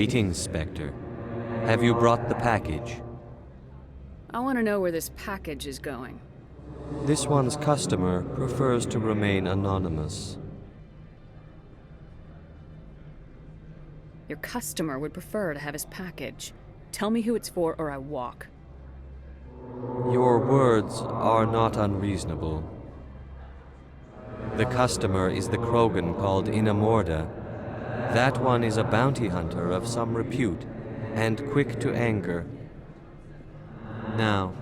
Greetings, Spectre. Have you brought the package? I want to know where this package is going. This one's customer prefers to remain anonymous. Your customer would prefer to have his package. Tell me who it's for or I walk. Your words are not unreasonable. The customer is the Krogan called Inamorda. That one is a bounty hunter of some repute, and quick to anger. Now,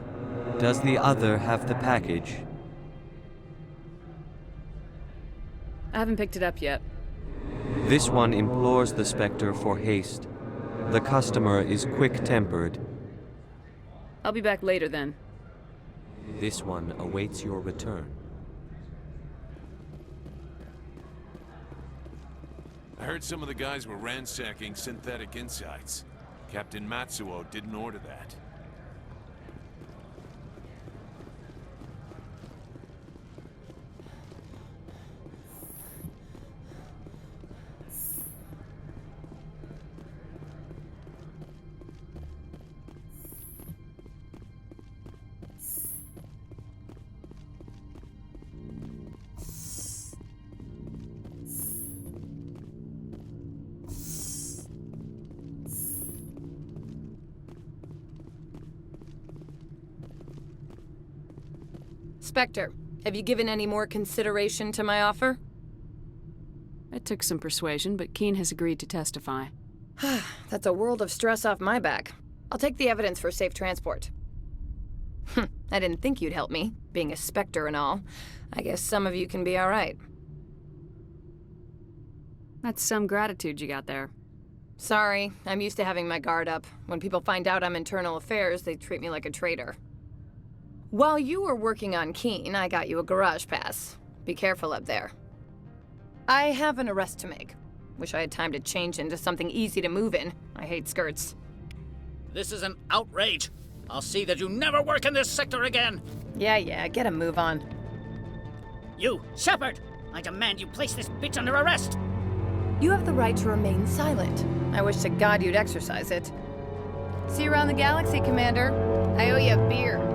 does the other have the package? I haven't picked it up yet. This one implores the Spectre for haste. The customer is quick-tempered. I'll be back later then. This one awaits your return. I heard some of the guys were ransacking synthetic insides. Captain Matsuo didn't order that. Spectre, have you given any more consideration to my offer? It took some persuasion, but Keen has agreed to testify. That's a world of stress off my back. I'll take the evidence for safe transport. I didn't think you'd help me, being a Spectre and all. I guess some of you can be all right. That's some gratitude you got there. Sorry, I'm used to having my guard up. When people find out I'm internal affairs, they treat me like a traitor. While you were working on Keen, I got you a garage pass. Be careful up there. I have an arrest to make. Wish I had time to change into something easy to move in. I hate skirts. This is an outrage. I'll see that you never work in this sector again. Yeah, get a move on. You, Shepard! I demand you place this bitch under arrest! You have the right to remain silent. I wish to God you'd exercise it. See you around the galaxy, Commander. I owe you a beer.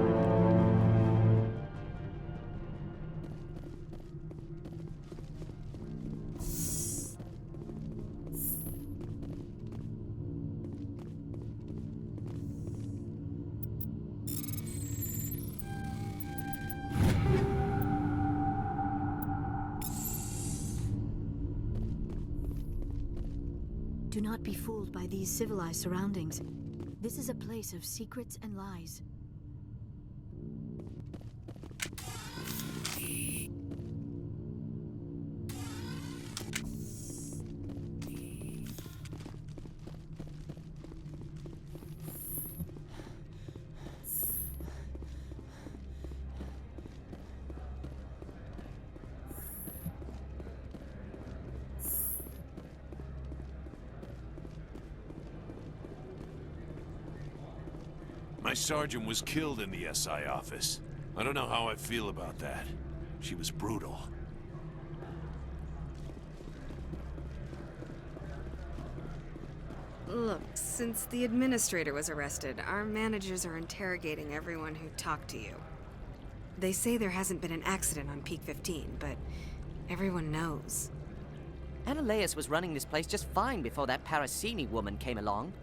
Do not be fooled by these civilized surroundings. This is a place of secrets and lies. My sergeant was killed in the SI office. I don't know how I feel about that. She was brutal. Look, since the administrator was arrested, our managers are interrogating everyone who talked to you. They say there hasn't been an accident on Peak 15, but everyone knows. Ananias was running this place just fine before that Parasini woman came along.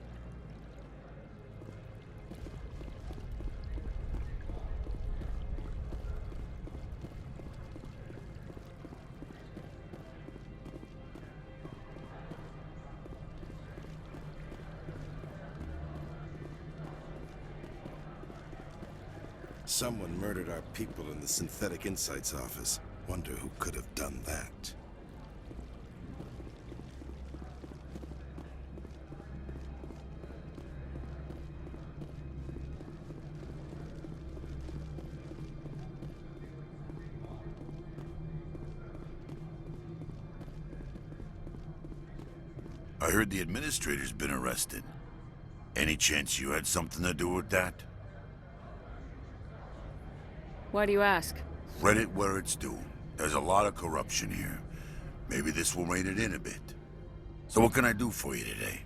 Someone murdered our people in the Synthetic Insights office. Wonder who could have done that. I heard the administrator's been arrested. Any chance you had something to do with that? Why do you ask? Read it where it's due. There's a lot of corruption here. Maybe this will rein it in a bit. So what can I do for you today?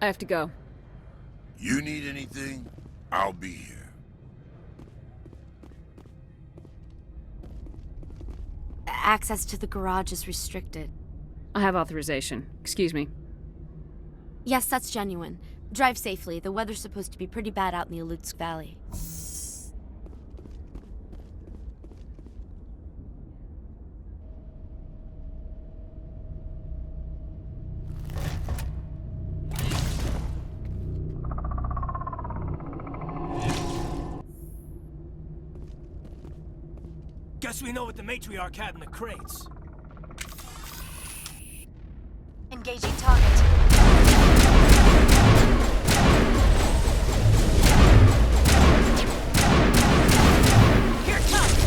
I have to go. You need anything? I'll be here. Access to the garage is restricted. I have authorization. Excuse me. Yes, that's genuine. Drive safely. The weather's supposed to be pretty bad out in the Alutsk Valley. Guess we know what the matriarch had in the crates. Engaging target. Here it comes!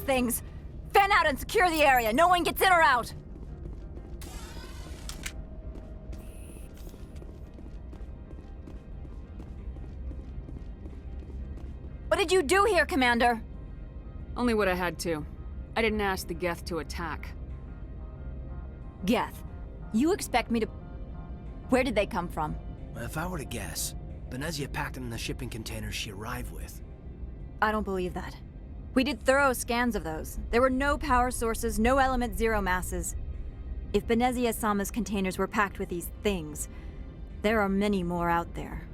Things. Fan out and secure the area. No one gets in or out. What did you do here, Commander? Only what I had to. I didn't ask the Geth to attack. Geth, you expect me to... Where did they come from? If I were to guess, Benezia packed them in the shipping containers she arrived with. I don't believe that. We did thorough scans of those. There were no power sources, no element zero masses. If Benezia Sama's containers were packed with these things, there are many more out there.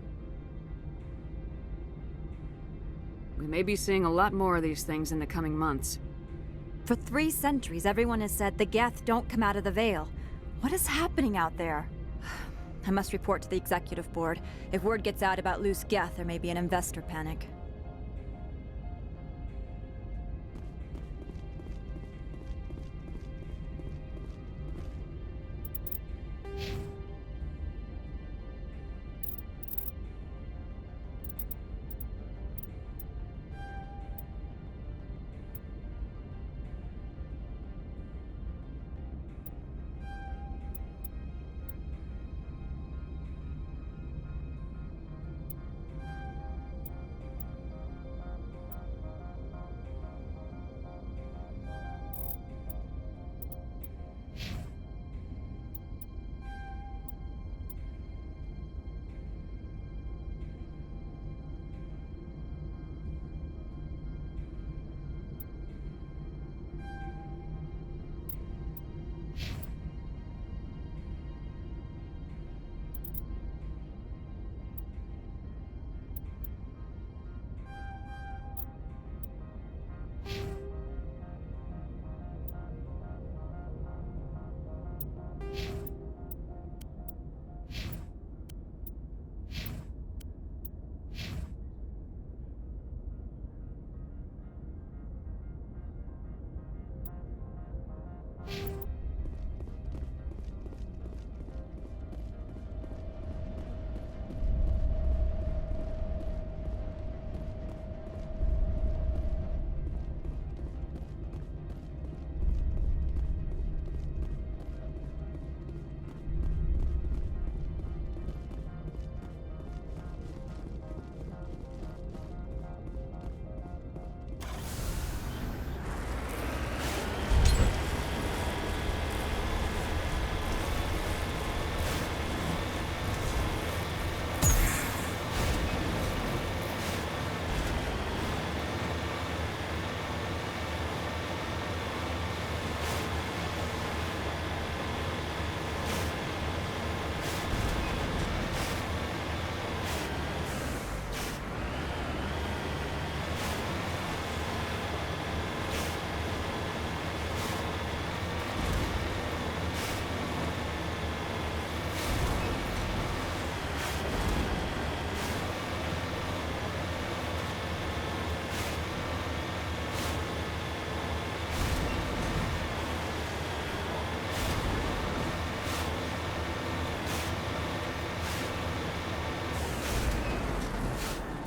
We may be seeing a lot more of these things in the coming months. For 3 centuries, everyone has said the Geth don't come out of the Veil. What is happening out there? I must report to the executive board. If word gets out about loose Geth, there may be an investor panic.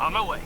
On my way.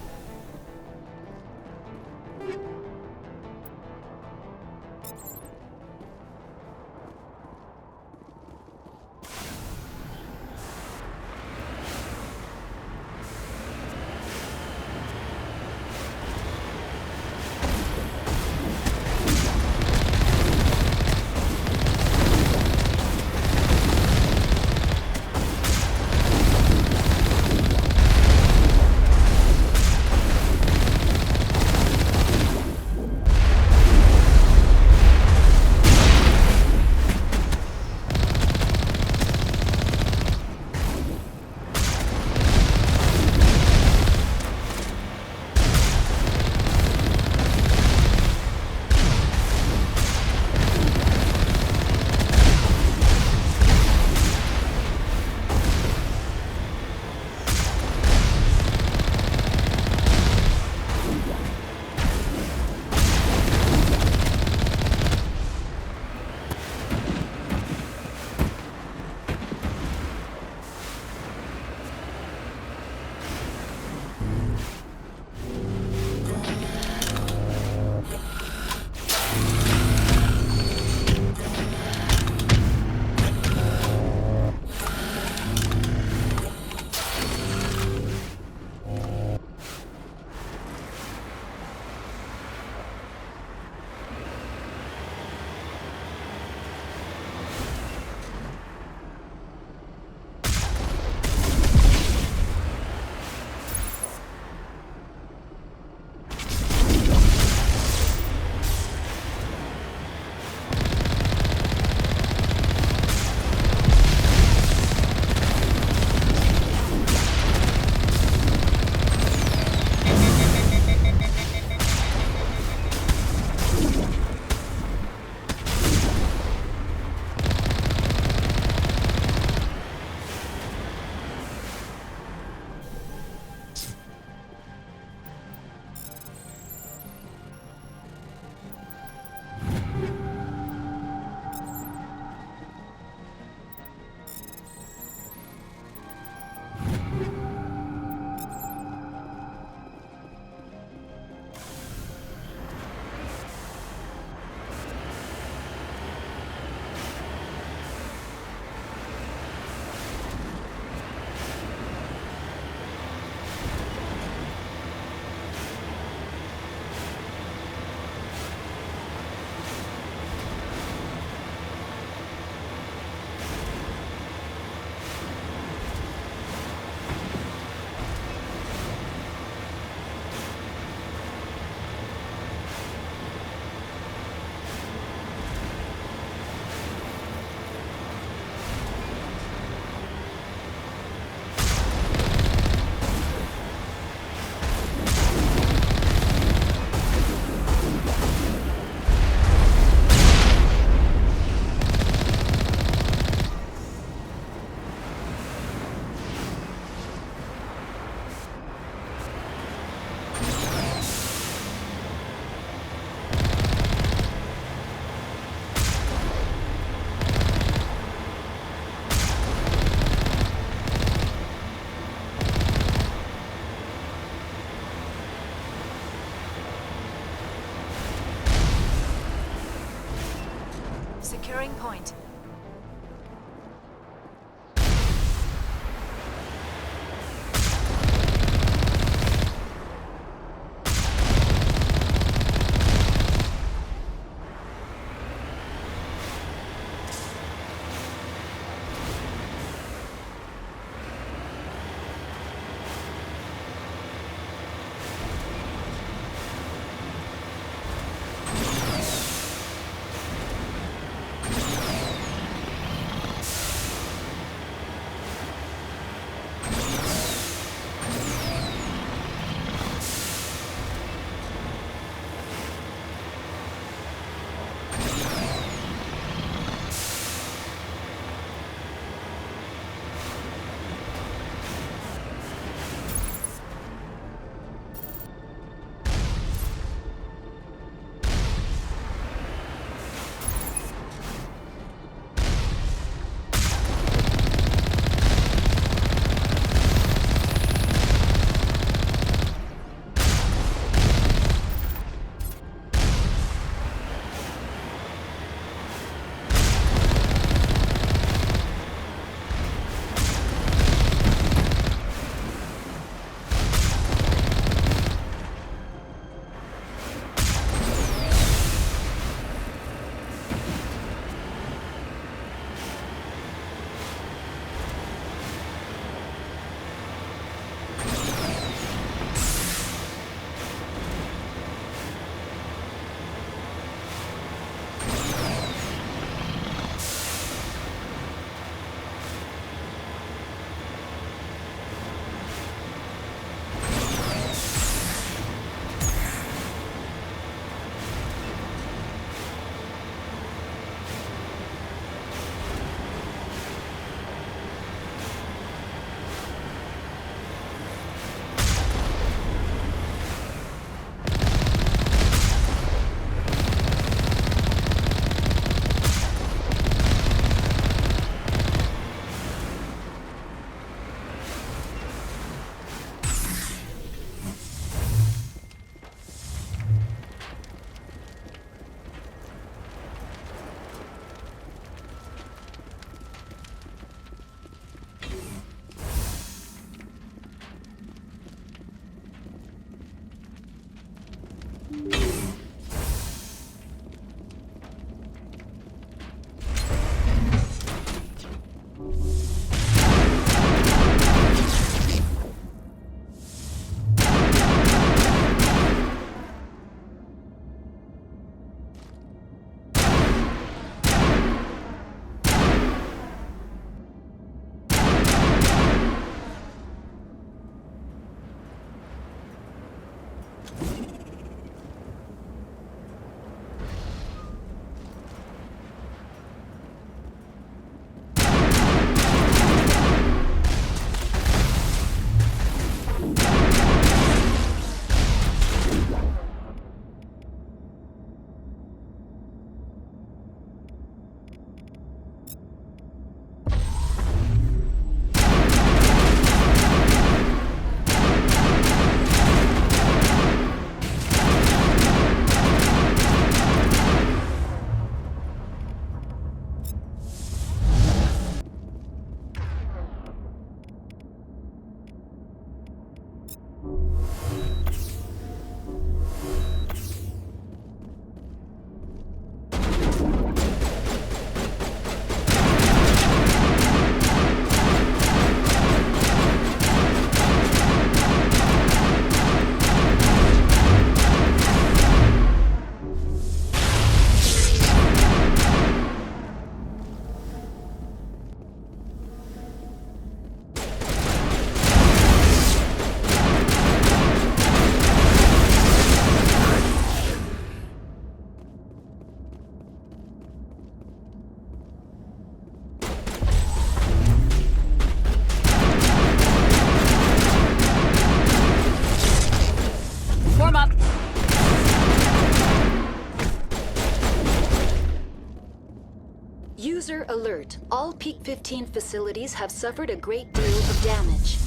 User alert. All Peak 15 facilities have suffered a great deal of damage.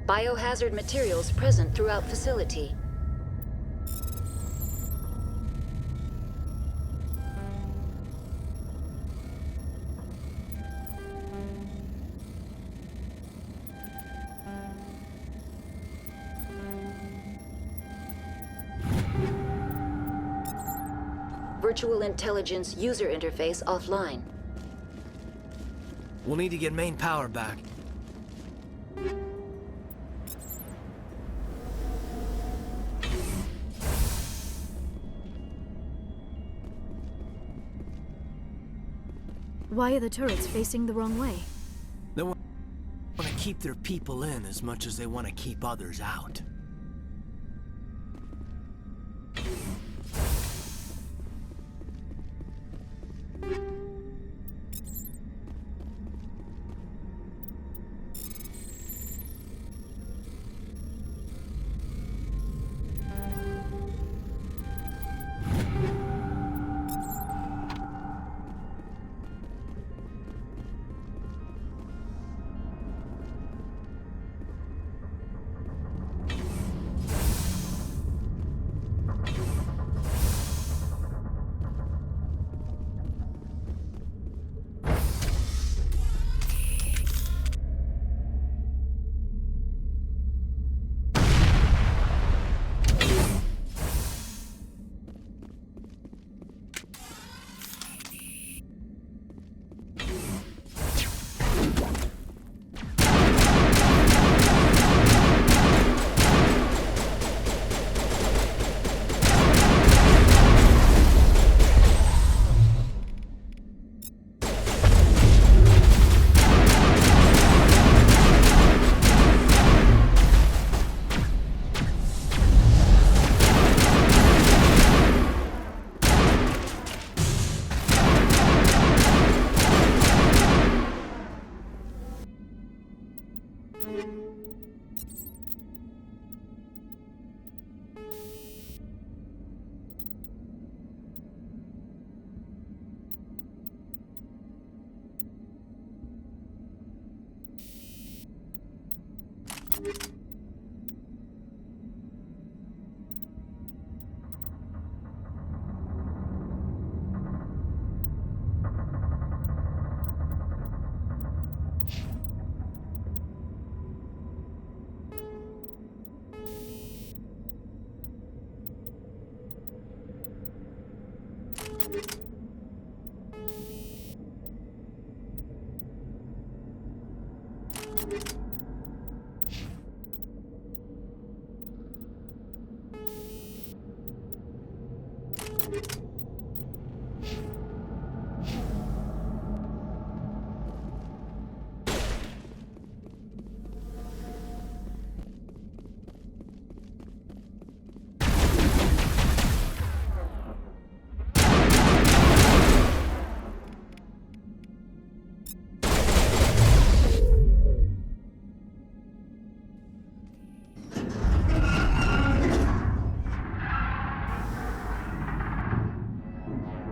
Biohazard materials present throughout facility. Virtual Intelligence user interface offline. We'll need to get main power back. Why are the turrets facing the wrong way? They want to keep their people in as much as they want to keep others out.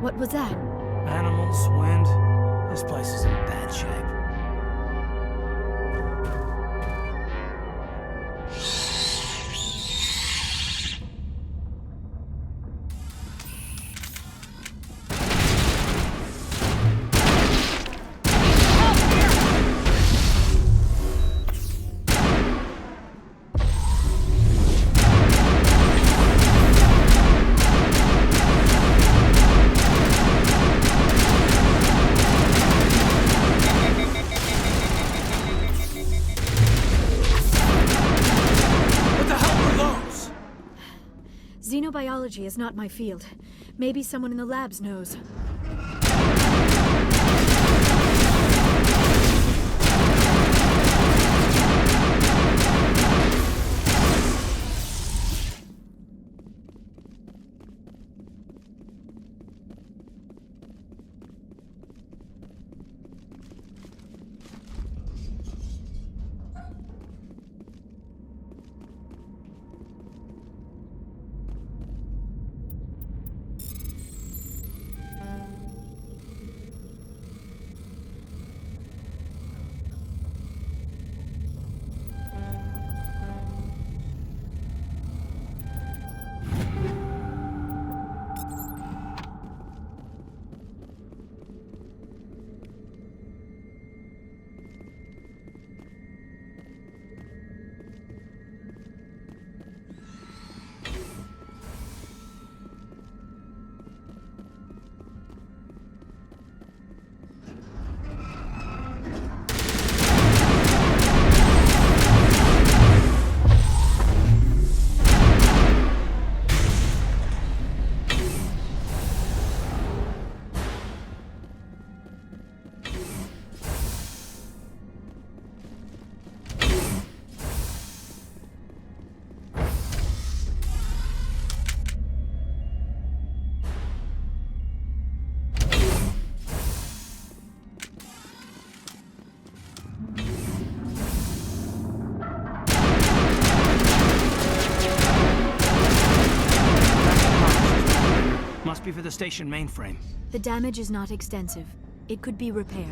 What was that? Animals, wind. This place is in bad shape. Xenobiology is not my field. Maybe someone in the labs knows. the station mainframe. The damage is not extensive. It could be repaired.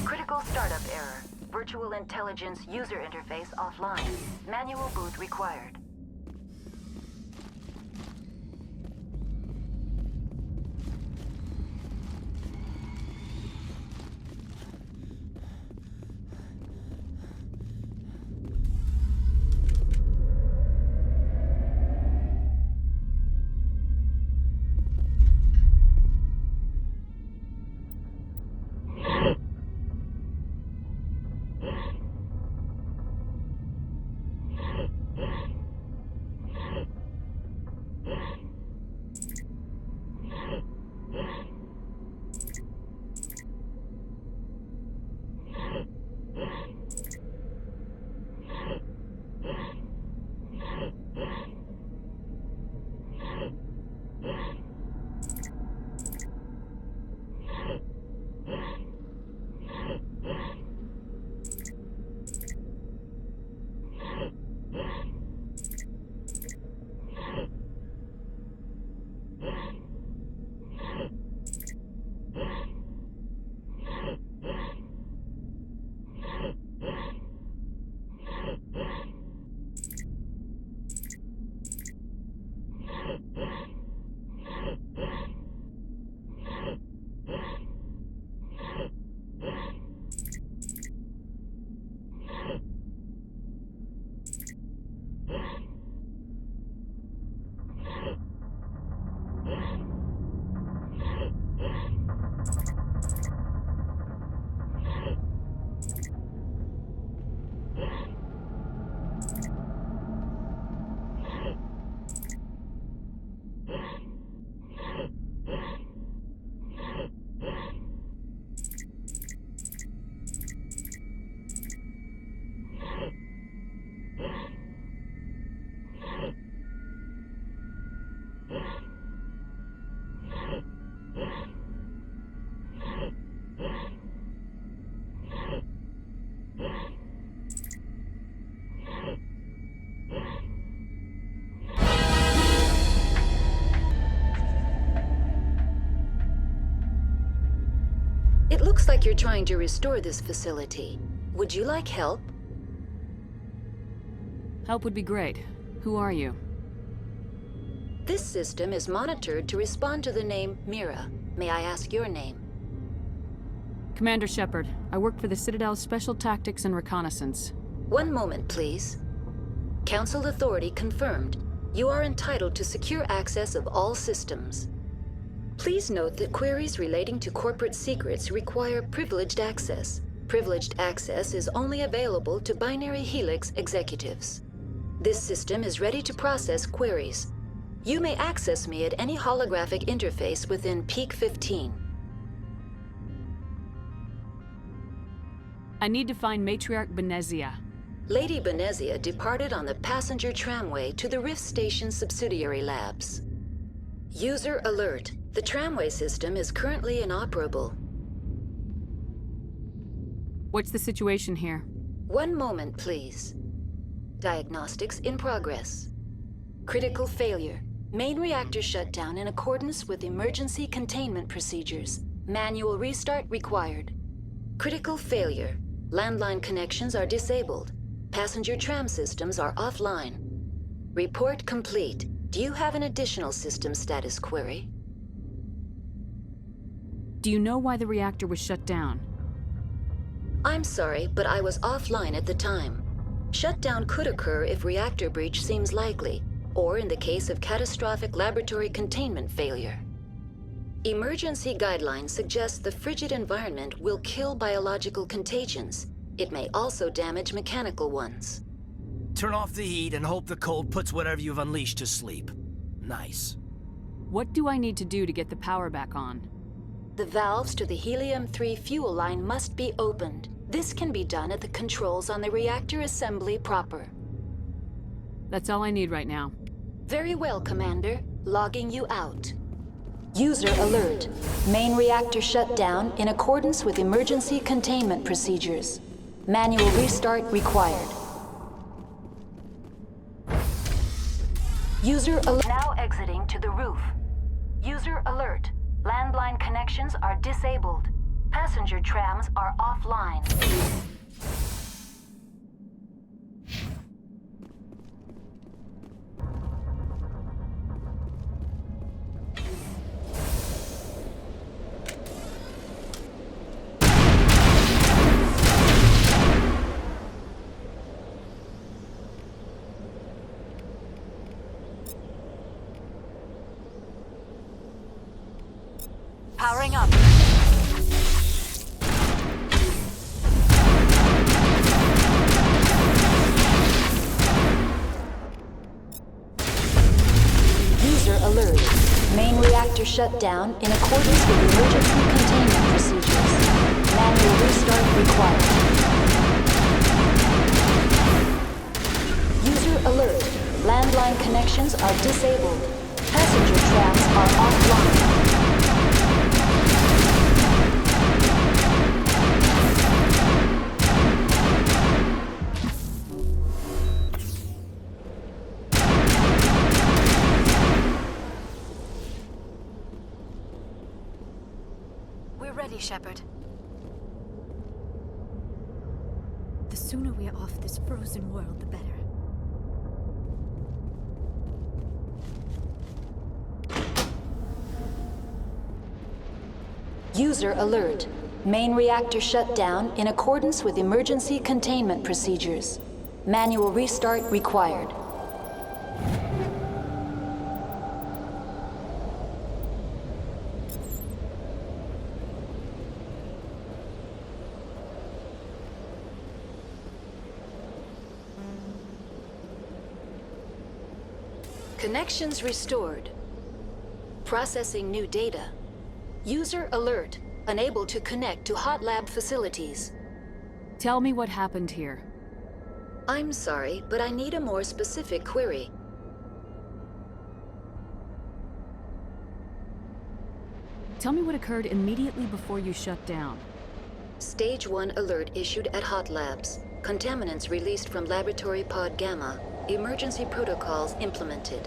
Critical startup error. Virtual intelligence user interface offline. Manual boot required. It looks like you're trying to restore this facility. Would you like help? Help would be great. Who are you? This system is monitored to respond to the name Mira. May I ask your name? Commander Shepard. I work for the Citadel's Special Tactics and Reconnaissance. One moment, please. Council authority confirmed. You are entitled to secure access of all systems. Please note that queries relating to corporate secrets require privileged access. Privileged access is only available to Binary Helix executives. This system is ready to process queries. You may access me at any holographic interface within Peak 15. I need to find Matriarch Benezia. Lady Benezia departed on the passenger tramway to the Rift Station subsidiary labs. User alert. The tramway system is currently inoperable. What's the situation here? One moment, please. Diagnostics in progress. Critical failure. Main reactor shut down in accordance with emergency containment procedures. Manual restart required. Critical failure. Landline connections are disabled. Passenger tram systems are offline. Report complete. Do you have an additional system status query? Do you know why the reactor was shut down? I'm sorry, but I was offline at the time. Shutdown could occur if reactor breach seems likely, or in the case of catastrophic laboratory containment failure. Emergency guidelines suggest the frigid environment will kill biological contagions. It may also damage mechanical ones. Turn off the heat and hope the cold puts whatever you've unleashed to sleep. Nice. What do I need to do to get the power back on? The valves to the helium-3 fuel line must be opened. This can be done at the controls on the reactor assembly proper. That's all I need right now. Very well, Commander. Logging you out. User alert. Main reactor shut down in accordance with emergency containment procedures. Manual restart required. User alert. Now exiting to the roof. User alert. Landline connections are disabled. Passenger trams are offline. Powering up. User alert. Main reactor shut down in accordance with emergency containment procedures. Manual restart required. User alert. Landline connections are disabled. Passenger trams are offline. Ready, Shepard. The sooner we're off this frozen world, the better. User alert. Main reactor shut down in accordance with emergency containment procedures. Manual restart required. Connections restored. Processing new data. User alert. Unable to connect to hot lab facilities. Tell me what happened here. I'm sorry, but I need a more specific query. Tell me what occurred immediately before you shut down. Stage 1 alert issued at hot labs. Contaminants released from Laboratory Pod Gamma. Emergency protocols implemented.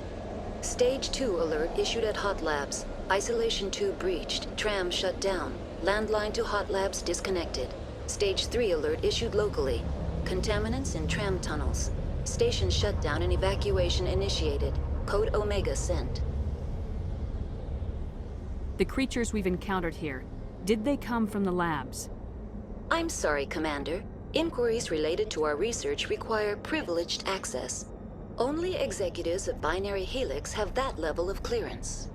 Stage 2 alert issued at hot labs. Isolation tube breached. Tram shut down. Landline to hot labs disconnected. Stage 3 alert issued locally. Contaminants in tram tunnels. Station shutdown and evacuation initiated. Code Omega sent. The creatures we've encountered here, did they come from the labs? I'm sorry, Commander. Inquiries related to our research require privileged access. Only executives of Binary Helix have that level of clearance.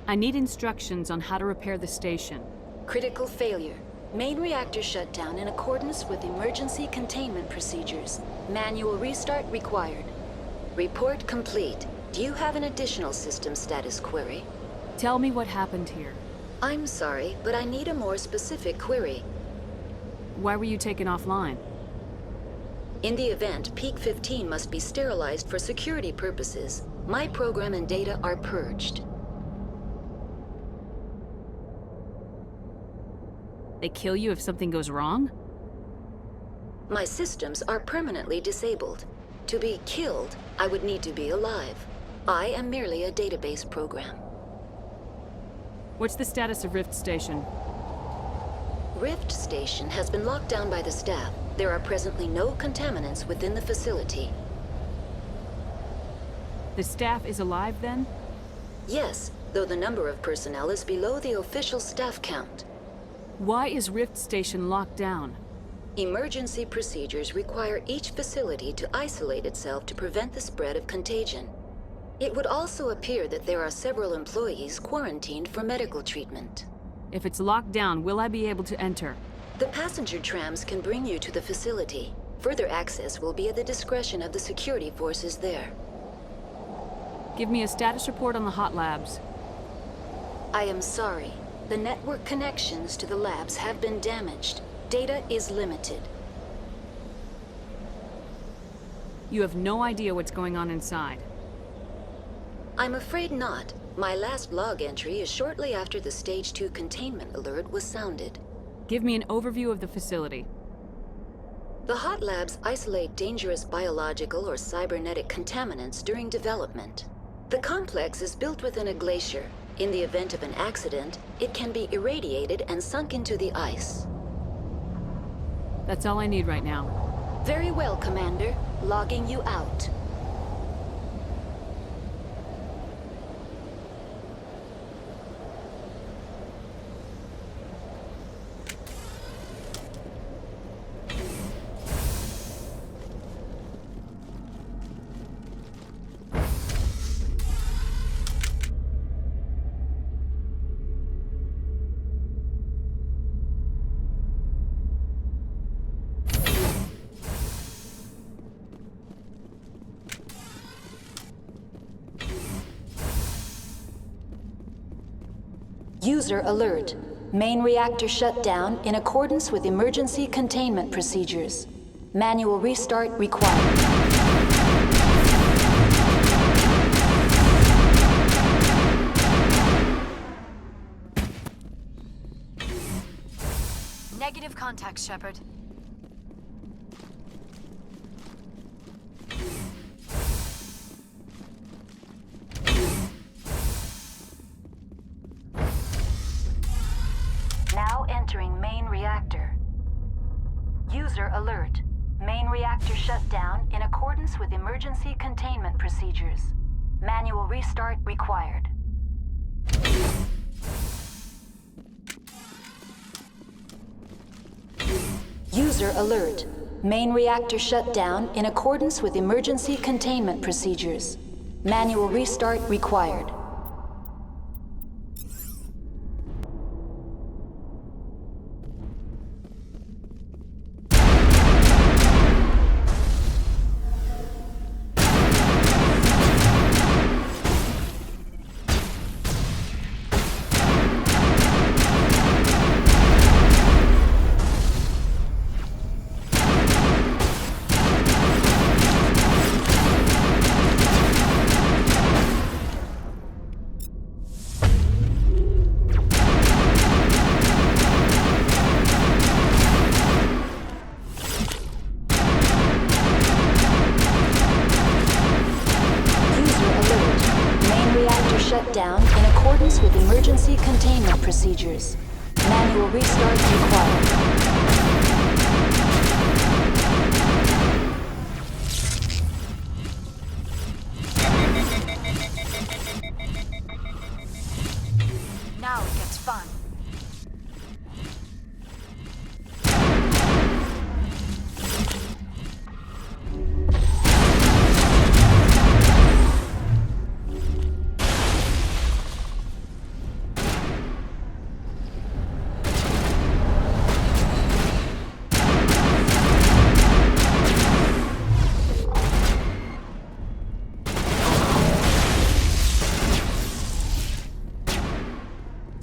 I need instructions on how to repair the station. Critical failure. Main reactor shut down in accordance with emergency containment procedures. Manual restart required. Report complete. Do you have an additional system status query? Tell me what happened here. I'm sorry, but I need a more specific query. Why were you taken offline? In the event, Peak 15 must be sterilized for security purposes. My program and data are purged. They kill you if something goes wrong? My systems are permanently disabled. To be killed, I would need to be alive. I am merely a database program. What's the status of Rift Station? Rift Station has been locked down by the staff. There are presently no contaminants within the facility. The staff is alive then? Yes, though the number of personnel is below the official staff count. Why is Rift Station locked down? Emergency procedures require each facility to isolate itself to prevent the spread of contagion. It would also appear that there are several employees quarantined for medical treatment. If it's locked down, will I be able to enter? The passenger trams can bring you to the facility. Further access will be at the discretion of the security forces there. Give me a status report on the hot labs. I am sorry. The network connections to the labs have been damaged. Data is limited. You have no idea what's going on inside. I'm afraid not. My last log entry is shortly after the Stage 2 containment alert was sounded. Give me an overview of the facility. The hot labs isolate dangerous biological or cybernetic contaminants during development. The complex is built within a glacier. In the event of an accident, it can be irradiated and sunk into the ice. That's all I need right now. Very well, Commander. Logging you out. User alert. Main reactor shut down in accordance with emergency containment procedures. Manual restart required. Negative contact, Shepard. Now entering main reactor. User alert. Main reactor shut down in accordance with emergency containment procedures. Manual restart required. User alert. Main reactor shut down in accordance with emergency containment procedures. Manual restart required. Down in accordance with emergency containment procedures. Manual restart required. Now it gets fun.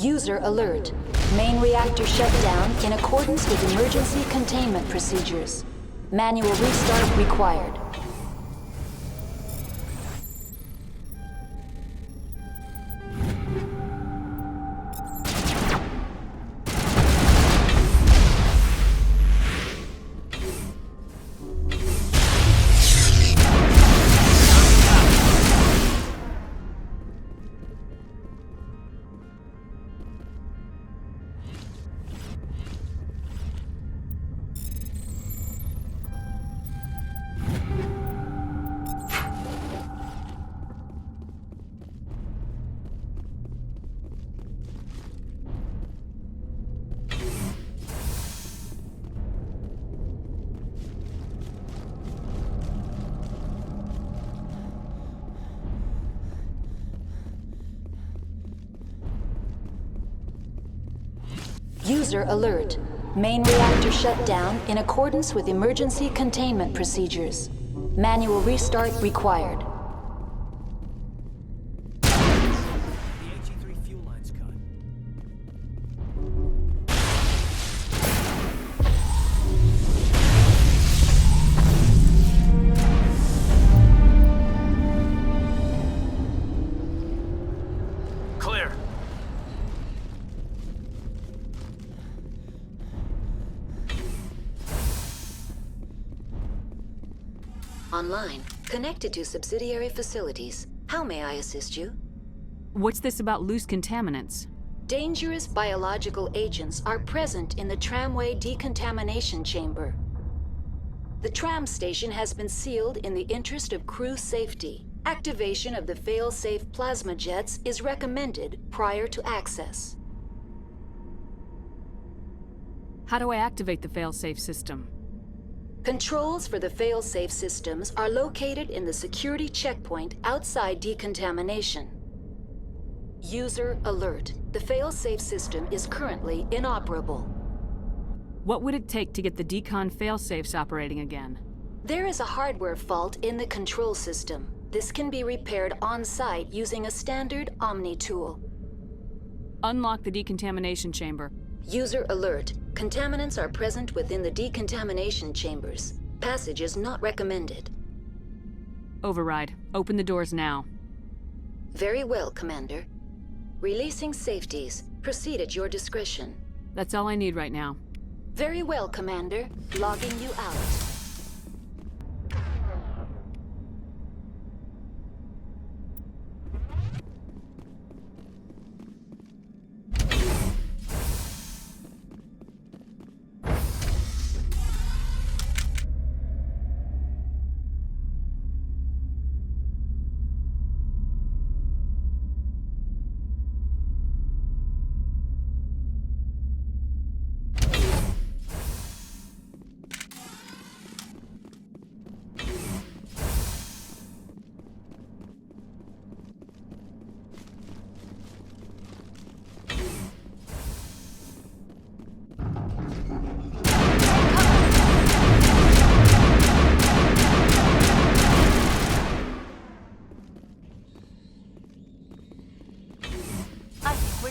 User alert. Main reactor shut down in accordance with emergency containment procedures. Manual restart required. User alert. Main reactor shut down in accordance with emergency containment procedures. Manual restart required. The HE3 fuel line's cut. Clear. Online. Connected to subsidiary facilities. How may I assist you? What's this about loose contaminants? Dangerous biological agents are present in the tramway decontamination chamber. The tram station has been sealed in the interest of crew safety. Activation of the fail-safe plasma jets is recommended prior to access. How do I activate the failsafe system? Controls for the fail-safe systems are located in the security checkpoint outside decontamination. User alert. The fail-safe system is currently inoperable. What would it take to get the decon failsafes operating again? There is a hardware fault in the control system. This can be repaired on-site using a standard Omni tool. Unlock the decontamination chamber. User alert. Contaminants are present within the decontamination chambers. Passage is not recommended. Override. Open the doors now. Very well, Commander. Releasing safeties. Proceed at your discretion. That's all I need right now. Very well, Commander. Logging you out.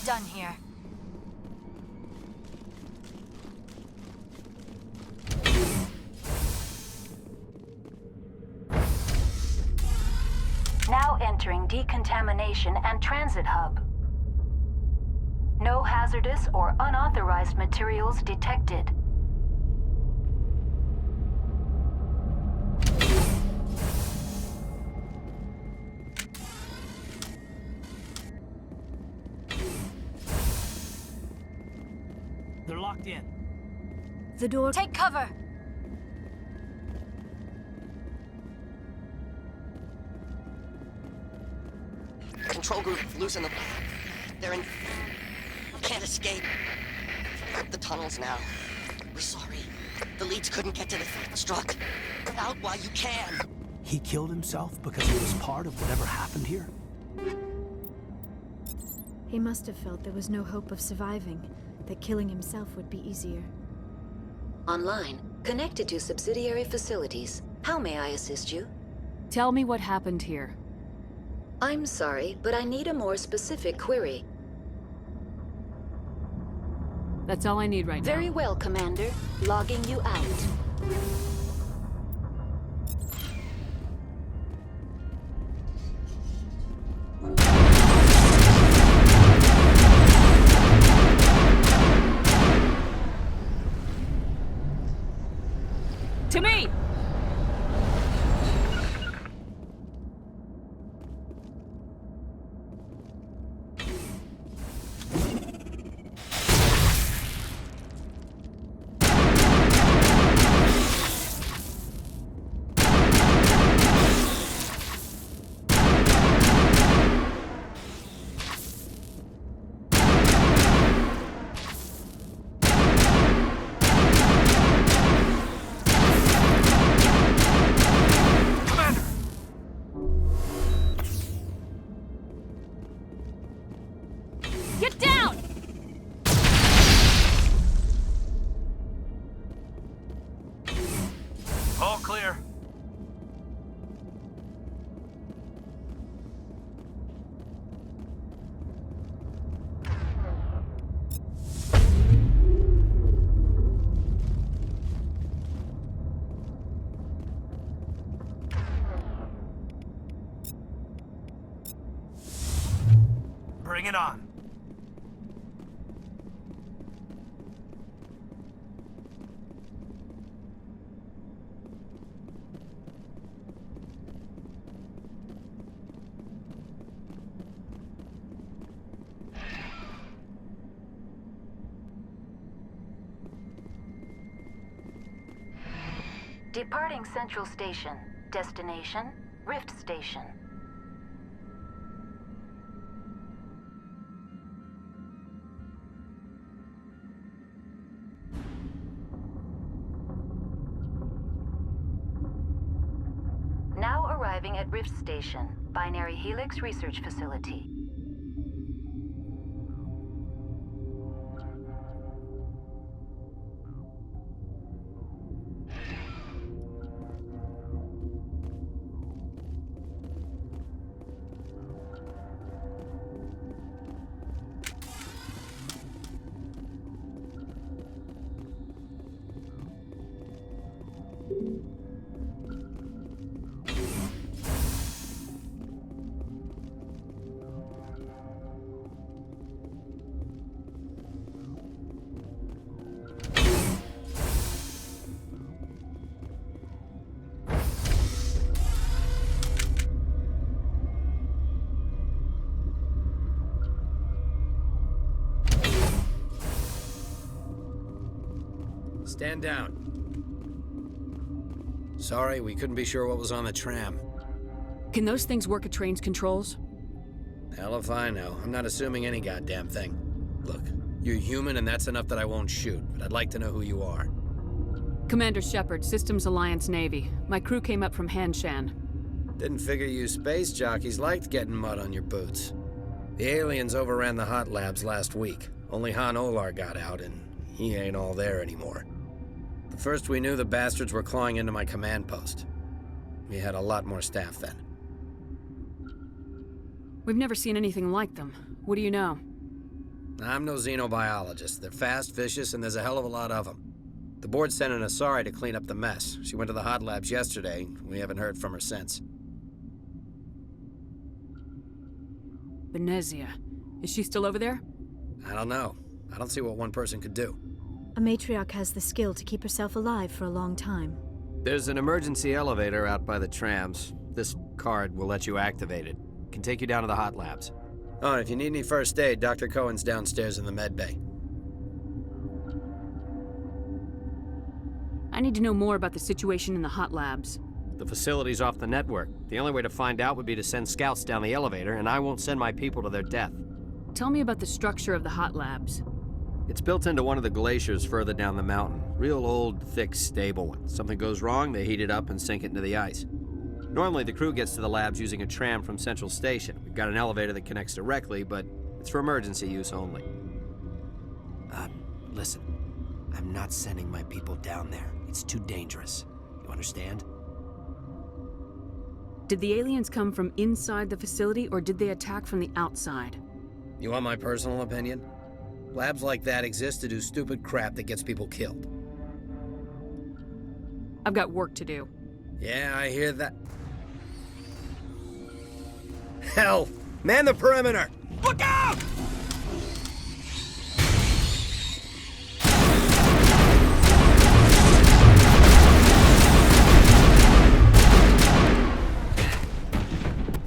Done here. Now entering decontamination and transit hub. No hazardous or unauthorized materials detected. They're locked in. The door. Take cover! Control group, loosen them. They're in... Can't escape. The tunnels now. We're sorry. The leads couldn't get to the struck. Out while you can. He killed himself because he was part of whatever happened here? He must have felt there was no hope of surviving, that killing himself would be easier. Online. Connected to subsidiary facilities. How may I assist you? Tell me what happened here. I'm sorry, but I need a more specific query. That's all I need right now. Very well, Commander. Logging you out. To me! Get down! All clear. Bring it on. Departing Central Station. Destination, Rift Station. Now arriving at Rift Station, Binary Helix Research Facility. Stand down. Sorry, we couldn't be sure what was on the tram. Can those things work at train's controls? Hell if I know. I'm not assuming any goddamn thing. Look, you're human and that's enough that I won't shoot, but I'd like to know who you are. Commander Shepard, Systems Alliance Navy. My crew came up from Hanshan. Didn't figure you space jockeys liked getting mud on your boots. The aliens overran the hot labs last week. Only Han Olar got out, and he ain't all there anymore. The first we knew, the bastards were clawing into my command post. We had a lot more staff then. We've never seen anything like them. What do you know? I'm no xenobiologist. They're fast, vicious, and there's a hell of a lot of them. The board sent an Asari to clean up the mess. She went to the hot labs yesterday. We haven't heard from her since. Venezia. Is she still over there? I don't know. I don't see what one person could do. A matriarch has the skill to keep herself alive for a long time. There's an emergency elevator out by the trams. This card will let you activate it. Can take you down to the hot labs. Oh, and if you need any first aid, Dr. Cohen's downstairs in the med bay. I need to know more about the situation in the hot labs. The facility's off the network. The only way to find out would be to send scouts down the elevator, and I won't send my people to their death. Tell me about the structure of the hot labs. It's built into one of the glaciers further down the mountain. Real old, thick, stable one. Something goes wrong, they heat it up and sink it into the ice. Normally, the crew gets to the labs using a tram from Central Station. We've got an elevator that connects directly, but it's for emergency use only. Listen. I'm not sending my people down there. It's too dangerous. You understand? Did the aliens come from inside the facility, or did they attack from the outside? You want my personal opinion? Labs like that exist to do stupid crap that gets people killed. I've got work to do. Yeah, I hear that. Hell! Man the perimeter! Look out!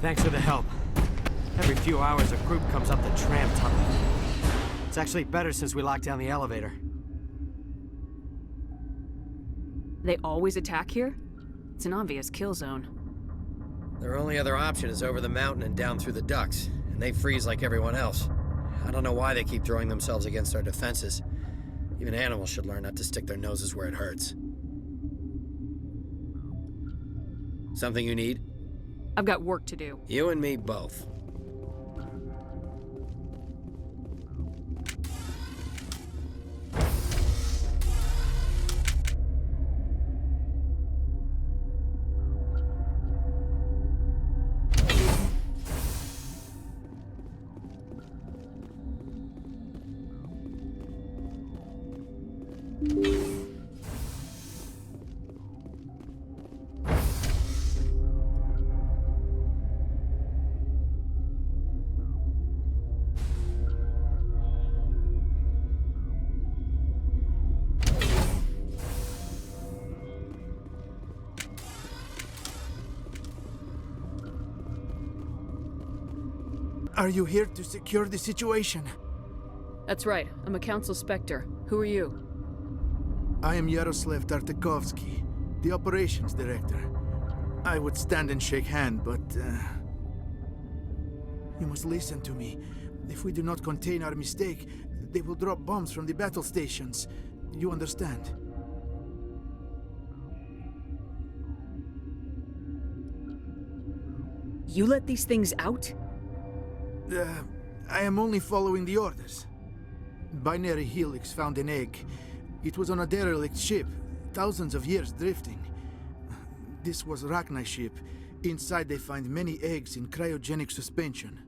Thanks for the help. Every few hours, a group comes up the tram tunnel. It's actually better since we locked down the elevator. They always attack here? It's an obvious kill zone. Their only other option is over the mountain and down through the ducts, and they freeze like everyone else. I don't know why they keep throwing themselves against our defenses. Even animals should learn not to stick their noses where it hurts. Something you need? I've got work to do. You and me both. Are you here to secure the situation? That's right. I'm a Council Spectre. Who are you? I am Yaroslav Tartakovsky, the operations director. I would stand and shake hand, but you must listen to me. If we do not contain our mistake, they will drop bombs from the battle stations. You understand? You let these things out? I am only following the orders. Binary Helix found an egg. It was on a derelict ship, thousands of years drifting. This was Rachni ship. Inside they find many eggs in cryogenic suspension.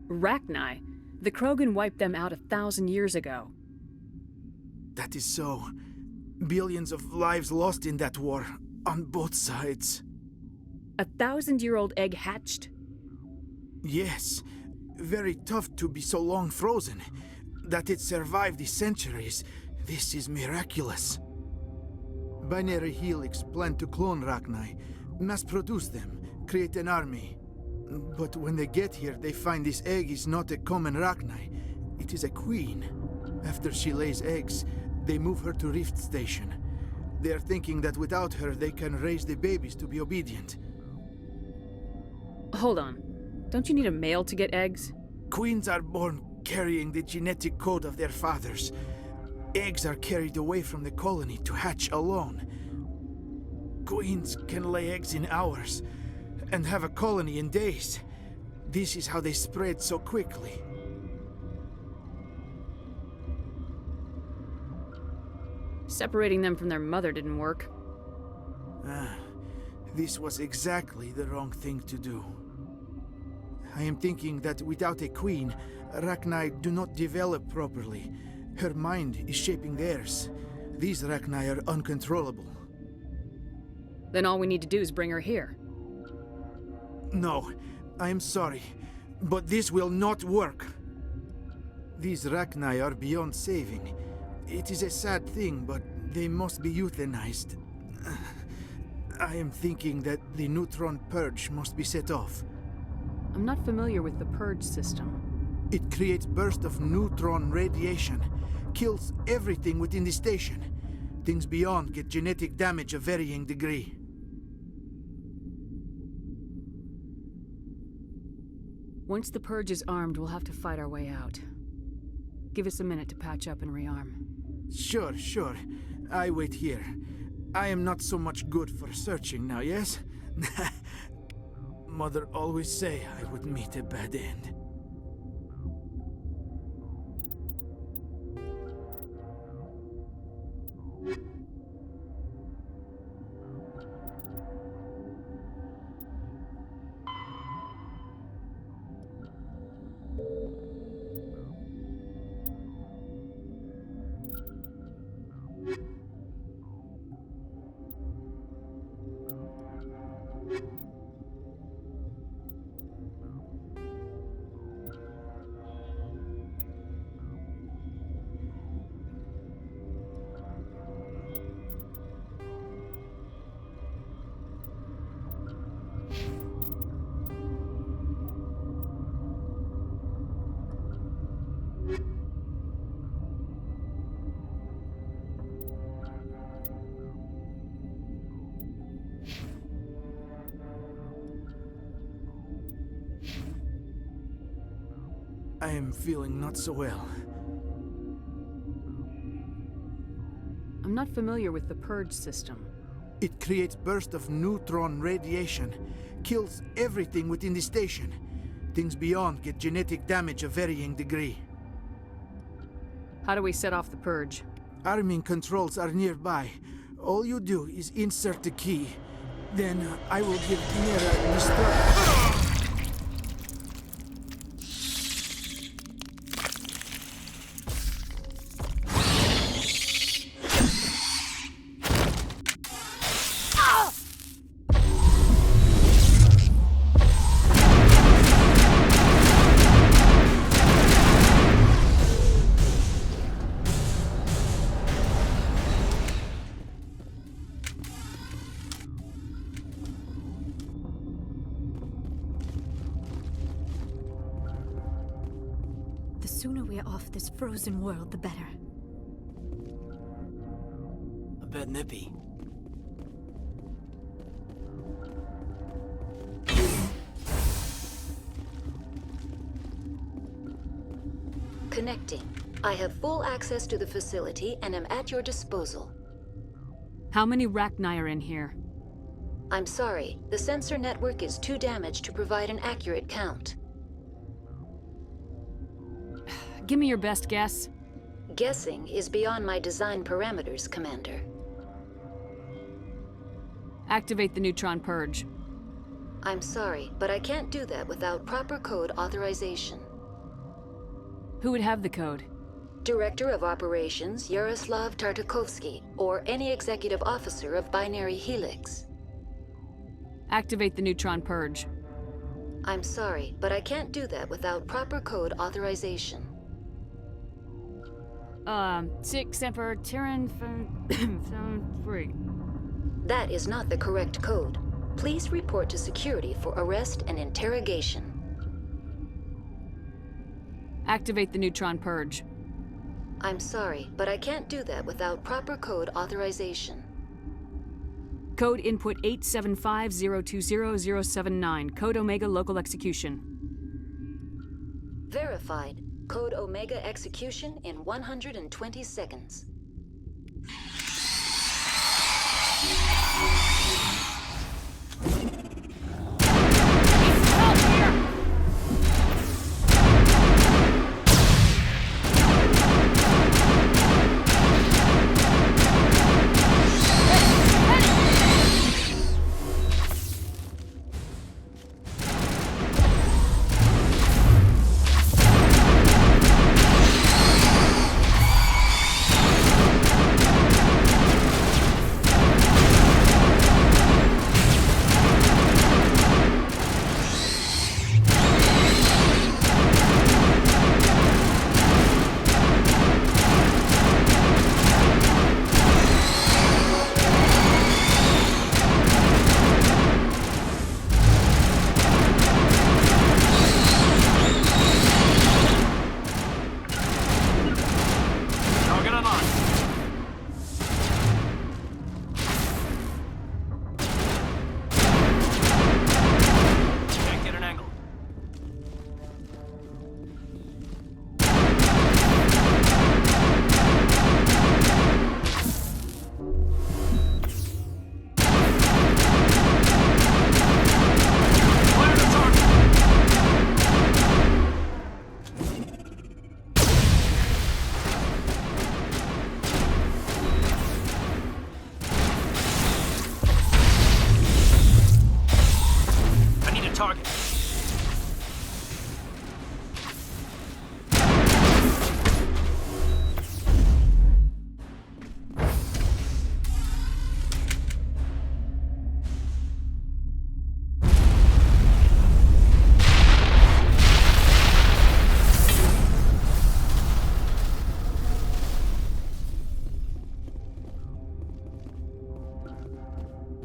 Rachni? The Krogan wiped them out 1,000 years ago. That is so. Billions of lives lost in that war, on both sides. 1,000-year-old egg hatched? Yes. Very tough to be so long frozen. That it survived the centuries, this is miraculous. Binary Helix planned to clone Rachni, mass-produce them, create an army. But when they get here, they find this egg is not a common Rachni. It is a queen. After she lays eggs, they move her to Rift Station. They are thinking that without her, they can raise the babies to be obedient. Hold on. Don't you need a male to get eggs? Queens are born carrying the genetic code of their fathers. Eggs are carried away from the colony to hatch alone. Queens can lay eggs in hours and have a colony in days. This is how they spread so quickly. Separating them from their mother didn't work. This was exactly the wrong thing to do. I am thinking that without a queen, Rachni do not develop properly. Her mind is shaping theirs. These Rachni are uncontrollable. Then all we need to do is bring her here. No, I am sorry, but this will not work. These Rachni are beyond saving. It is a sad thing, but they must be euthanized. I am thinking that the neutron purge must be set off. I'm not familiar with the purge system. It creates bursts of neutron radiation, kills everything within the station. Things beyond get genetic damage of varying degree. Once the purge is armed, we'll have to fight our way out. Give us a minute to patch up and rearm. Sure. I wait here. I am not so much good for searching now, yes? Mother always say I would meet a bad end. I am feeling not so well. I'm not familiar with the purge system. It creates bursts of neutron radiation, kills everything within the station. Things beyond get genetic damage of varying degree. How do we set off the purge? Arming controls are nearby. All you do is insert the key. Then I will give Mira instructions. The sooner we're off this frozen world, the better. A bit nippy. Connecting. I have full access to the facility and am at your disposal. How many Rachni are in here? I'm sorry, the sensor network is too damaged to provide an accurate count. Give me your best guess. Guessing is beyond my design parameters, Commander. Activate the neutron purge. I'm sorry, but I can't do that without proper code authorization. Who would have the code? Director of Operations Yaroslav Tartakovsky, or any executive officer of Binary Helix. Activate the neutron purge. I'm sorry, but I can't do that without proper code authorization. 6 Emperor Tyrann 3. That is not the correct code. Please report to security for arrest and interrogation. Activate the neutron purge. I'm sorry, but I can't do that without proper code authorization. Code input 875020079. Code Omega local execution. Verified. Code Omega execution in 120 seconds.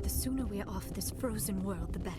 The sooner we're off this frozen world, the better.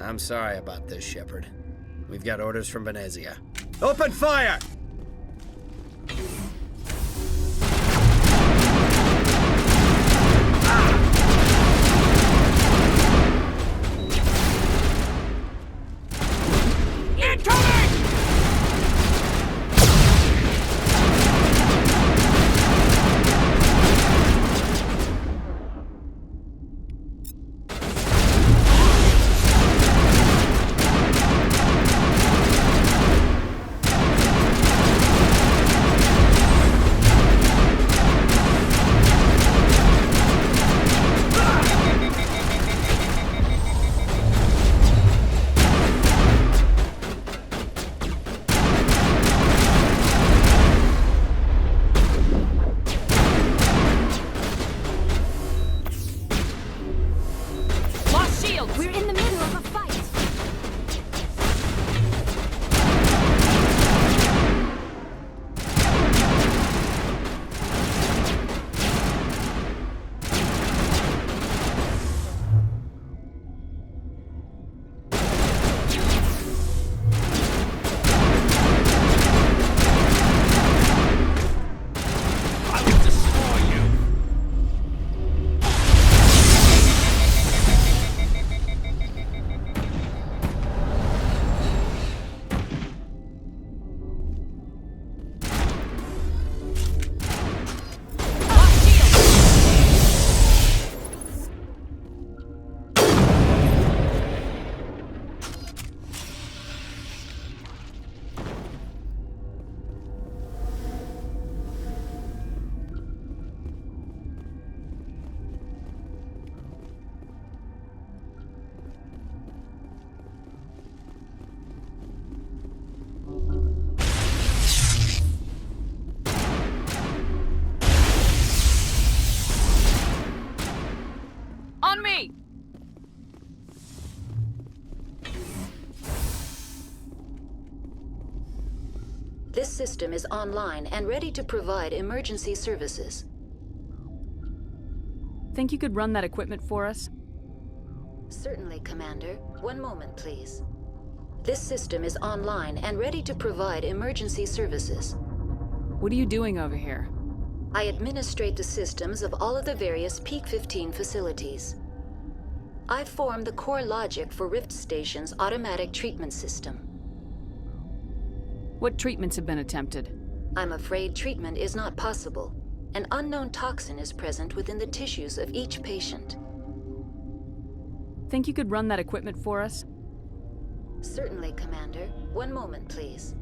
I'm sorry about this, Shepard. We've got orders from Venezia. Open fire! On me! This system is online and ready to provide emergency services. Think you could run that equipment for us? Certainly, Commander. One moment, please. This system is online and ready to provide emergency services. What are you doing over here? I administrate the systems of all of the various Peak 15 facilities. I've formed the core logic for Rift Station's automatic treatment system. What treatments have been attempted? I'm afraid treatment is not possible. An unknown toxin is present within the tissues of each patient. Think you could run that equipment for us? Certainly, Commander. One moment, please.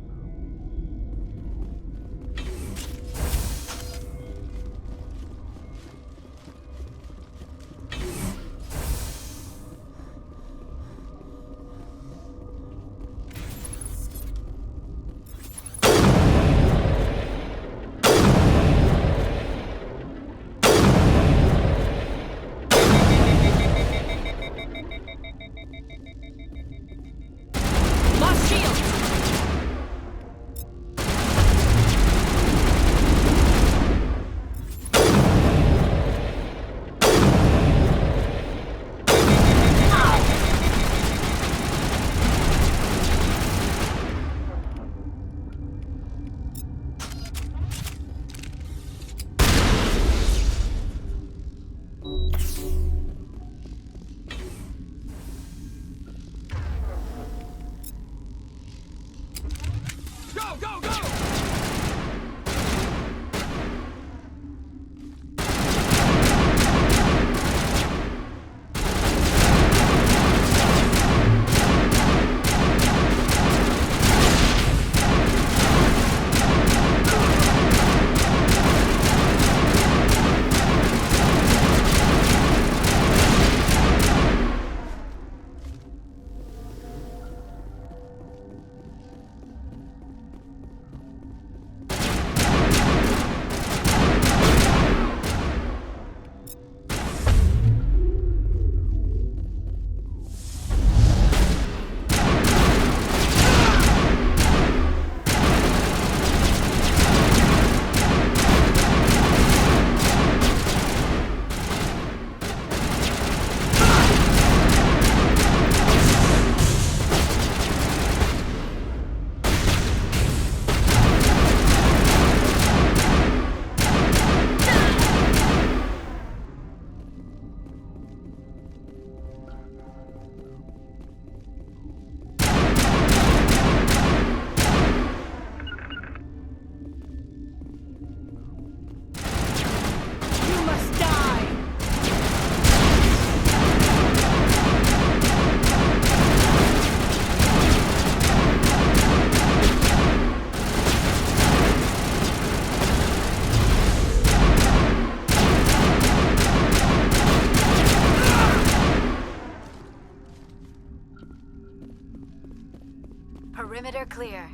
clear.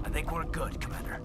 I think we're good, Commander.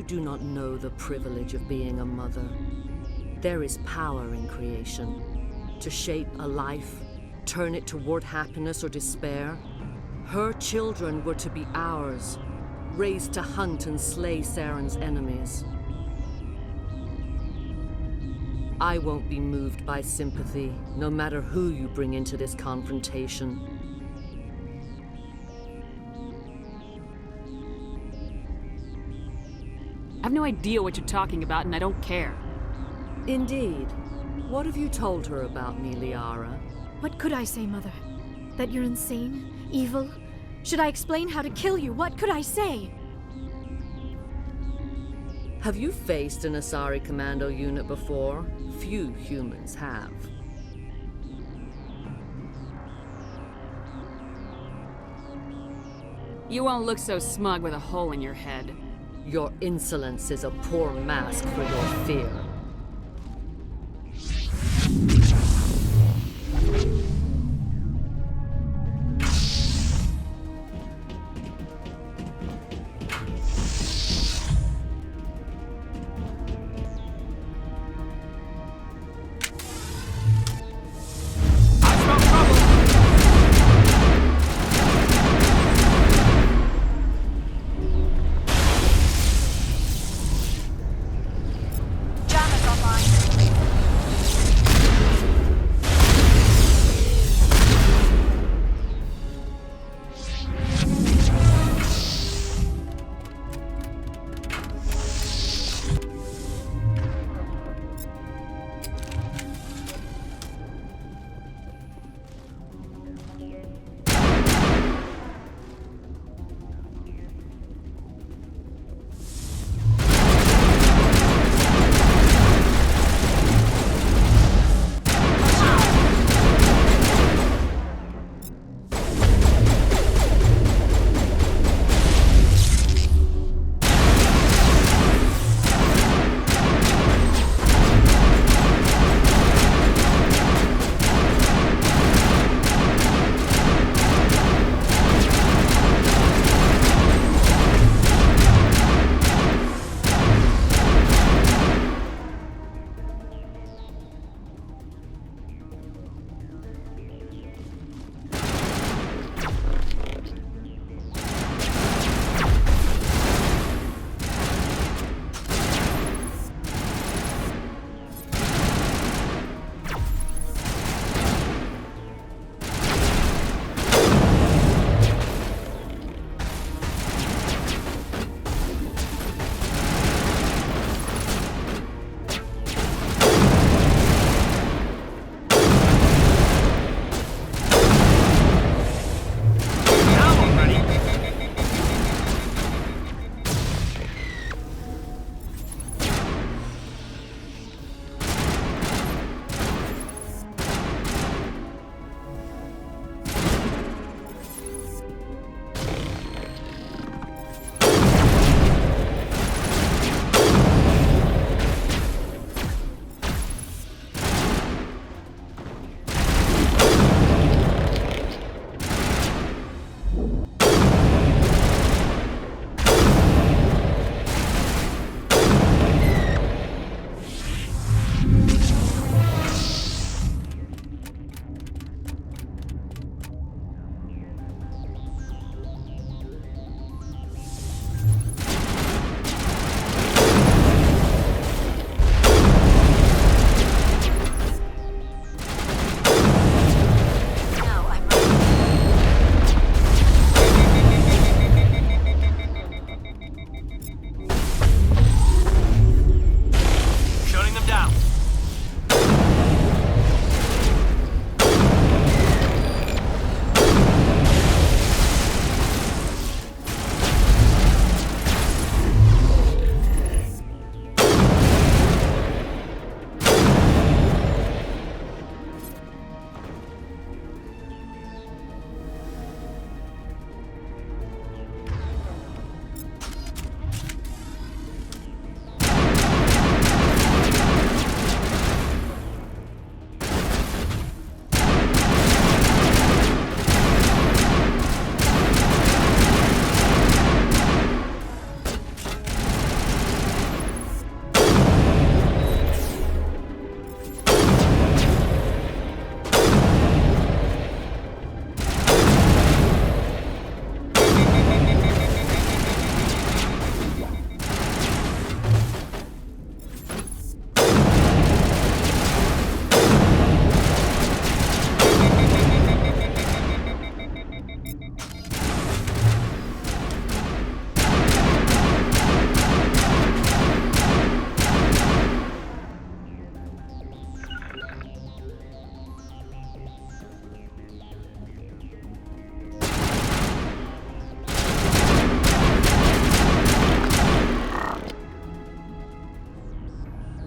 do not know the privilege of being a mother. There is power in creation. To shape a life, turn it toward happiness or despair. Her children were to be ours, raised to hunt and slay Saren's enemies. I won't be moved by sympathy, no matter who you bring into this confrontation. I have no idea what you're talking about, and I don't care. Indeed. What have you told her about me, Liara? What could I say, Mother? That you're insane? Evil? Should I explain how to kill you? What could I say? Have you faced an Asari commando unit before? Few humans have. You won't look so smug with a hole in your head. Your insolence is a poor mask for your fear.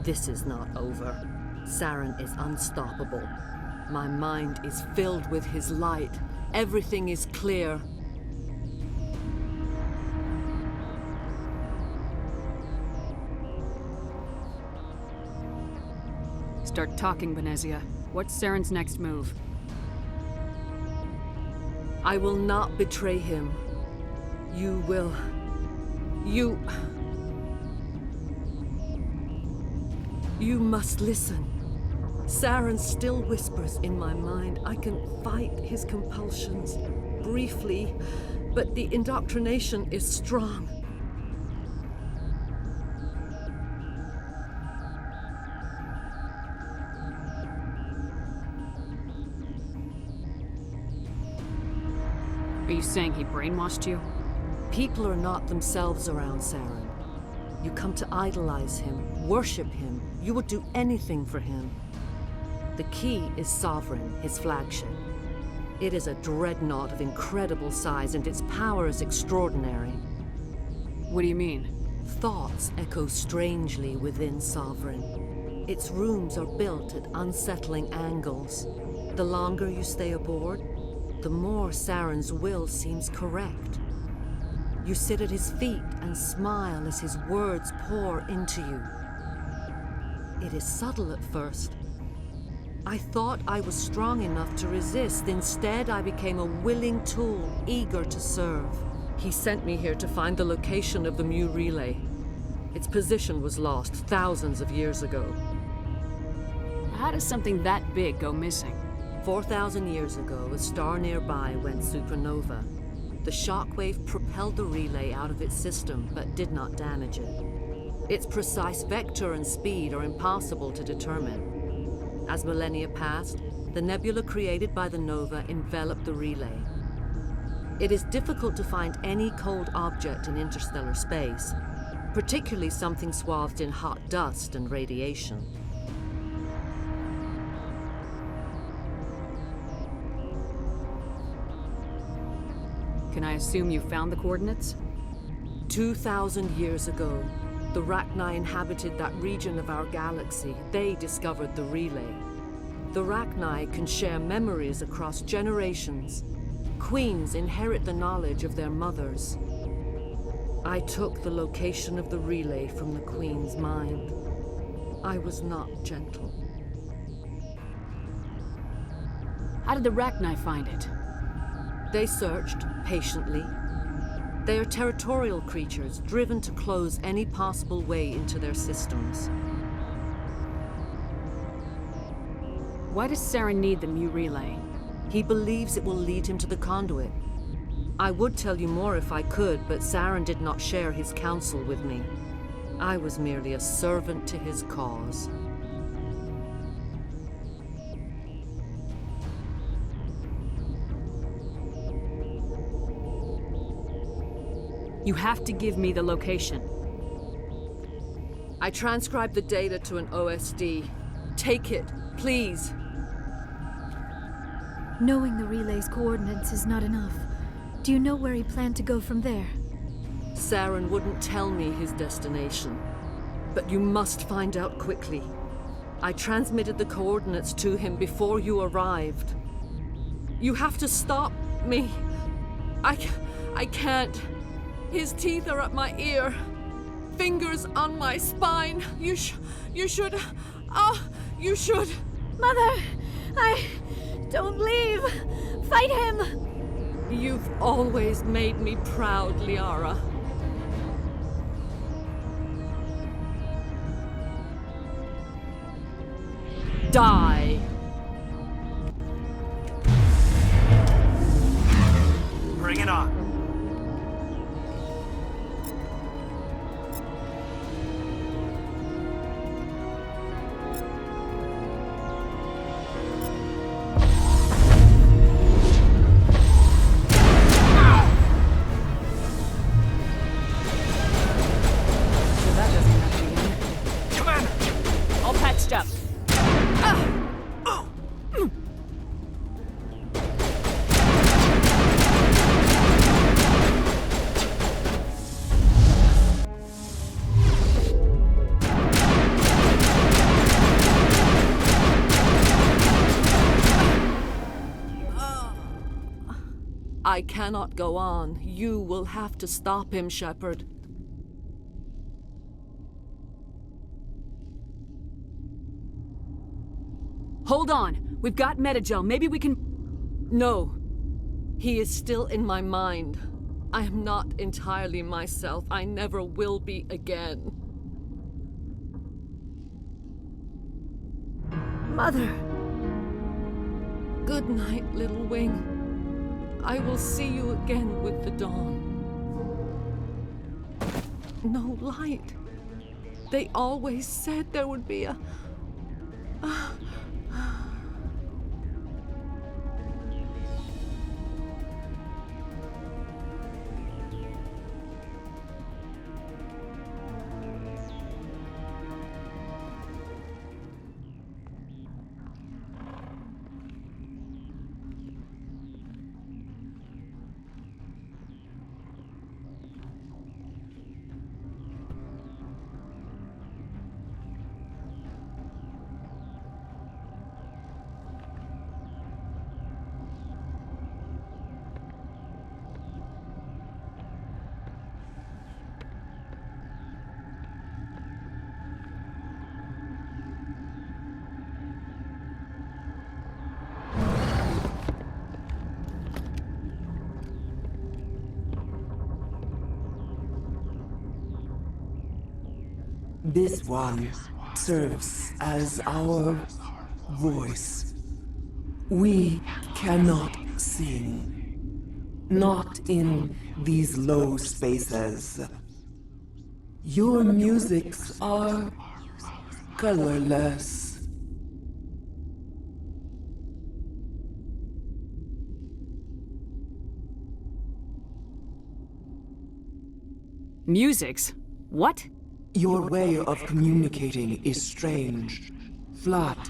This is not over. Saren is unstoppable. My mind is filled with his light. Everything is clear. Start talking, Benezia. What's Saren's next move? I will not betray him. You will... You must listen. Saren still whispers in my mind. I can fight his compulsions briefly, but the indoctrination is strong. Are you saying he brainwashed you? People are not themselves around Saren. You come to idolize him, worship him. You would do anything for him. The key is Sovereign, his flagship. It is a dreadnought of incredible size, and its power is extraordinary. What do you mean? Thoughts echo strangely within Sovereign. Its rooms are built at unsettling angles. The longer you stay aboard, the more Saren's will seems correct. You sit at his feet and smile as his words pour into you. It is subtle at first. I thought I was strong enough to resist. Instead, I became a willing tool, eager to serve. He sent me here to find the location of the Mu relay. Its position was lost thousands of years ago. How does something that big go missing? 4,000 years ago, a star nearby went supernova. The shockwave propelled the relay out of its system, but did not damage it. Its precise vector and speed are impossible to determine. As millennia passed, the nebula created by the nova enveloped the relay. It is difficult to find any cold object in interstellar space, particularly something swathed in hot dust and radiation. Can I assume you found the coordinates? 2,000 years ago, the Rachni inhabited that region of our galaxy. They discovered the relay. The Rachni can share memories across generations. Queens inherit the knowledge of their mothers. I took the location of the relay from the Queen's mind. I was not gentle. How did the Rachni find it? They searched patiently. They are territorial creatures, driven to close any possible way into their systems. Why does Saren need the Mu relay? He believes it will lead him to the conduit. I would tell you more if I could, but Saren did not share his counsel with me. I was merely a servant to his cause. You have to give me the location. I transcribed the data to an OSD. Take it, please. Knowing the relay's coordinates is not enough. Do you know where he planned to go from there? Saren wouldn't tell me his destination. But you must find out quickly. I transmitted the coordinates to him before you arrived. You have to stop me. I can't. His teeth are at my ear. Fingers on my spine. You should. You should. Mother! Don't leave! Fight him! You've always made me proud, Liara. Die! Bring it on. I cannot go on. You will have to stop him, Shepard. Hold on. We've got Metagel. Maybe we can... No. He is still in my mind. I am not entirely myself. I never will be again. Mother! Good night, little wing. I will see you again with the dawn. No light. They always said there would be a... This one serves as our voice. We cannot sing. Not in these low spaces. Your musics are colorless. Musics? What? Your way of communicating is strange, flat.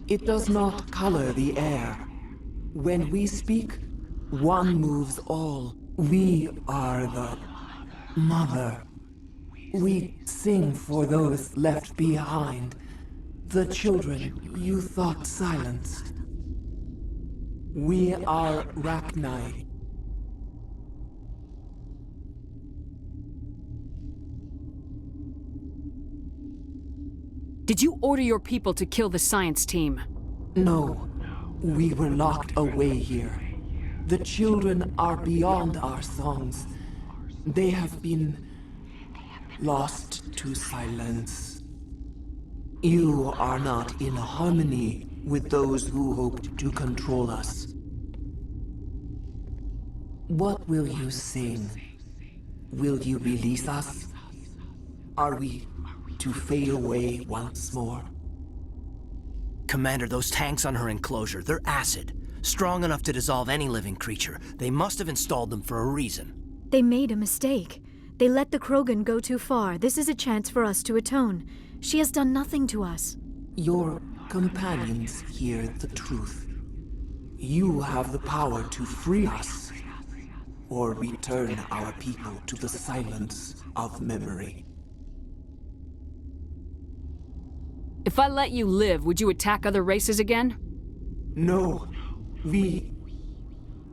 It does not color the air. When we speak, one moves all. We are the mother. We sing for those left behind, the children you thought silenced. We are Rachni. Did you order your people to kill the science team? No. We were locked away here. The children are beyond our songs. They have been lost to silence. You are not in harmony with those who hoped to control us. What will you sing? Will you release us? Are we to fade away once more? Commander, those tanks on her enclosure, they're acid. Strong enough to dissolve any living creature. They must have installed them for a reason. They made a mistake. They let the Krogan go too far. This is a chance for us to atone. She has done nothing to us. Your companions hear the truth. You have the power to free us, or return our people to the silence of memory. If I let you live, would you attack other races again? No.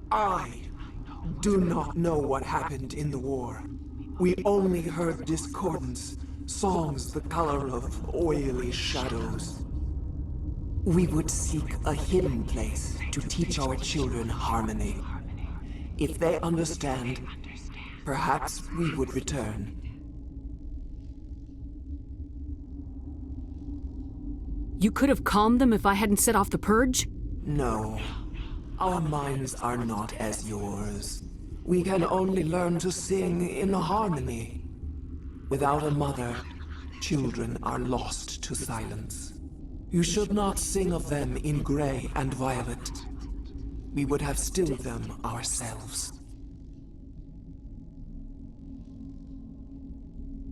I do not know what happened in the war. We only heard discordance, songs the color of oily shadows. We would seek a hidden place to teach our children harmony. If they understand, perhaps we would return. You could have calmed them if I hadn't set off the purge? No. Our minds are not as yours. We can only learn to sing in harmony. Without a mother, children are lost to silence. You should not sing of them in gray and violet. We would have stilled them ourselves.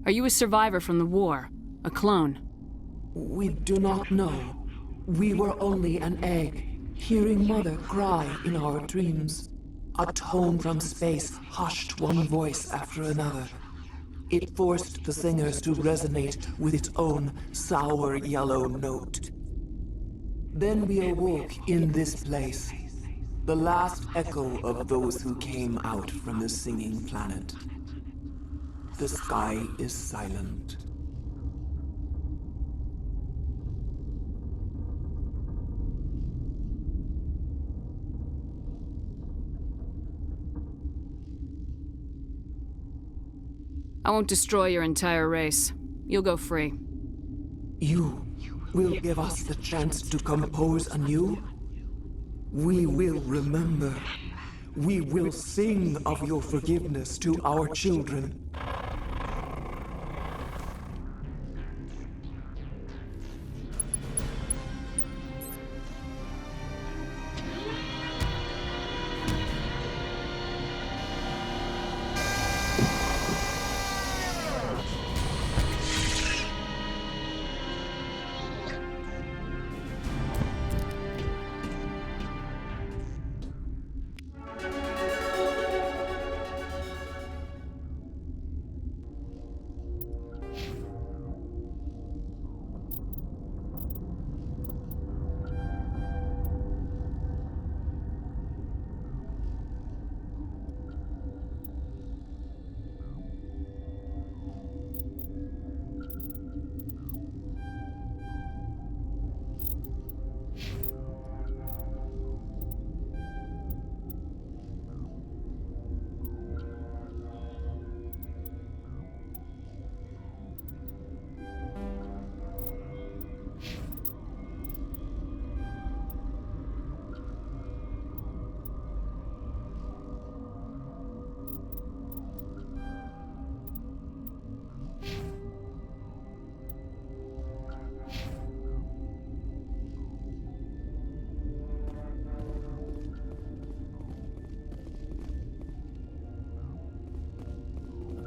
Are you a survivor from the war? A clone? We do not know. We were only an egg, hearing Mother cry in our dreams. A tone from space hushed one voice after another. It forced the singers to resonate with its own sour yellow note. Then we awoke in this place. The last echo of those who came out from the singing planet. The sky is silent. I won't destroy your entire race. You'll go free. You will give us the chance to compose anew? We will remember. We will sing of your forgiveness to our children.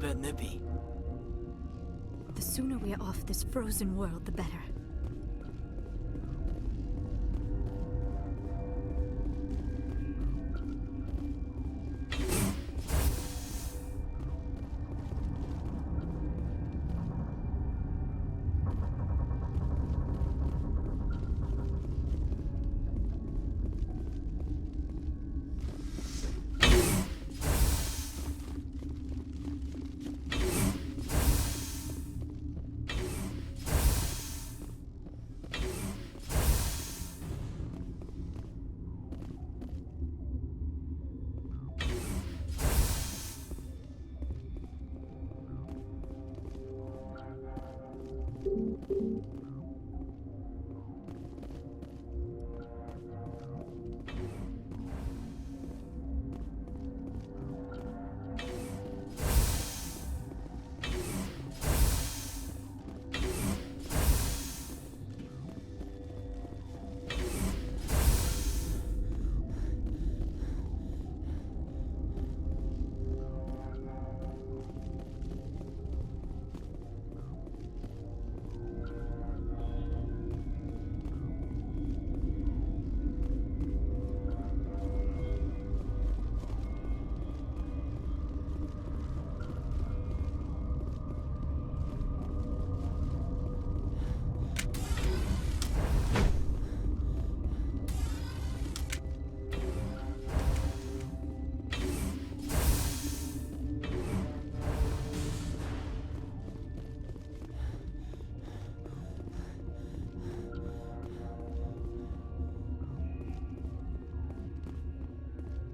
bit nippy. The sooner we are off this frozen world, the better.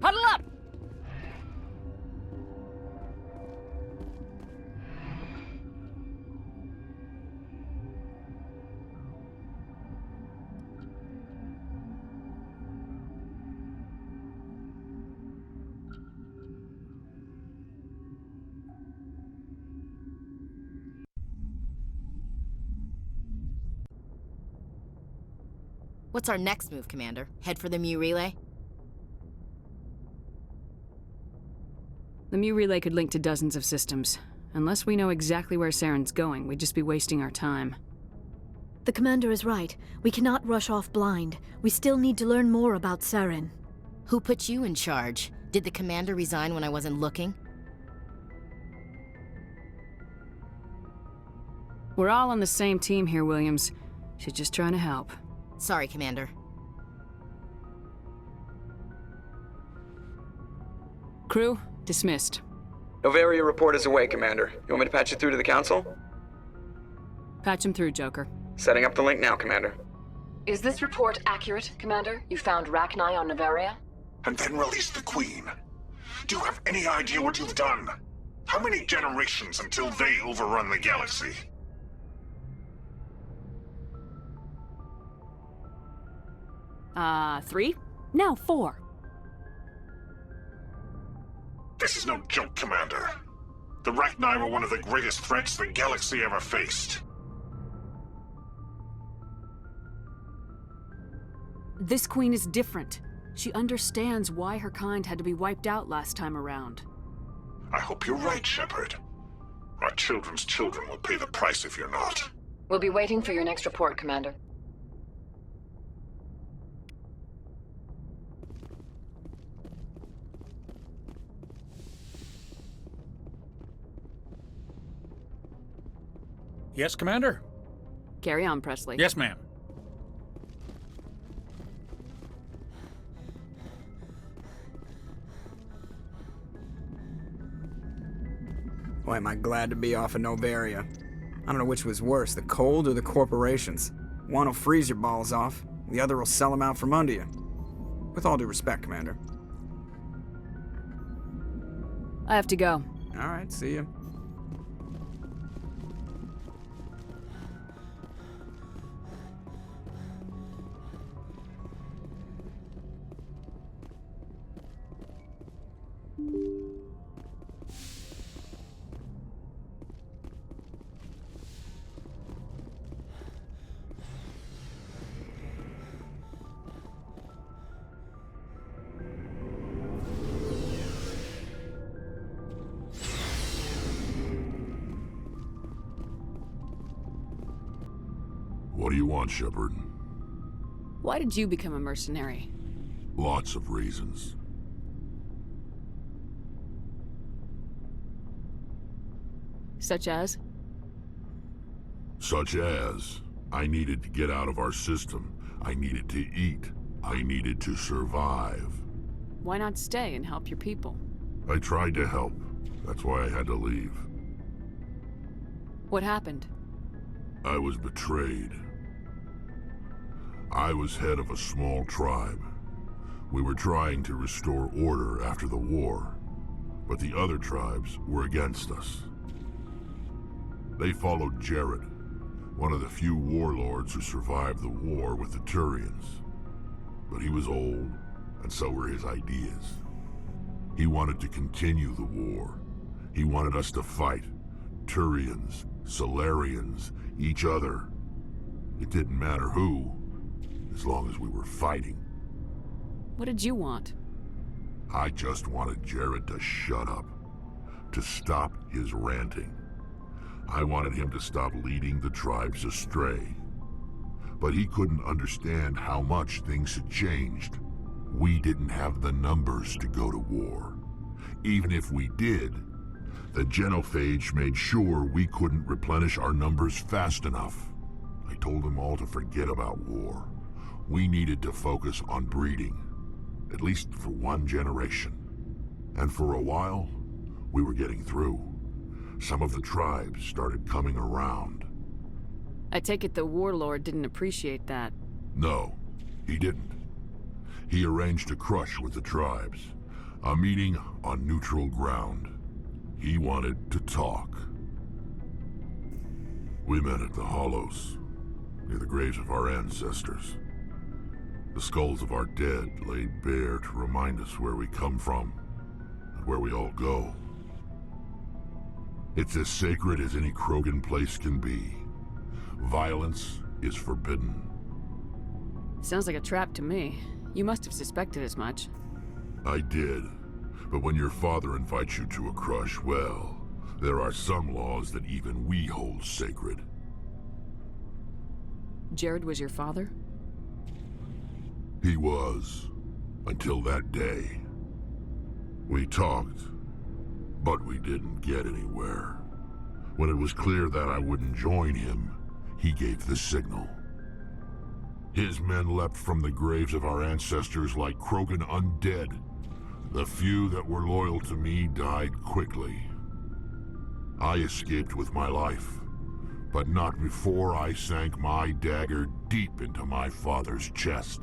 Huddle up! What's our next move, Commander? Head for the Mu relay? The Mu relay could link to dozens of systems. Unless we know exactly where Saren's going, we'd just be wasting our time. The Commander is right. We cannot rush off blind. We still need to learn more about Saren. Who put you in charge? Did the Commander resign when I wasn't looking? We're all on the same team here, Williams. She's just trying to help. Sorry, Commander. Crew, dismissed. Novaria report is away, Commander. You want me to patch it through to the Council? Patch him through, Joker. Setting up the link now, Commander. Is this report accurate, Commander? You found Rachni on Novaria? And then released the Queen. Do you have any idea what you've done? How many generations until they overrun the galaxy? Three? Now 4. This is no joke, Commander. The Rachni were one of the greatest threats the galaxy ever faced. This queen is different. She understands why her kind had to be wiped out last time around. I hope you're right, Shepard. Our children's children will pay the price if you're not. We'll be waiting for your next report, Commander. Yes, Commander? Carry on, Presley. Yes, ma'am. Boy, am I glad to be off of Novaria. I don't know which was worse, the cold or the corporations. One will freeze your balls off, the other will sell them out from under you. With all due respect, Commander. I have to go. All right, see you. What do you want, Shepard? Why did you become a mercenary? Lots of reasons. Such as? Such as, I needed to get out of our system. I needed to eat. I needed to survive. Why not stay and help your people? I tried to help. That's why I had to leave. What happened? I was betrayed. I was head of a small tribe. We were trying to restore order after the war, but the other tribes were against us. They followed Jared, one of the few warlords who survived the war with the Turians. But he was old, and so were his ideas. He wanted to continue the war. He wanted us to fight. Turians, Solarians, each other. It didn't matter who, as long as we were fighting. What did you want? I just wanted Jared to shut up, to stop his ranting. I wanted him to stop leading the tribes astray. But he couldn't understand how much things had changed. We didn't have the numbers to go to war. Even if we did, the genophage made sure we couldn't replenish our numbers fast enough. I told them all to forget about war. We needed to focus on breeding, at least for one generation. And for a while, we were getting through. Some of the tribes started coming around. I take it the warlord didn't appreciate that. No, he didn't. He arranged a crush with the tribes, a meeting on neutral ground. He wanted to talk. We met at the Hollows, near the graves of our ancestors. The skulls of our dead laid bare to remind us where we come from, and where we all go. It's as sacred as any Krogan place can be. Violence is forbidden. Sounds like a trap to me. You must have suspected as much. I did. But when your father invites you to a crush, well, there are some laws that even we hold sacred. Jared was your father? He was, until that day. We talked, but we didn't get anywhere. When it was clear that I wouldn't join him, he gave the signal. His men leapt from the graves of our ancestors like Krogan undead. The few that were loyal to me died quickly. I escaped with my life, but not before I sank my dagger deep into my father's chest.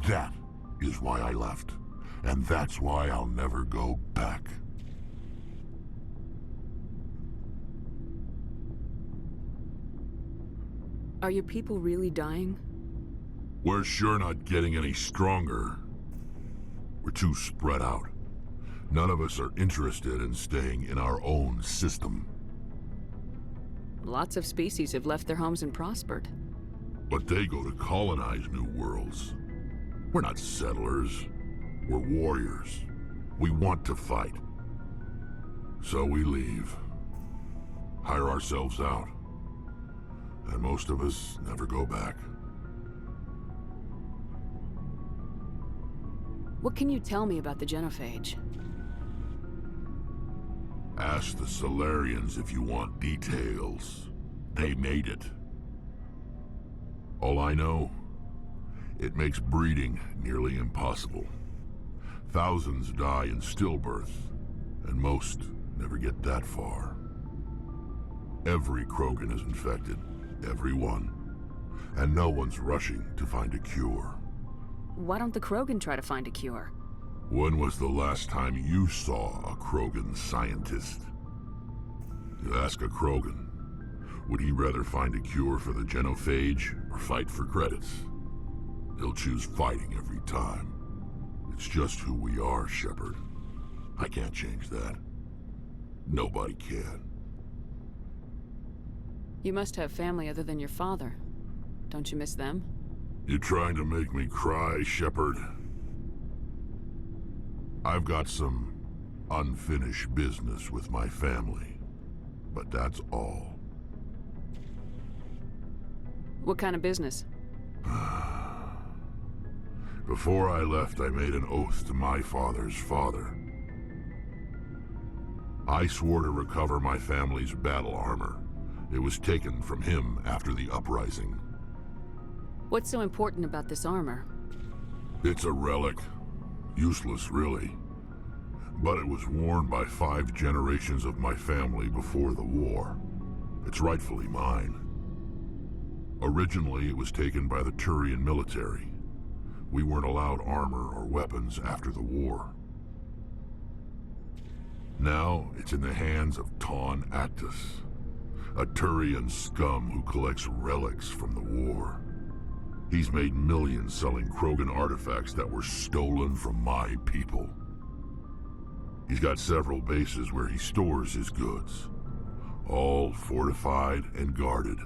That is why I left, and that's why I'll never go back. Are your people really dying? We're sure not getting any stronger. We're too spread out. None of us are interested in staying in our own system. Lots of species have left their homes and prospered. But they go to colonize new worlds. We're not settlers. We're warriors. We want to fight. So we leave. Hire ourselves out. And most of us never go back. What can you tell me about the genophage? Ask the Solarians if you want details. They made it. All I know, it makes breeding nearly impossible. Thousands die in stillbirth, and most never get that far. Every Krogan is infected, every one. And no one's rushing to find a cure. Why don't the Krogan try to find a cure? When was the last time you saw a Krogan scientist? You ask a Krogan, would he rather find a cure for the genophage or fight for credits? He'll choose fighting every time. It's just who we are, Shepard. I can't change that. Nobody can. You must have family other than your father. Don't you miss them? You trying to make me cry, Shepard? I've got some unfinished business with my family, but that's all. What kind of business? Before I left, I made an oath to my father's father. I swore to recover my family's battle armor. It was taken from him after the uprising. What's so important about this armor? It's a relic. Useless, really. But it was worn by 5 generations of my family before the war. It's rightfully mine. Originally, it was taken by the Turian military. We weren't allowed armor or weapons after the war. Now, it's in the hands of Taun Actus, a Turian scum who collects relics from the war. He's made millions selling Krogan artifacts that were stolen from my people. He's got several bases where he stores his goods, all fortified and guarded.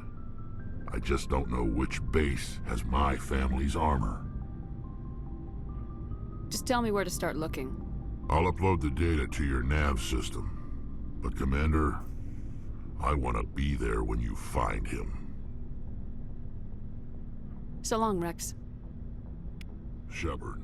I just don't know which base has my family's armor. Just tell me where to start looking. I'll upload the data to your nav system. But Commander, I want to be there when you find him. So long, Rex. Shepard.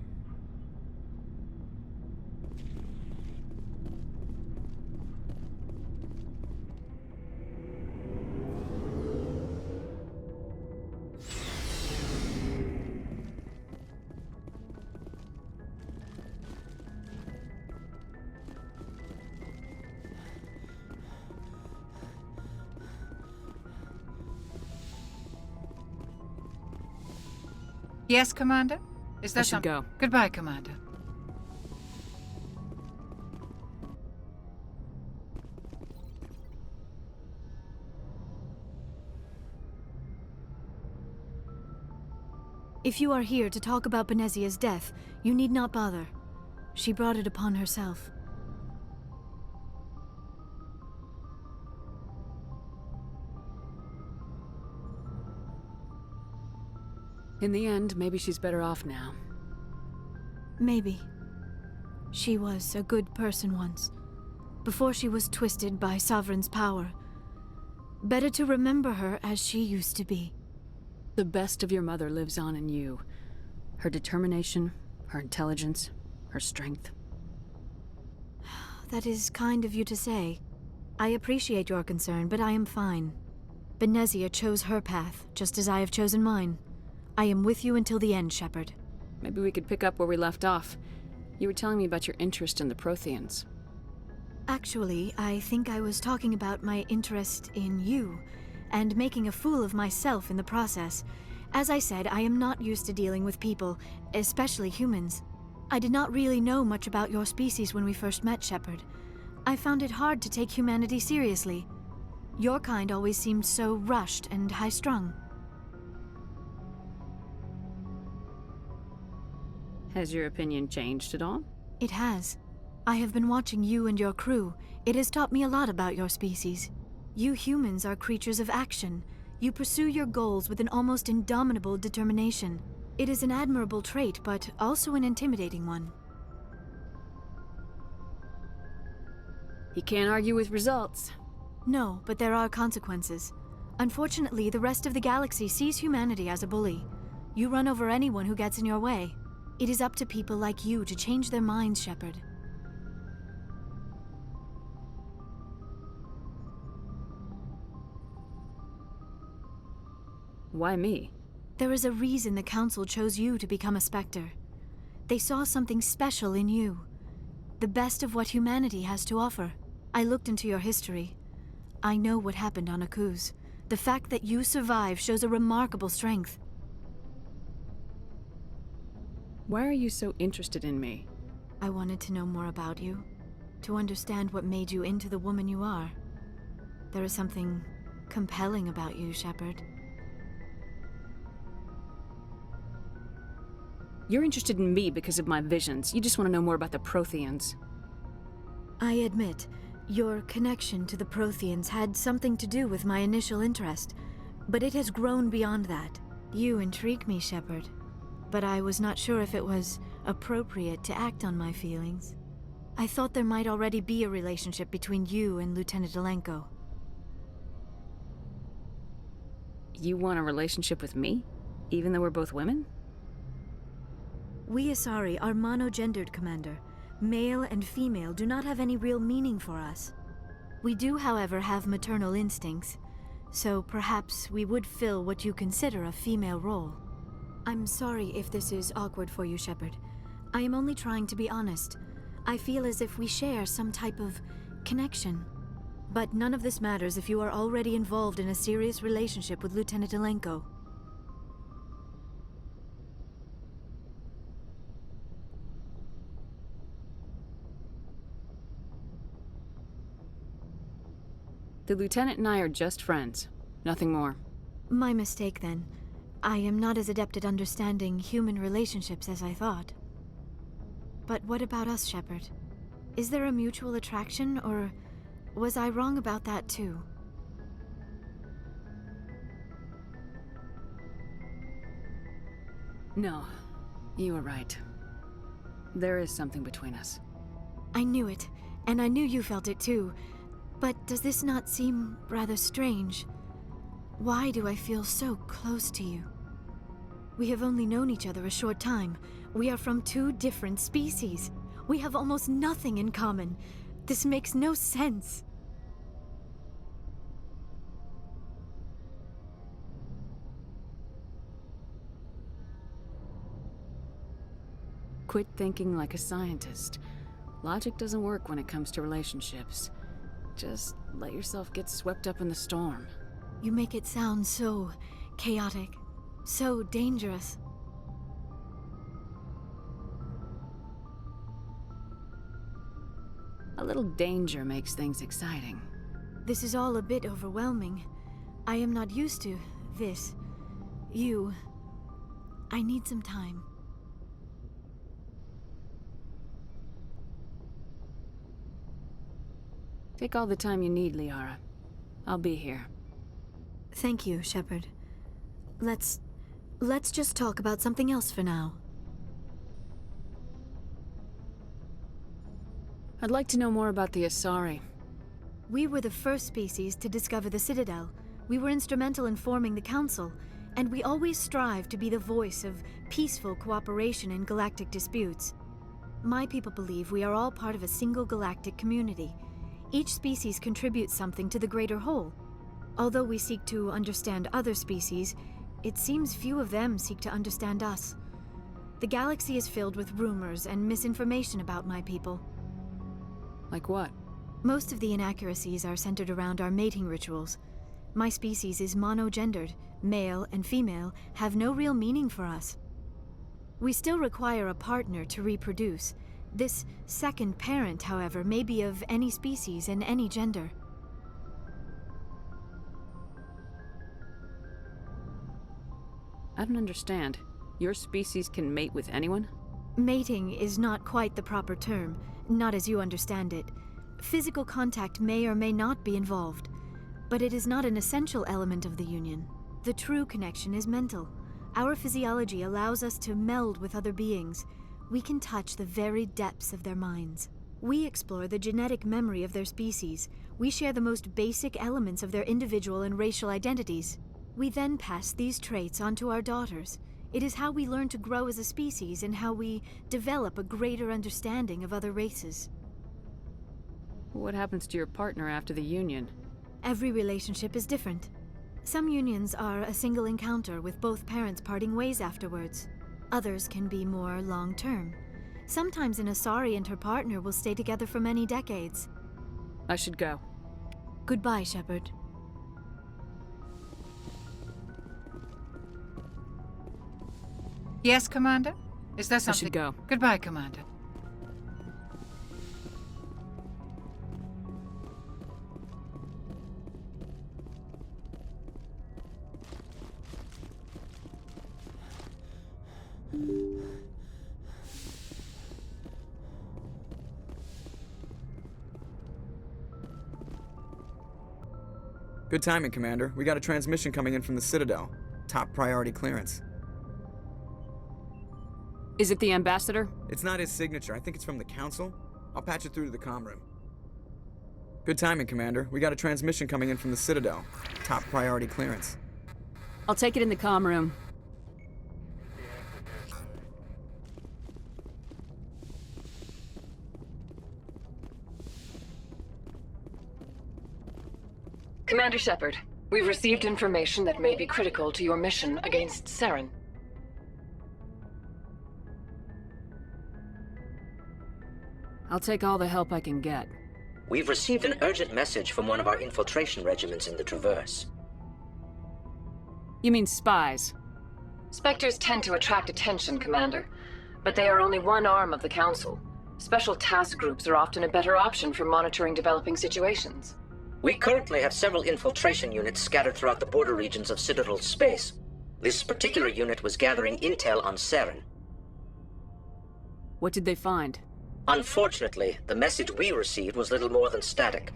Yes, Commander? Is there I should go. Goodbye, Commander. If you are here to talk about Benezia's death, you need not bother. She brought it upon herself. In the end, maybe she's better off now. Maybe. She was a good person once, before she was twisted by Sovereign's power. Better to remember her as she used to be. The best of your mother lives on in you. Her determination, her intelligence, her strength. That is kind of you to say. I appreciate your concern, but I am fine. Benezia chose her path, just as I have chosen mine. I am with you until the end, Shepard. Maybe we could pick up where we left off. You were telling me about your interest in the Protheans. Actually, I think I was talking about my interest in you, and making a fool of myself in the process. As I said, I am not used to dealing with people, especially humans. I did not really know much about your species when we first met, Shepard. I found it hard to take humanity seriously. Your kind always seemed so rushed and high-strung. Has your opinion changed at all? It has. I have been watching you and your crew. It has taught me a lot about your species. You humans are creatures of action. You pursue your goals with an almost indomitable determination. It is an admirable trait, but also an intimidating one. You can't argue with results. No, but there are consequences. Unfortunately, the rest of the galaxy sees humanity as a bully. You run over anyone who gets in your way. It is up to people like you to change their minds, Shepard. Why me? There is a reason the Council chose you to become a Spectre. They saw something special in you. The best of what humanity has to offer. I looked into your history. I know what happened on Akuz. The fact that you survived shows a remarkable strength. Why are you so interested in me? I wanted to know more about you. To understand what made you into the woman you are. There is something compelling about you, Shepard. You're interested in me because of my visions. You just want to know more about the Protheans. I admit, your connection to the Protheans had something to do with my initial interest, but it has grown beyond that. You intrigue me, Shepard, but I was not sure if it was appropriate to act on my feelings. I thought there might already be a relationship between you and Lieutenant Alenko. You want a relationship with me? Even though we're both women? We Asari are monogendered, Commander. Male and female do not have any real meaning for us. We do, however, have maternal instincts, so perhaps we would fill what you consider a female role. I'm sorry if this is awkward for you, Shepard. I am only trying to be honest. I feel as if we share some type of connection. But none of this matters if you are already involved in a serious relationship with Lieutenant Alenko. The Lieutenant and I are just friends. Nothing more. My mistake, then. I am not as adept at understanding human relationships as I thought. But what about us, Shepard? Is there a mutual attraction, or was I wrong about that too? No, you were right. There is something between us. I knew it, and I knew you felt it too. But does this not seem rather strange? Why do I feel so close to you? We have only known each other a short time. We are from two different species. We have almost nothing in common. This makes no sense. Quit thinking like a scientist. Logic doesn't work when it comes to relationships. Just let yourself get swept up in the storm. You make it sound so chaotic, so dangerous. A little danger makes things exciting. This is all a bit overwhelming. I am not used to this. You. I need some time. Take all the time you need, Liara. I'll be here. Thank you, Shepard. Let's just talk about something else for now. I'd like to know more about the Asari. We were the first species to discover the Citadel. We were instrumental in forming the Council, and we always strive to be the voice of peaceful cooperation in galactic disputes. My people believe we are all part of a single galactic community. Each species contributes something to the greater whole. Although we seek to understand other species, it seems few of them seek to understand us. The galaxy is filled with rumors and misinformation about my people. Like what? Most of the inaccuracies are centered around our mating rituals. My species is monogendered. Male and female have no real meaning for us. We still require a partner to reproduce. This second parent, however, may be of any species and any gender. I don't understand. Your species can mate with anyone? Mating is not quite the proper term, not as you understand it. Physical contact may or may not be involved, but it is not an essential element of the union. The true connection is mental. Our physiology allows us to meld with other beings. We can touch the very depths of their minds. We explore the genetic memory of their species. We share the most basic elements of their individual and racial identities. We then pass these traits on to our daughters. It is how we learn to grow as a species and how we develop a greater understanding of other races. What happens to your partner after the union? Every relationship is different. Some unions are a single encounter with both parents parting ways afterwards. Others can be more long-term. Sometimes an Asari and her partner will stay together for many decades. I should go. Goodbye, Shepard. Yes, Commander? Is there I something? should go. Goodbye, Commander. Good timing, Commander. We got a transmission coming in from the Citadel. Top priority clearance. Is it the Ambassador? It's not his signature. I think it's from the Council. I'll patch it through to the comm room. Good timing, Commander. We got a transmission coming in from the Citadel. Top priority clearance. I'll take it in the comm room. Commander Shepard, we've received information that may be critical to your mission against Saren. I'll take all the help I can get. We've received an urgent message from one of our infiltration regiments in the Traverse. You mean spies? Spectres tend to attract attention, Commander, but they are only one arm of the Council. Special task groups are often a better option for monitoring developing situations. We currently have several infiltration units scattered throughout the border regions of Citadel space. This particular unit was gathering intel on Saren. What did they find? Unfortunately, the message we received was little more than static.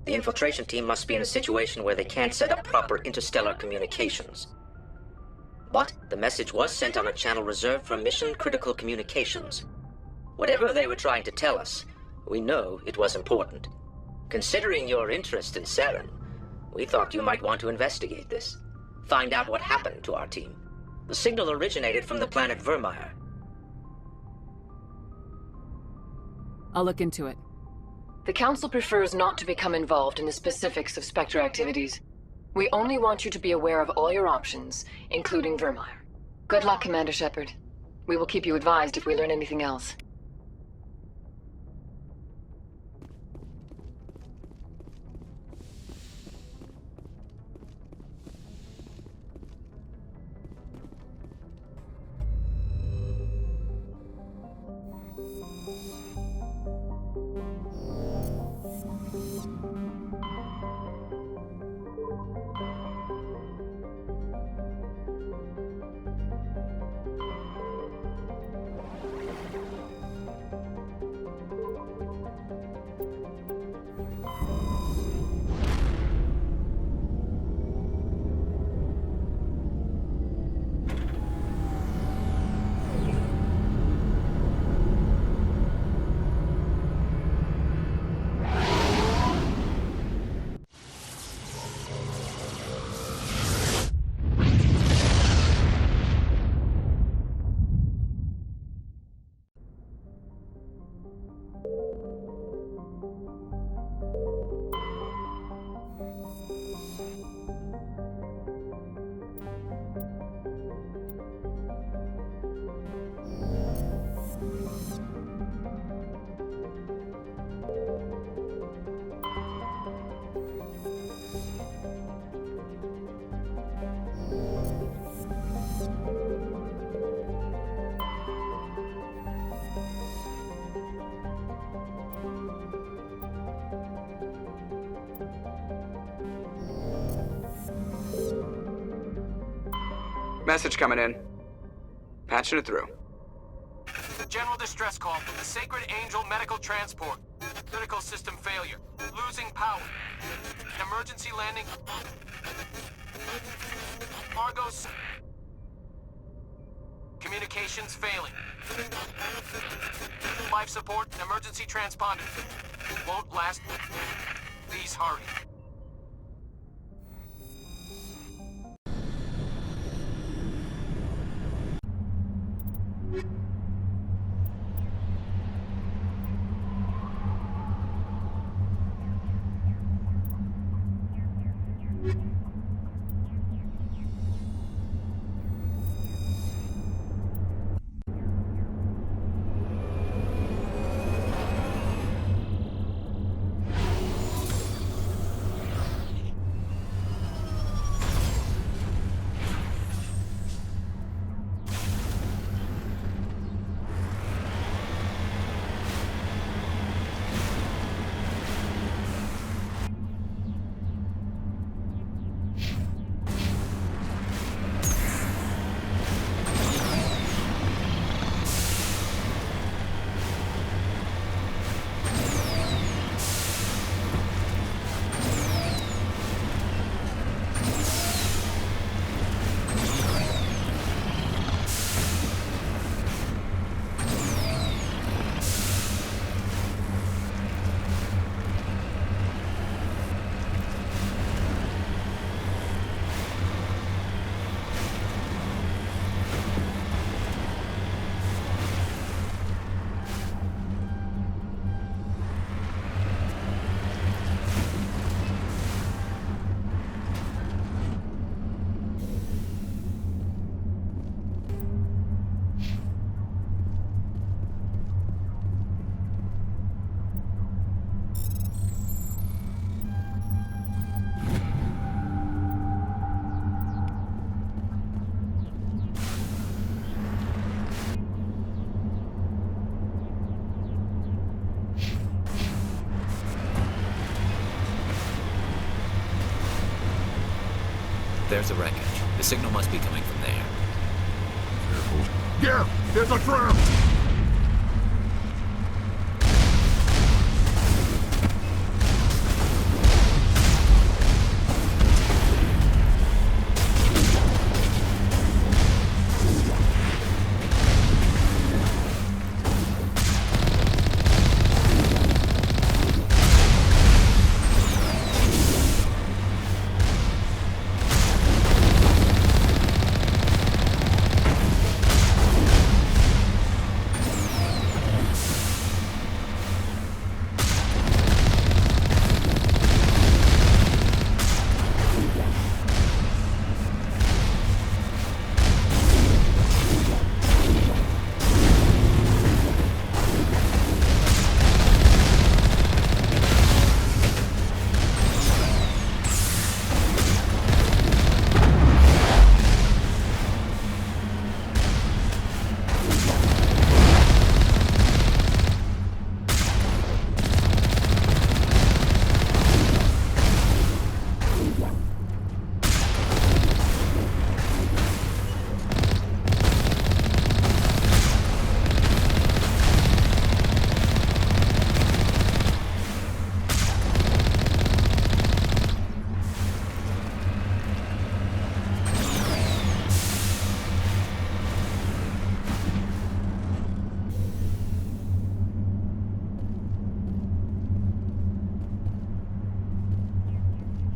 The infiltration team must be in a situation where they can't set up proper interstellar communications. But the message was sent on a channel reserved for mission-critical communications. Whatever they were trying to tell us, we know it was important. Considering your interest in Saren, we thought you might want to investigate this. Find out what happened to our team. The signal originated from the planet Vermeer. I'll look into it. The Council prefers not to become involved in the specifics of Spectre activities. We only want you to be aware of all your options, including Vermeer. Good luck, Commander Shepard. We will keep you advised if we learn anything else. Message coming in. Patching it through. General distress call from the Sacred Angel Medical Transport. Critical system failure. Losing power. Emergency landing. Argos. Communications failing. Life support and emergency transponder. Won't last. Please hurry. There's the wreckage. The signal must be coming from there. Yeah, there's a trap!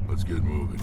Let's get moving.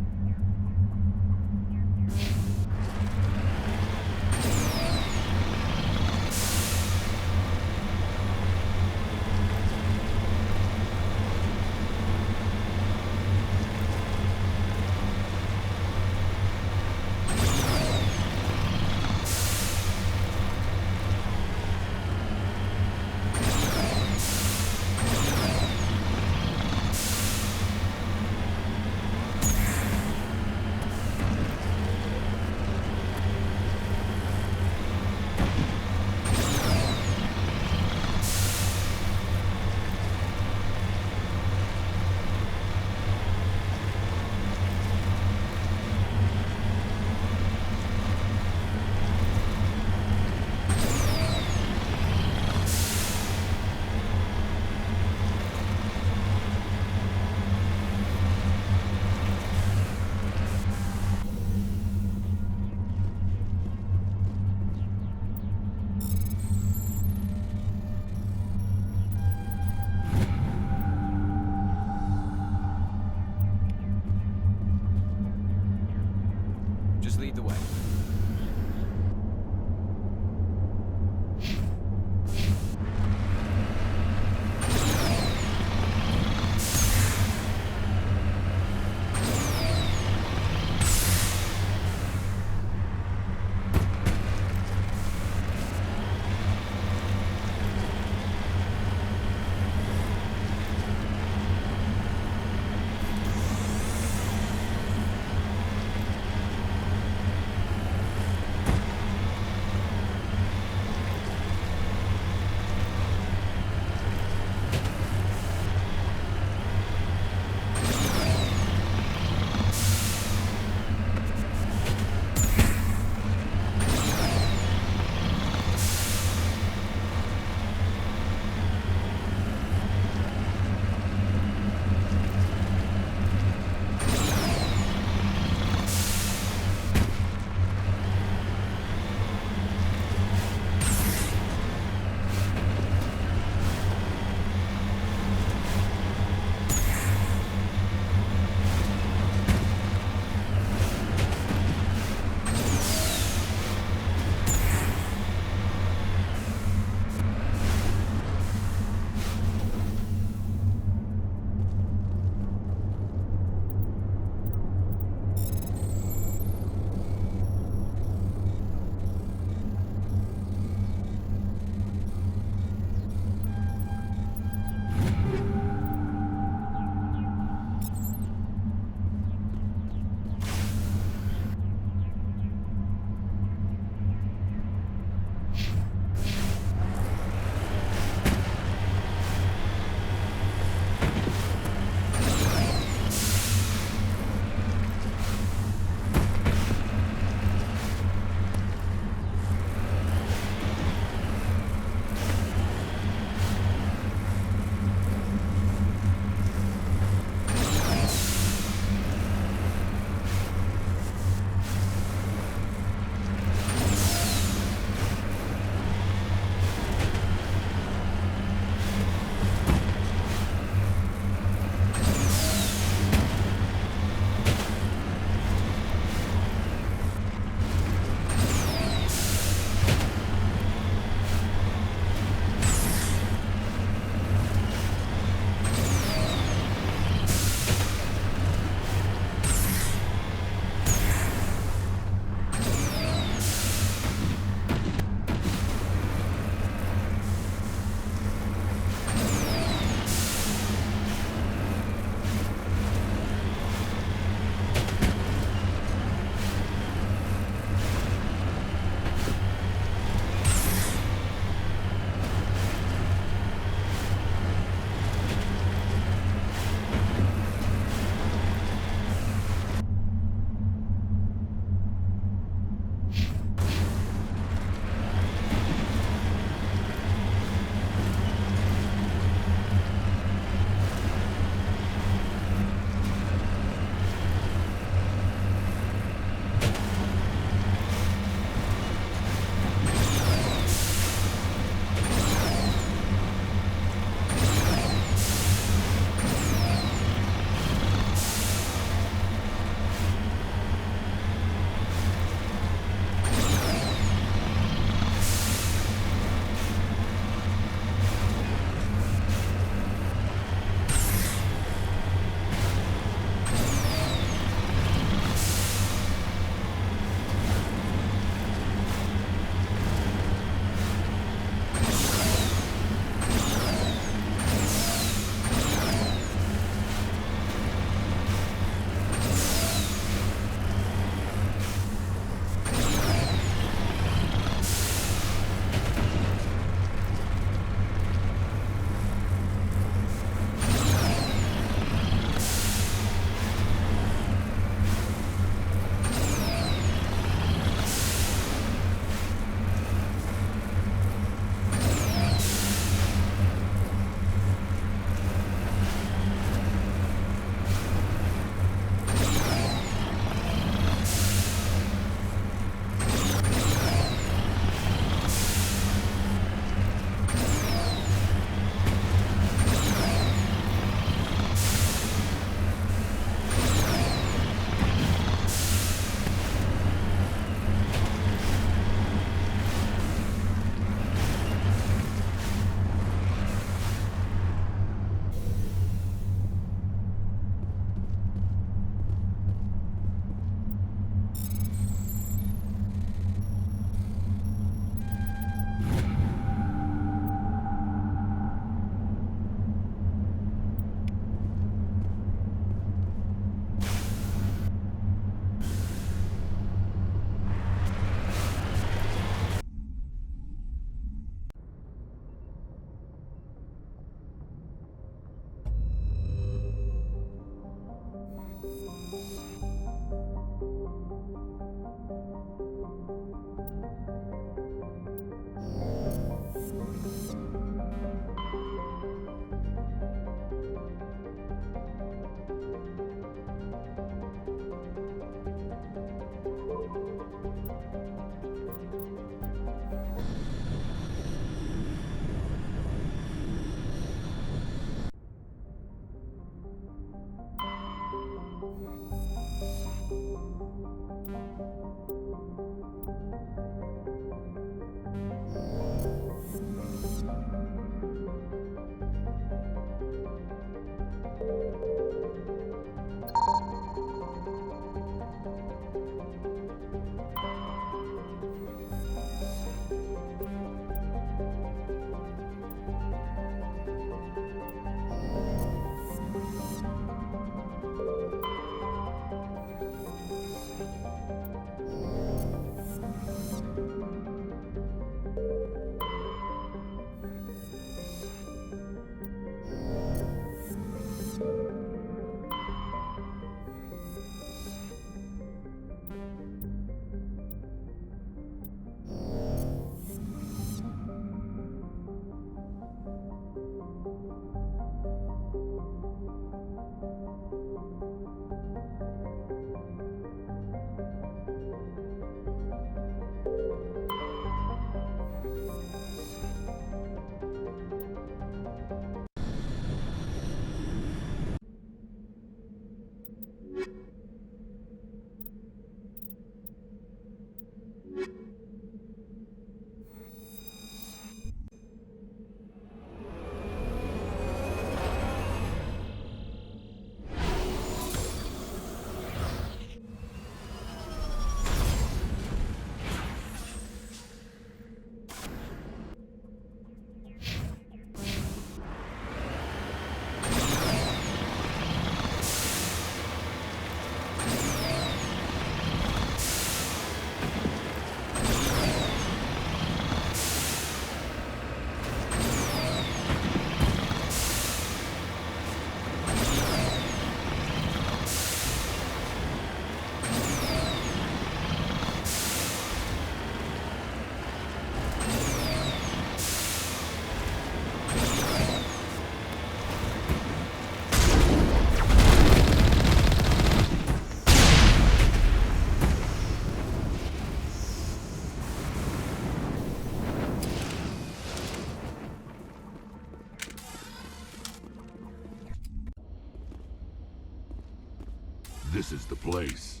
This is the place.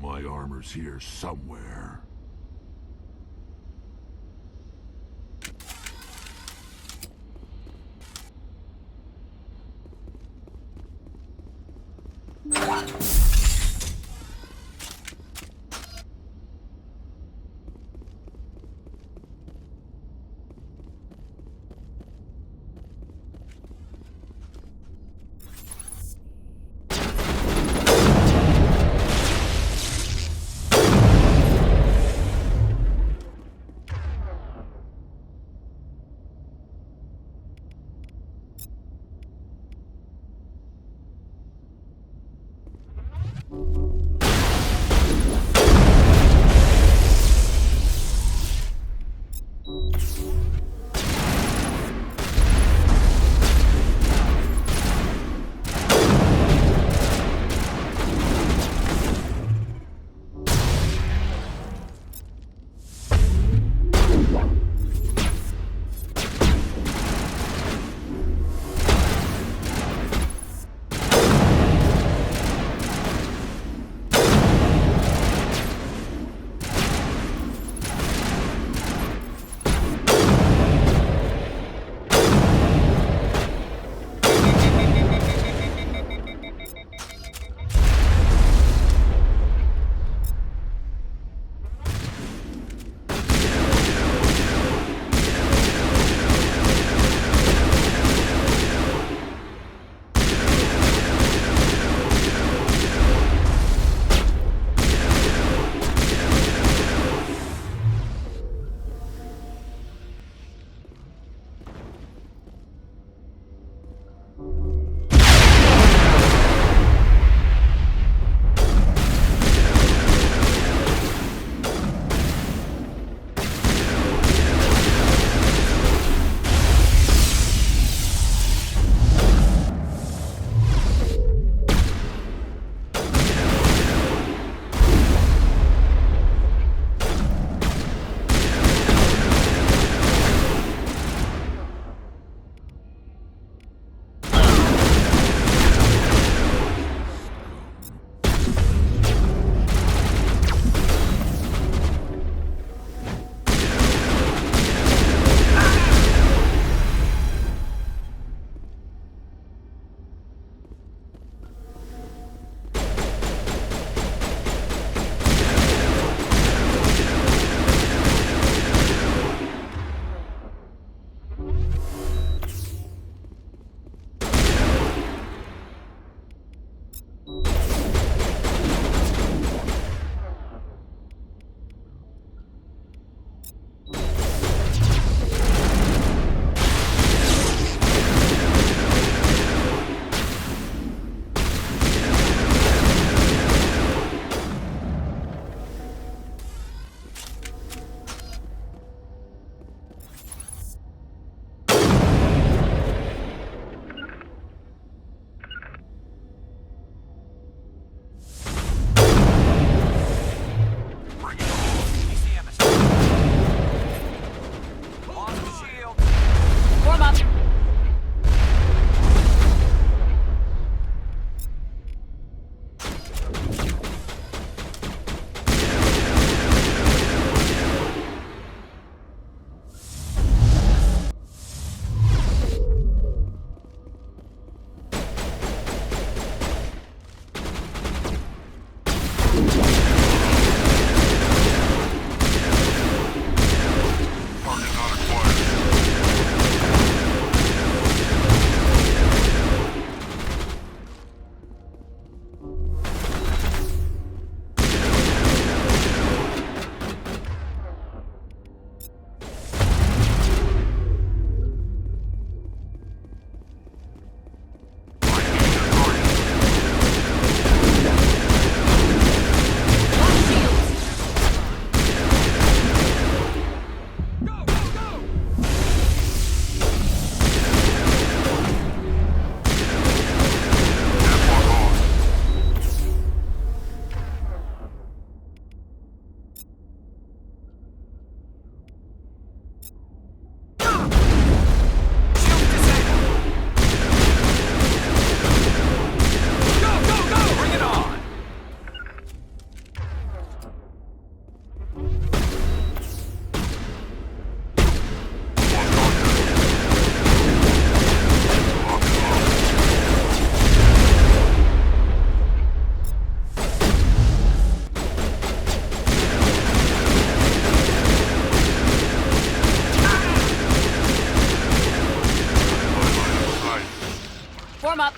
My armor's here somewhere. Form up.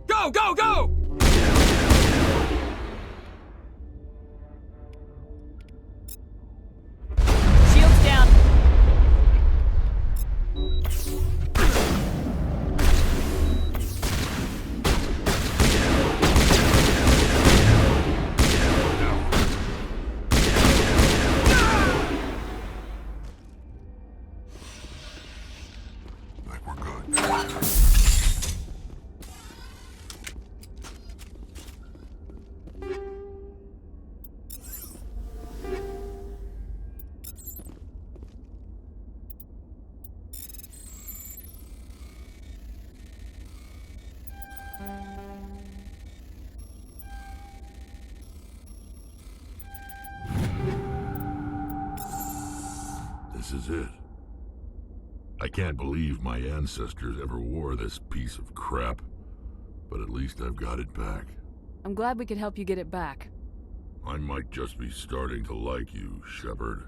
Go, go, go! Shields down. Like we're good. This is it. I can't believe my ancestors ever wore this piece of crap, but at least I've got it back. I'm glad we could help you get it back. I might just be starting to like you, Shepard.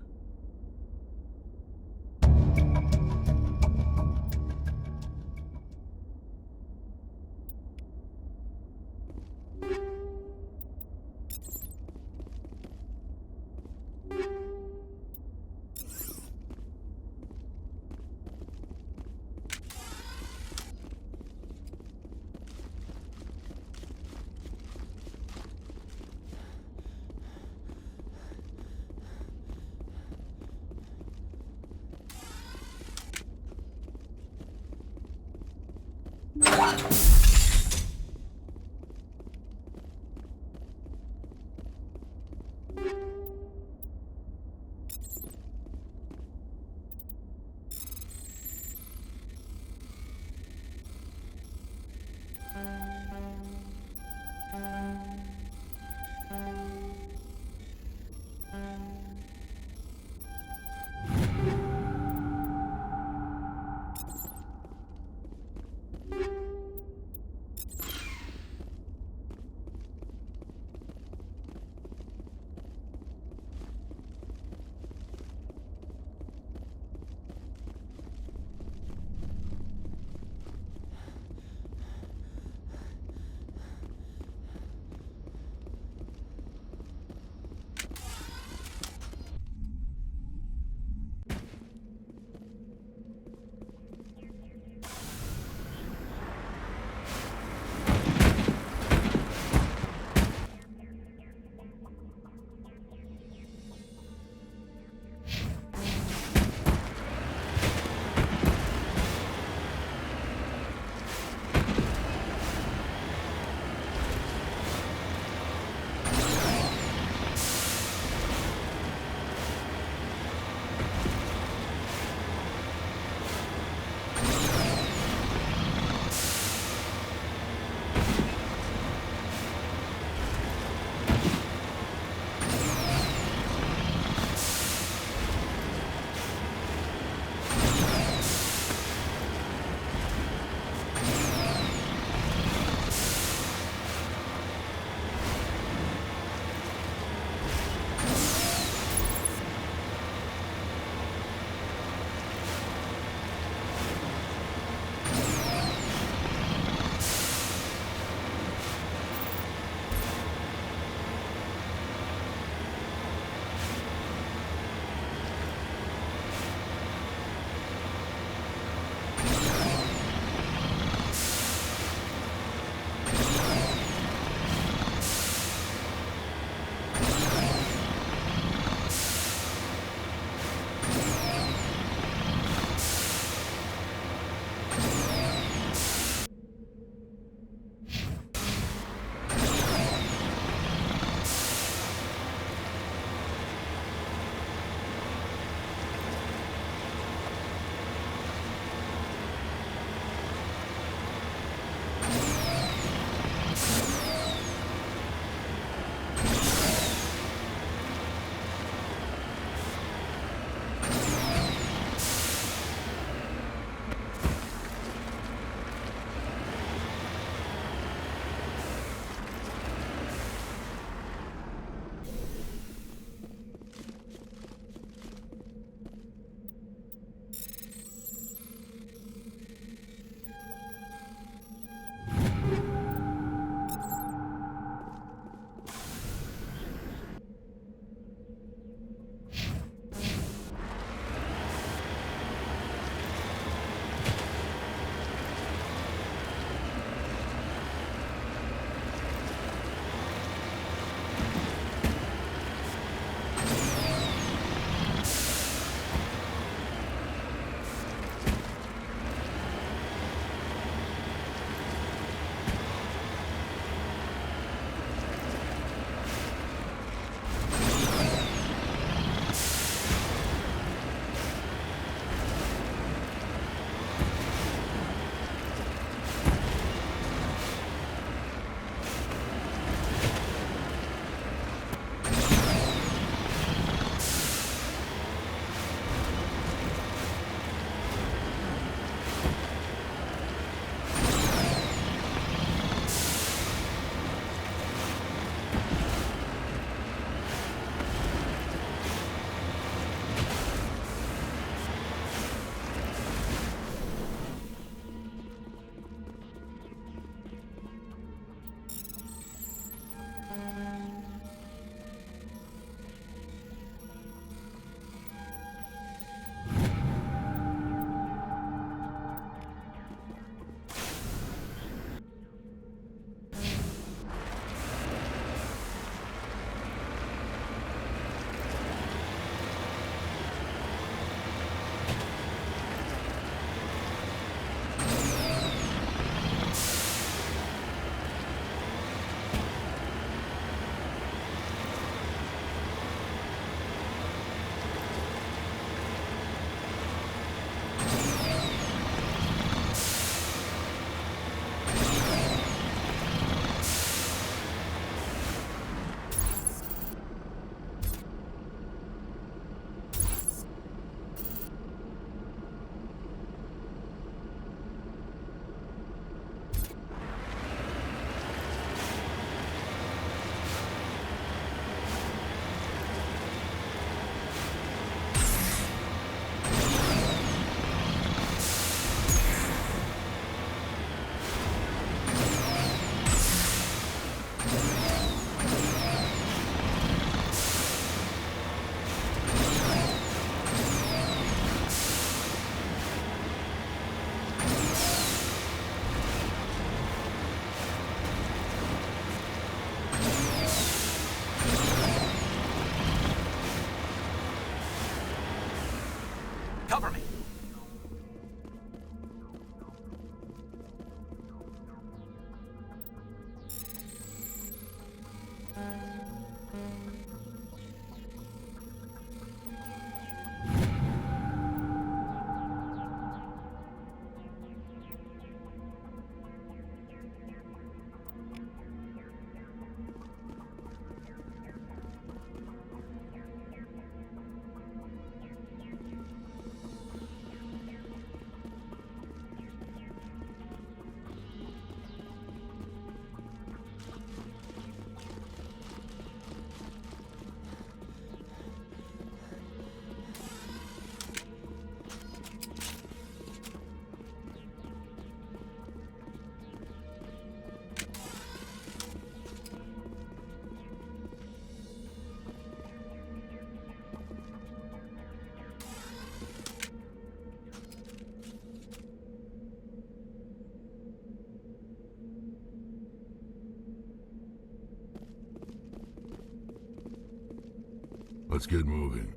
Let's get moving.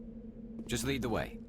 Just lead the way.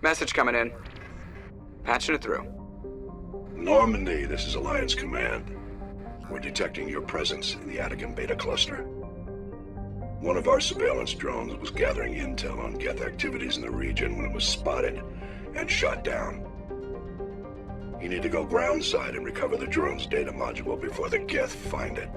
Message coming in. Patching it through. Normandy, this is Alliance Command. We're detecting your presence in the Attican Beta Cluster. One of our surveillance drones was gathering intel on Geth activities in the region when it was spotted and shot down. You need to go groundside and recover the drone's data module before the Geth find it.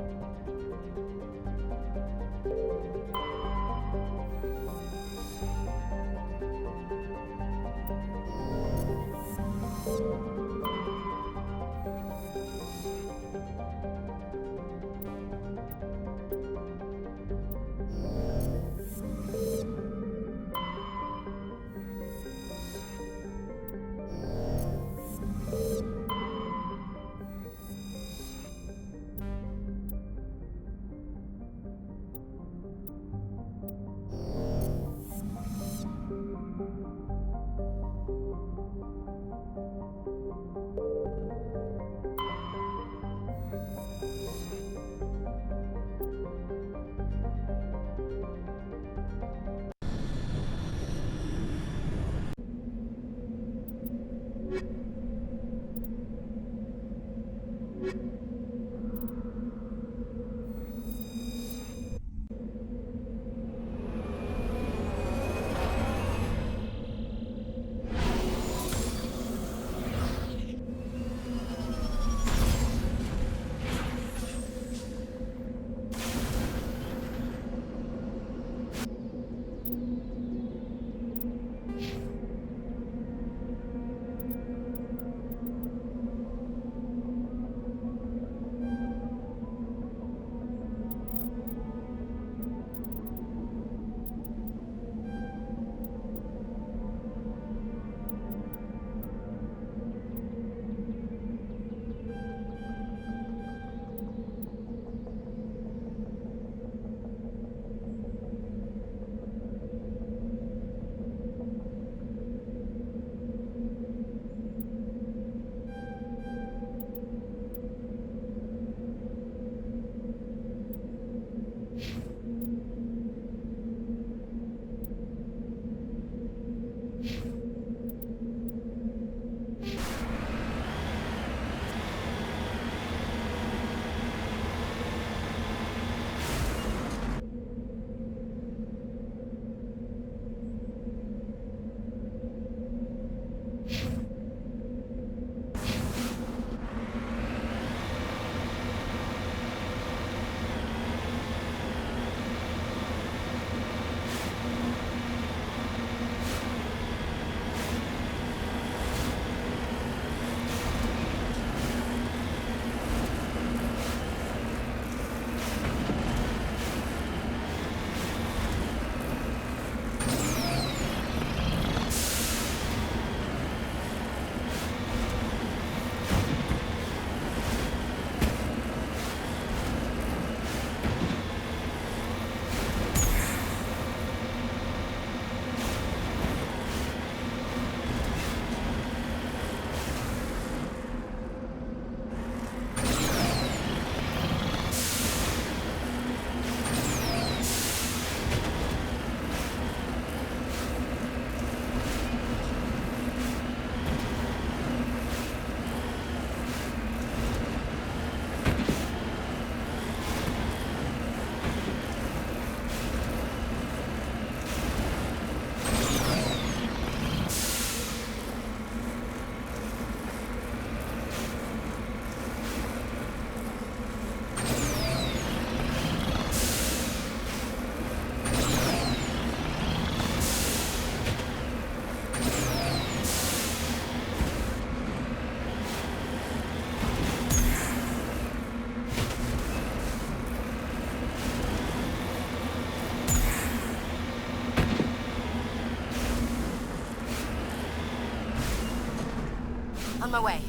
my way.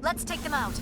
Let's take them out.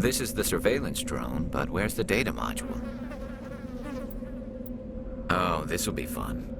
This is the surveillance drone, but where's the data module? Oh, this will be fun.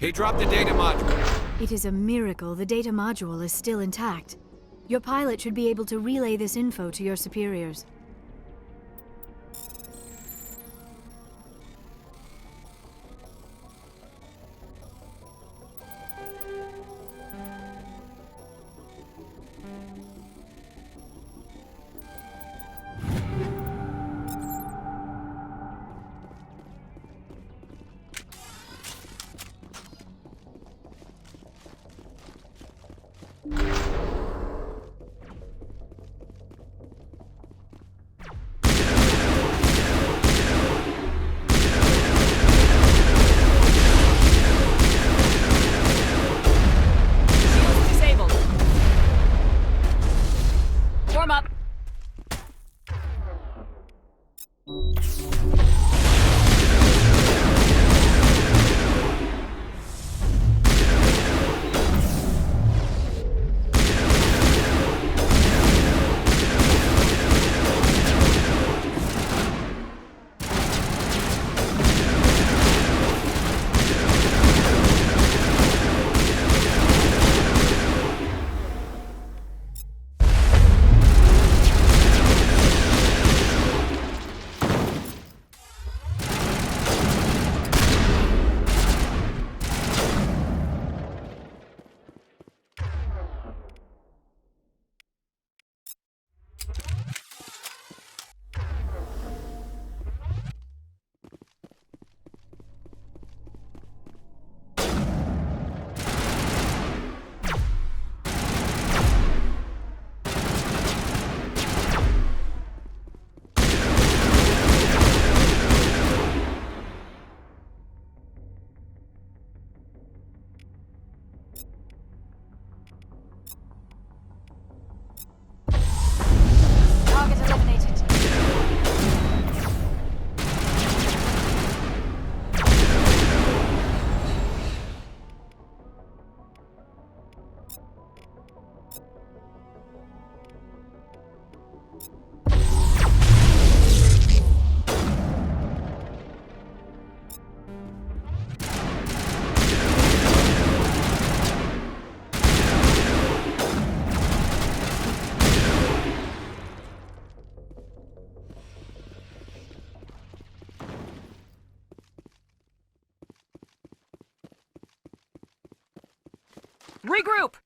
He dropped the data module. It is a miracle the data module is still intact. Your pilot should be able to relay this info to your superiors. Regroup!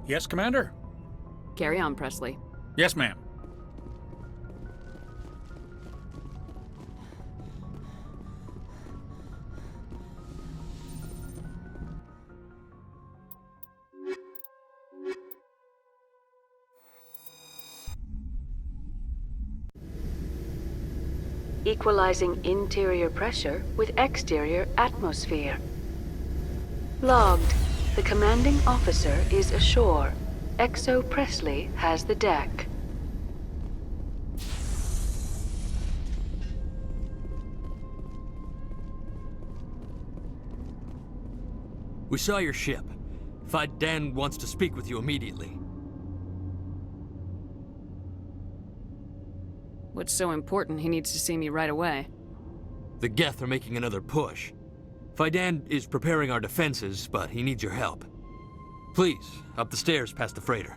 Yes, Commander? Carry on, Presley. Yes, ma'am. equalizing interior pressure with exterior atmosphere. Logged. The commanding officer is ashore. Exo Presley has the deck. We saw your ship. Dan wants to speak with you immediately. What's so important he needs to see me right away? The Geth are making another push. Dan is preparing our defenses, but he needs your help. Please, up the stairs past the freighter.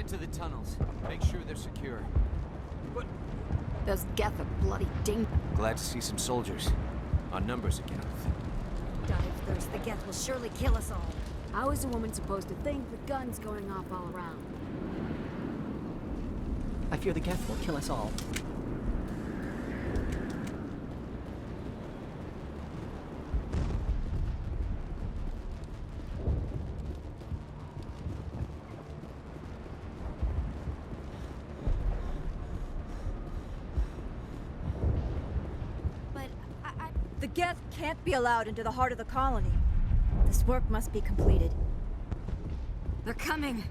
To the tunnels. Make sure they're secure. What? Those Geth are bloody ding. Glad to see some soldiers. On numbers again. Dive thirst, the Geth will surely kill us all. How is a woman supposed to think with guns going off all around? I fear the Geth will kill us all. The Geth can't be allowed into the heart of the colony. This work must be completed. They're coming.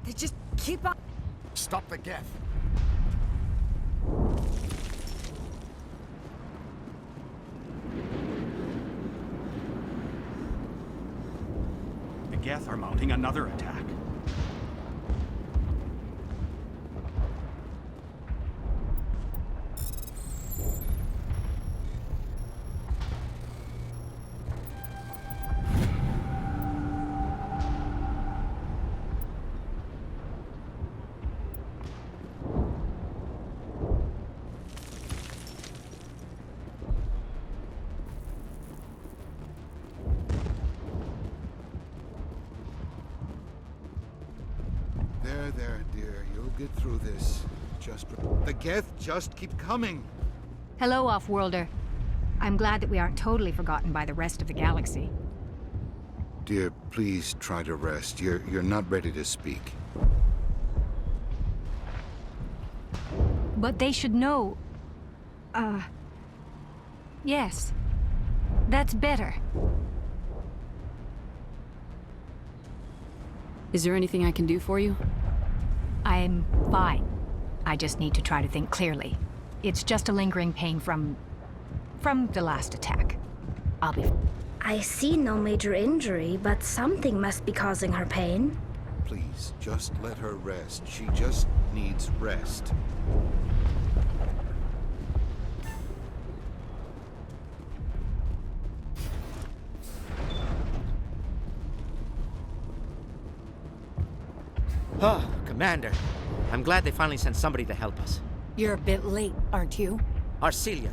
They just keep on. Stop the Geth. The Geth are mounting another attack. There, dear. You'll get through this. The Geth just keep coming. Hello, Off-Worlder. I'm glad that we aren't totally forgotten by the rest of the galaxy. Dear, please try to rest. You're not ready to speak. But they should know... Yes. That's better. Is there anything I can do for you? I'm fine. I just need to try to think clearly. It's just a lingering pain from the last attack. I'll be... I see no major injury, but something must be causing her pain. Please, just let her rest. She just needs rest. Oh, Commander. I'm glad they finally sent somebody to help us. You're a bit late, aren't you? Arcelia.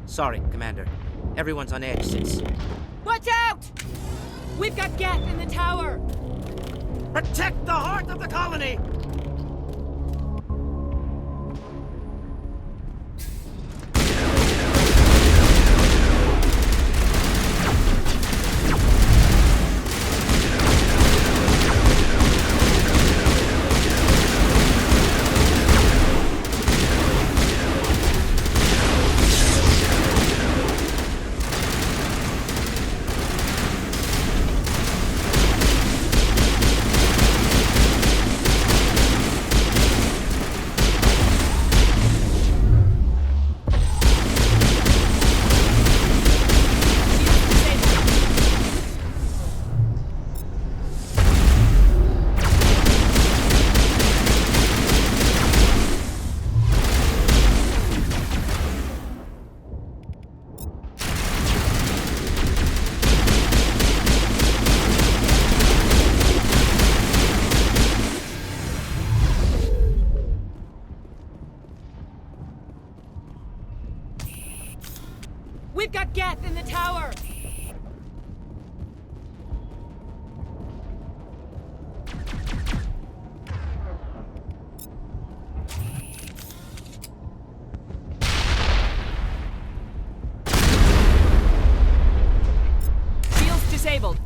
Sorry, Commander. Everyone's on edge since... Watch out! We've got Geth in the tower! Protect the heart of the colony! We've got Geth in the tower! Shields disabled.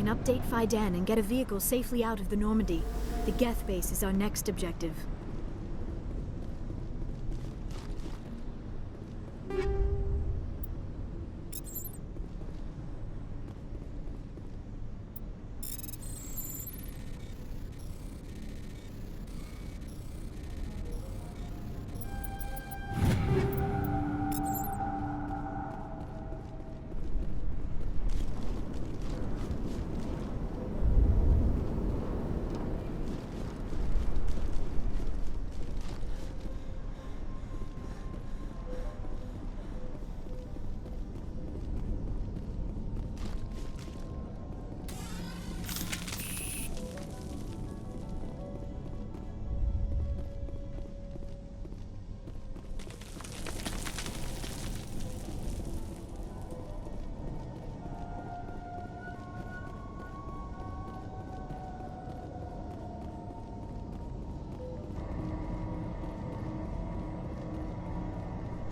can update Fidan and get a vehicle safely out of the Normandy. The Geth base is our next objective.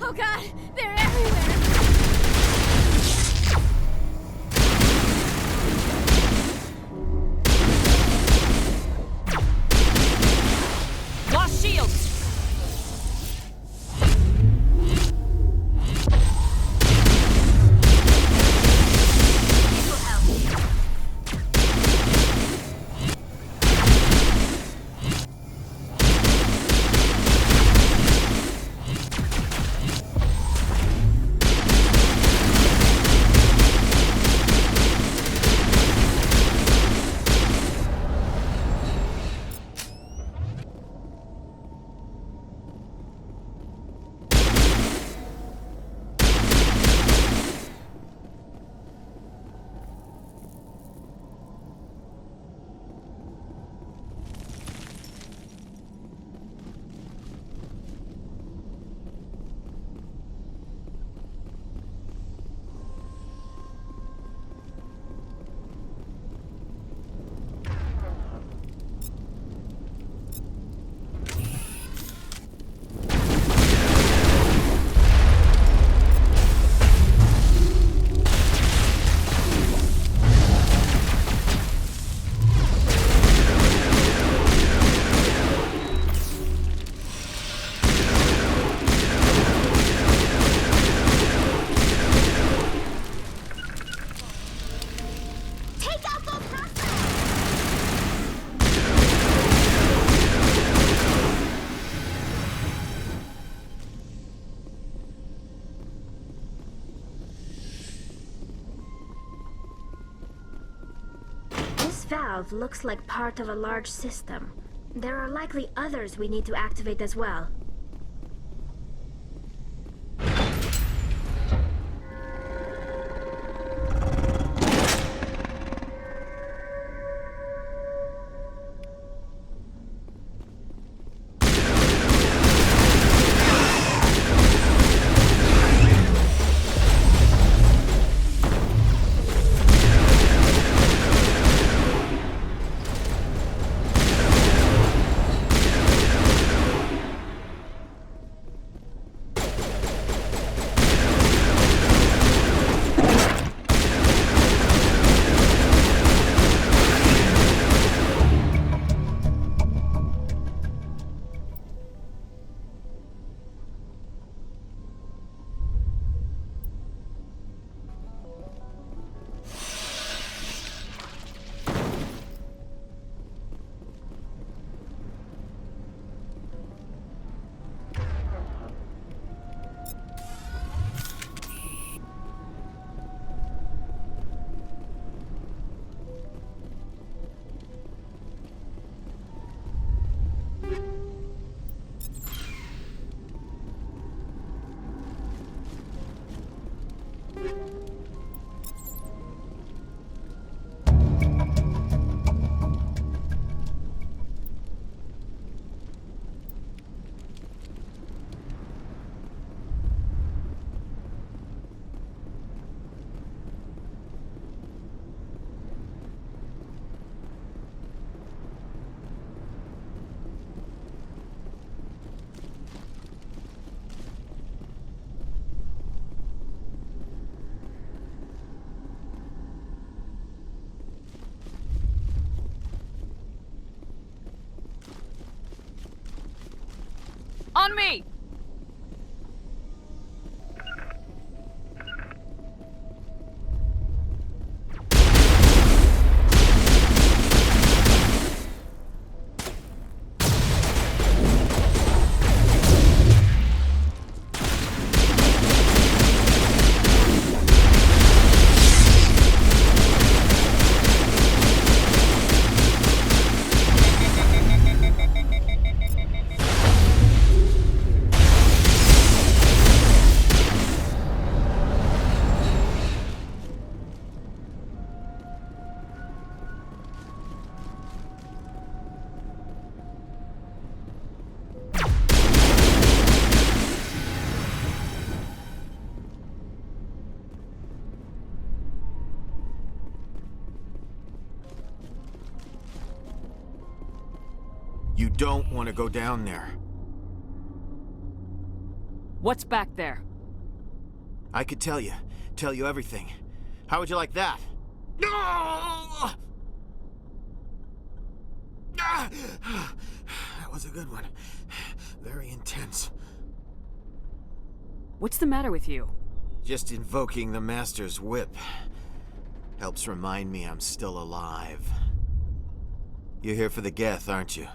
Oh god, they're everywhere! Lost shields! This valve looks like part of a large system. There are likely others we need to activate as well. On me! You don't want to go down there. What's back there? I could tell you everything. How would you like that? No! That was a good one. Very intense. What's the matter with you? Just invoking the Master's whip helps remind me I'm still alive. You're here for the Geth, aren't you?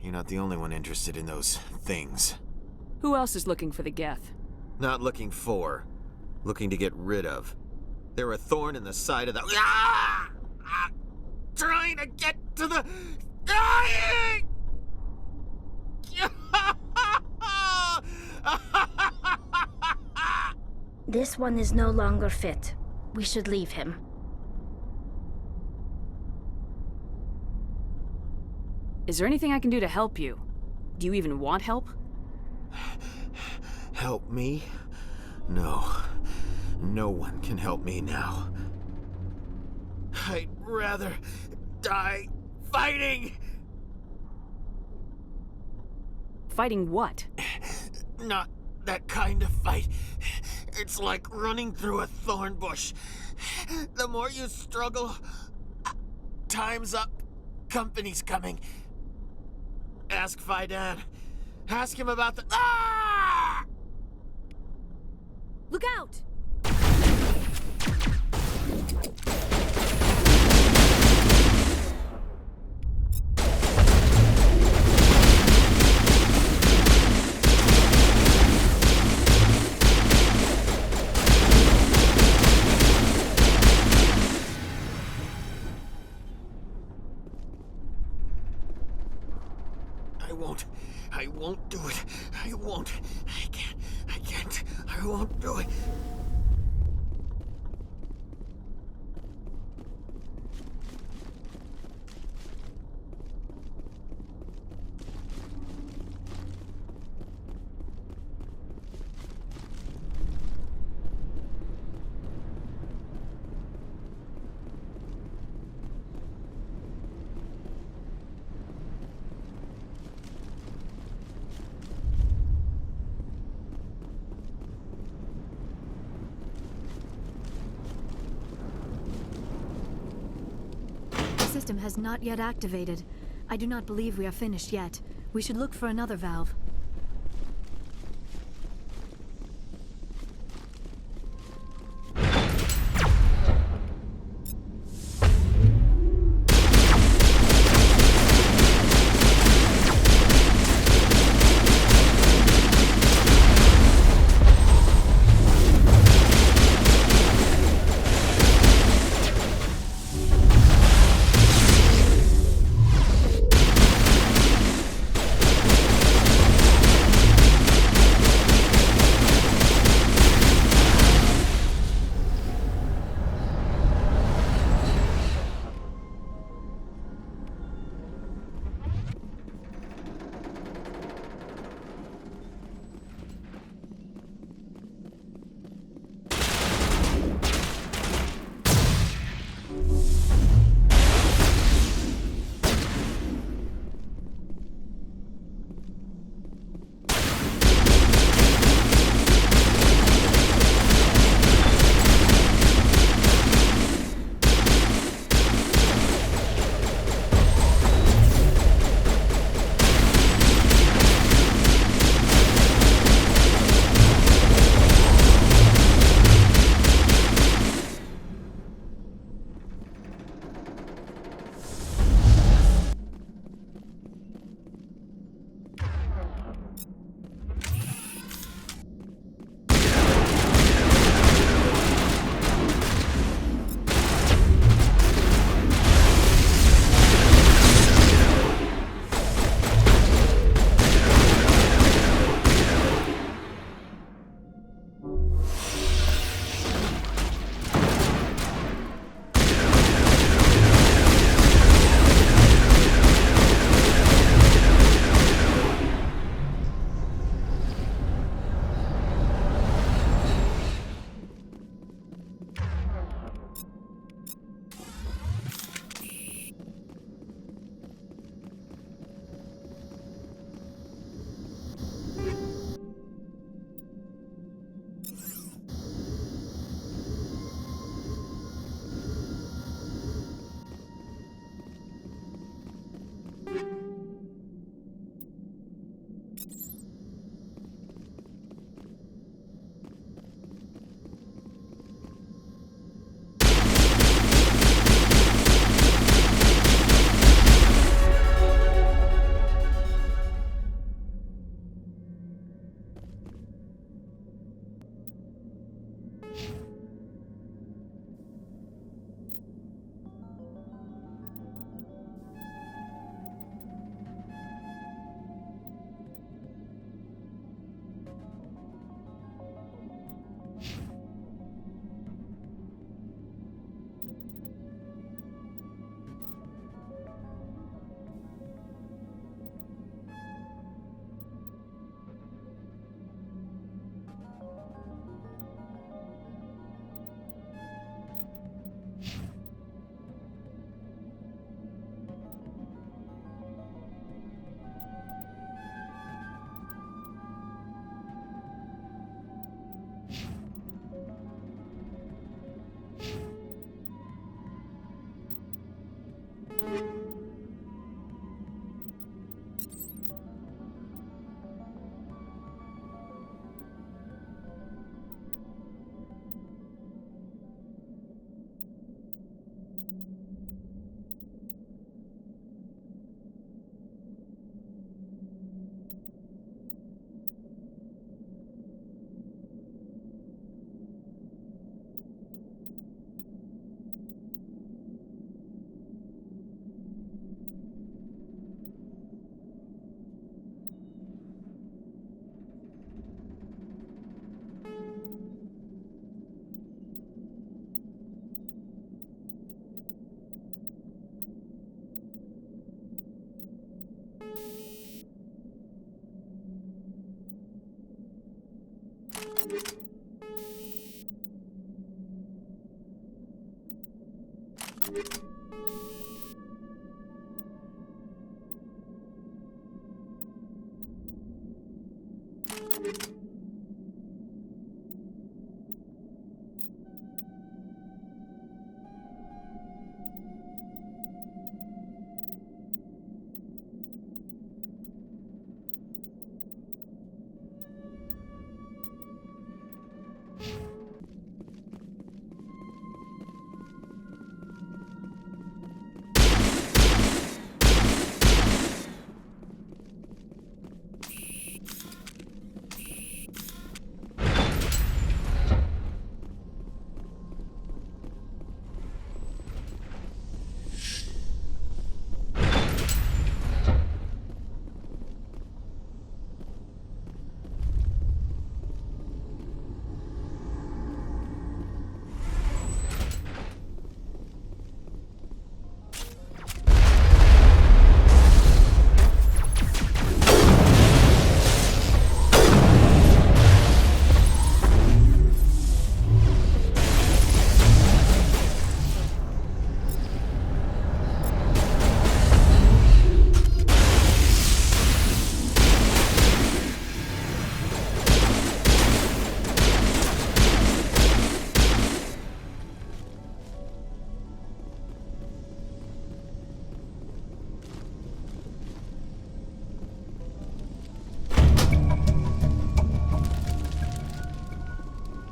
You're not the only one interested in those things. Who else is looking for the Geth? Not looking for. Looking to get rid of. They're a thorn in the side of the... Trying to get to the... This one is no longer fit. We should leave him. Is there anything I can do to help you? Do you even want help? Help me? No. No one can help me now. I'd rather die fighting! Fighting what? Not that kind of fight. It's like running through a thorn bush. The more you struggle, time's up. Company's coming. Ask Faidan. Ask him about the... Ah! Look out! I won't do it. I won't. I can't. I won't do it. The system has not yet activated. I do not believe we are finished yet. We should look for another valve.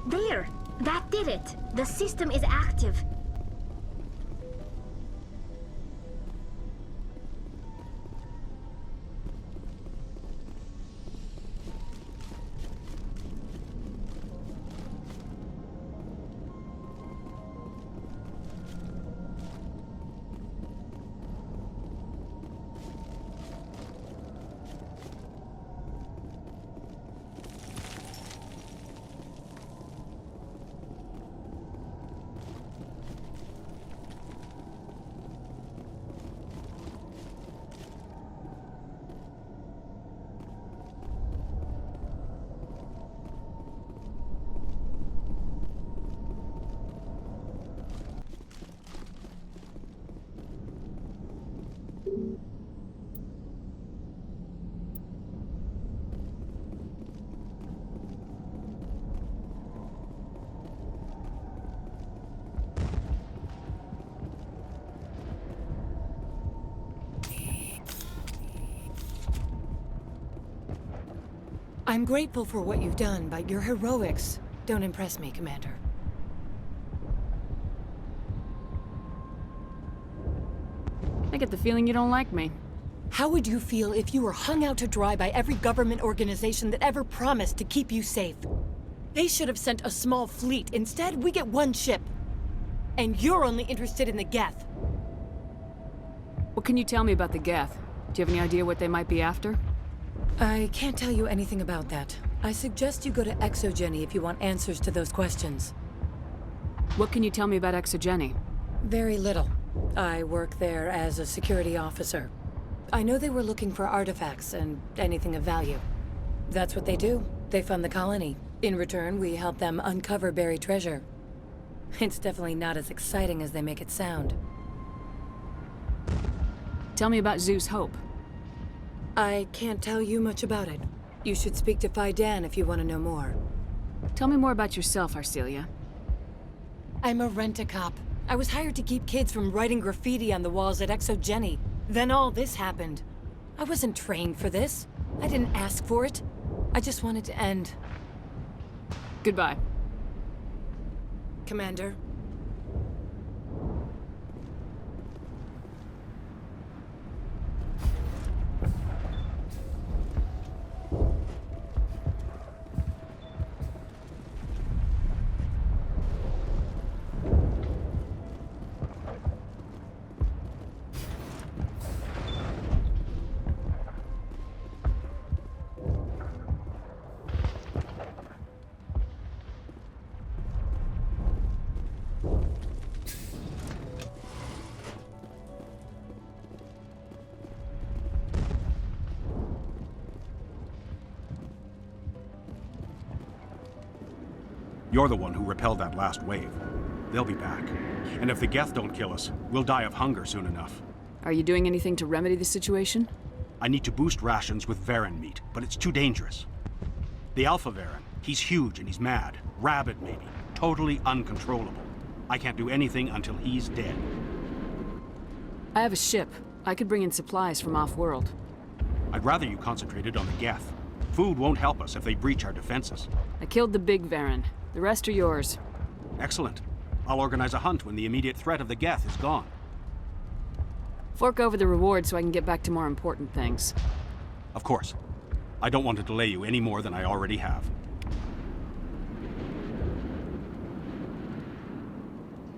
There! That did it! The system is active. I'm grateful for what you've done, but your heroics don't impress me, Commander. I get the feeling you don't like me. How would you feel if you were hung out to dry by every government organization that ever promised to keep you safe? They should have sent a small fleet. Instead, we get one ship. And you're only interested in the Geth. What can you tell me about the Geth? Do you have any idea what they might be after? I can't tell you anything about that. I suggest you go to Exogeny if you want answers to those questions. What can you tell me about Exogeny? Very little. I work there as a security officer. I know they were looking for artifacts and anything of value. That's what they do. They fund the colony. In return, we help them uncover buried treasure. It's definitely not as exciting as they make it sound. Tell me about Zeus Hope. I can't tell you much about it. You should speak to Fidan if you want to know more. Tell me more about yourself, Arcelia. I'm a rent-a-cop. I was hired to keep kids from writing graffiti on the walls at Exogeny. Then all this happened. I wasn't trained for this. I didn't ask for it. I just wanted to end. Goodbye. Commander. You're the one who repelled that last wave. They'll be back. And if the Geth don't kill us, we'll die of hunger soon enough. Are you doing anything to remedy the situation? I need to boost rations with Varen meat, but it's too dangerous. The Alpha Varen, he's huge and he's mad. Rabid, maybe. Totally uncontrollable. I can't do anything until he's dead. I have a ship. I could bring in supplies from off-world. I'd rather you concentrated on the Geth. Food won't help us if they breach our defenses. I killed the big Varen. The rest are yours. Excellent. I'll organize a hunt when the immediate threat of the Geth is gone. Fork over the reward so I can get back to more important things. Of course. I don't want to delay you any more than I already have.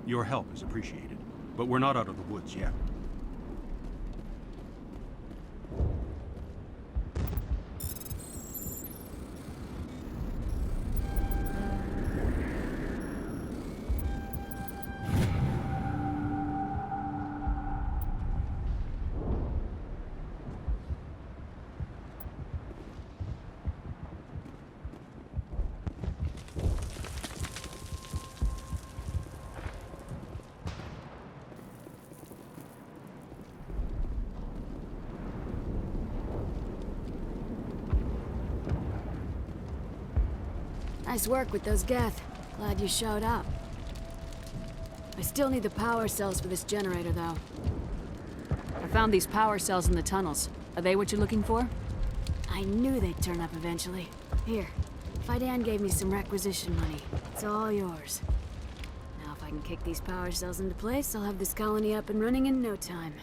Your help is appreciated, but we're not out of the woods yet. Nice work with those Geth. Glad you showed up. I still need the power cells for this generator, though. I found these power cells in the tunnels. Are they what you're looking for? I knew they'd turn up eventually. Here, Fidan gave me some requisition money. It's all yours. Now if I can kick these power cells into place, I'll have this colony up and running in no time.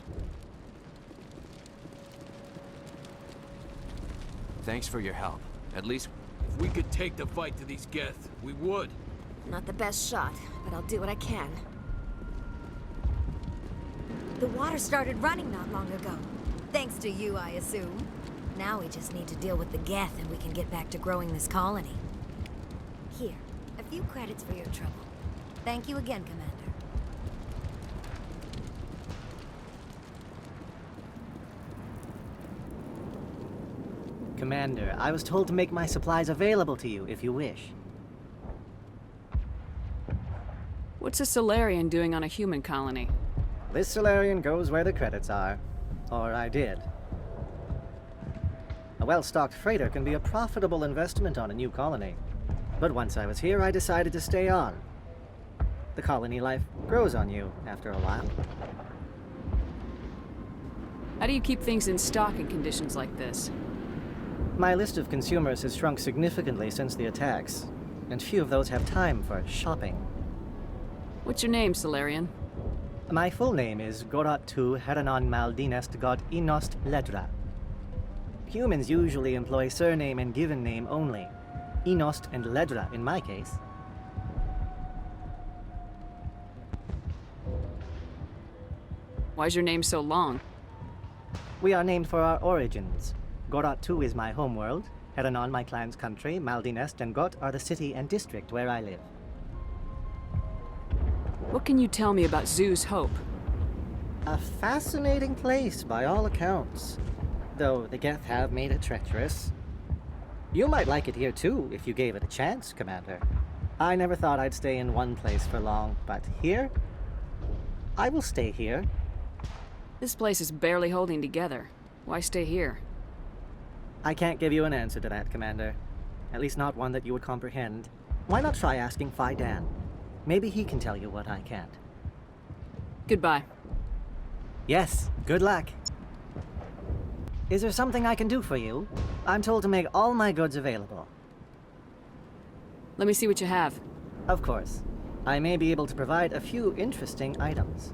Thanks for your help. At least if we could take the fight to these Geth, we would. Not the best shot, but I'll do what I can. The water started running not long ago. Thanks to you, I assume. Now we just need to deal with the Geth and we can get back to growing this colony. Here, a few credits for your trouble. Thank you again, Commander. Commander, I was told to make my supplies available to you if you wish. What's a Solarian doing on a human colony? This Solarian goes where the credits are. Or I did. A well-stocked freighter can be a profitable investment on a new colony. But once I was here, I decided to stay on. The colony life grows on you after a while. How do you keep things in stock in conditions like this? My list of consumers has shrunk significantly since the attacks, and few of those have time for shopping. What's your name, Solarian? My full name is Gorat tu Heranon Maldinest God Inost Ledra. Humans usually employ surname and given name only. Inost and Ledra in my case. Why's your name so long? We are named for our origins. Gorat tu is my homeworld, Heranon my clan's country, Maldinest and Got are the city and district where I live. What can you tell me about Zoo's Hope? A fascinating place by all accounts, though the Geth have made it treacherous. You might like it here too, if you gave it a chance, Commander. I never thought I'd stay in one place for long, but here? I will stay here. This place is barely holding together. Why stay here? I can't give you an answer to that, Commander. At least not one that you would comprehend. Why not try asking Fidan? Maybe he can tell you what I can't. Goodbye. Yes, good luck. Is there something I can do for you? I'm told to make all my goods available. Let me see what you have. Of course. I may be able to provide a few interesting items.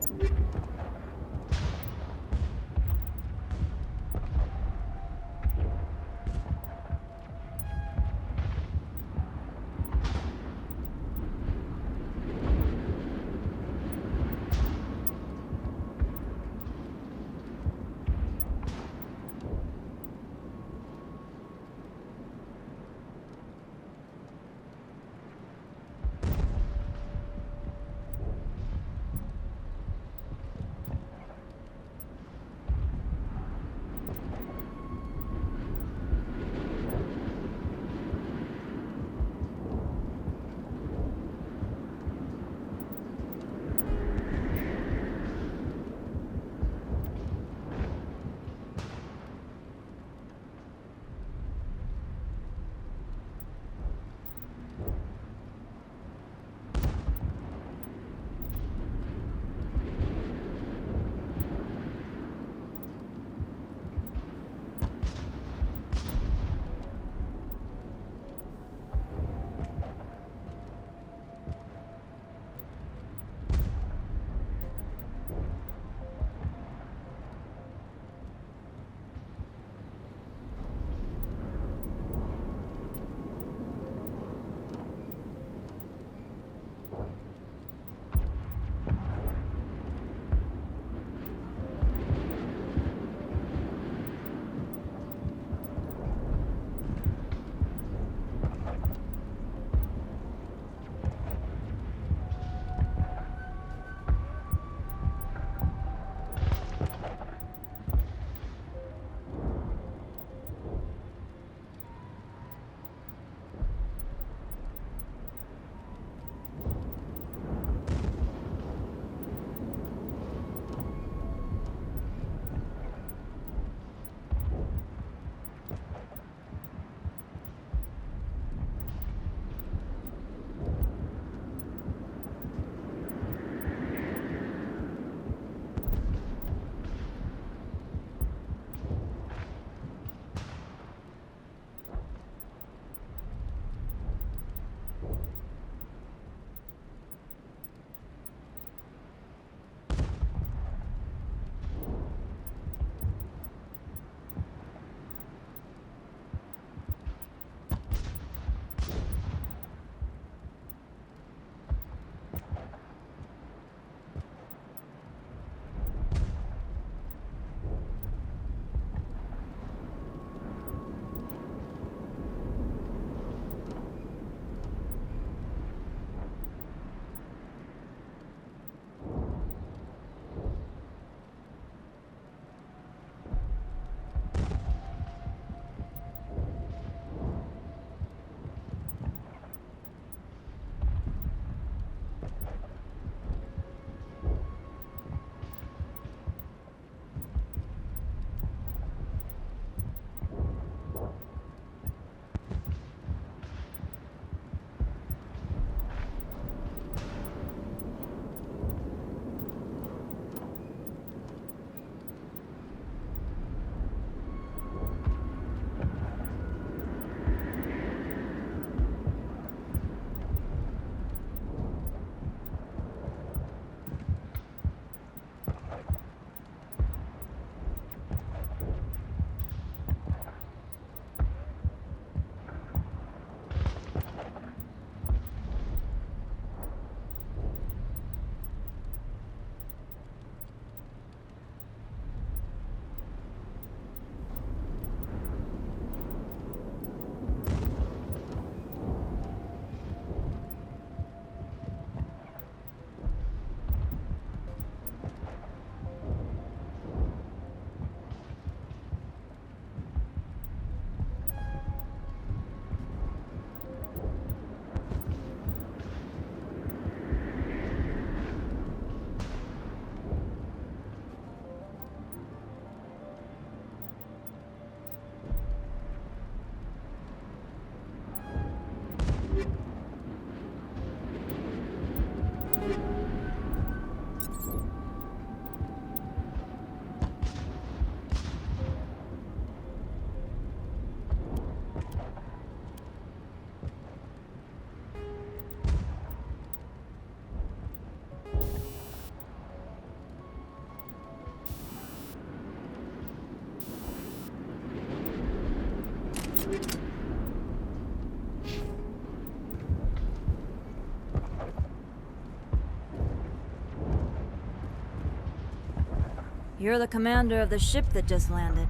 You're the commander of the ship that just landed.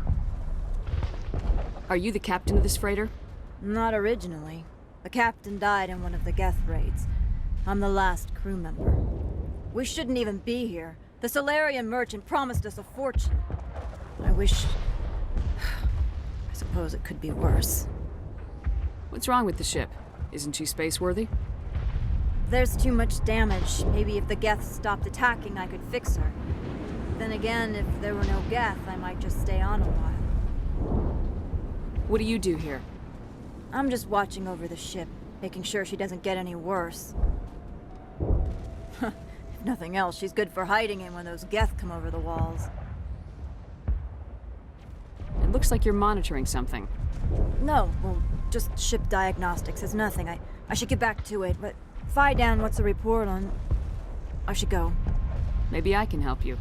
Are you the captain of this freighter? Not originally. The captain died in one of the Geth raids. I'm the last crew member. We shouldn't even be here. The Solarian merchant promised us a fortune. I wish... I suppose it could be worse. What's wrong with the ship? Isn't she space-worthy? There's too much damage. Maybe if the Geth stopped attacking, I could fix her. Then again, if there were no Geth, I might just stay on a while. What do you do here? I'm just watching over the ship, making sure she doesn't get any worse. If nothing else, she's good for hiding in when those Geth come over the walls. It looks like you're monitoring something. No, well, just ship diagnostics. It's nothing. I should get back to it, but Dan, what's the report on... I should go. Maybe I can help you.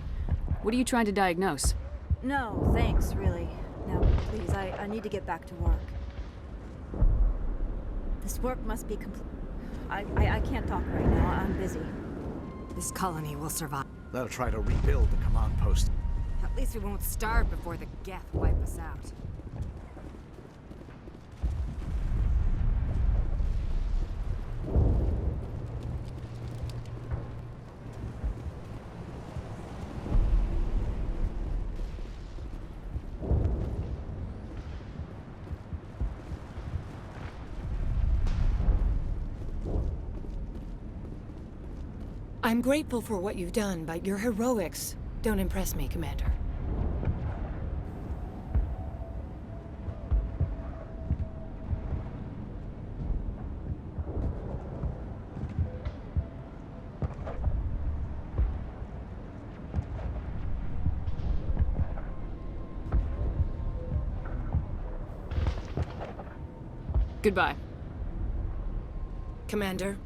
What are you trying to diagnose? No, thanks, really. Now, please, I need to get back to work. This work must be complete. I can't talk right now. I'm busy. This colony will survive. They'll try to rebuild the command post. At least we won't starve before the Geth wipe us out. I'm grateful for what you've done, but your heroics don't impress me, Commander. Goodbye. Commander?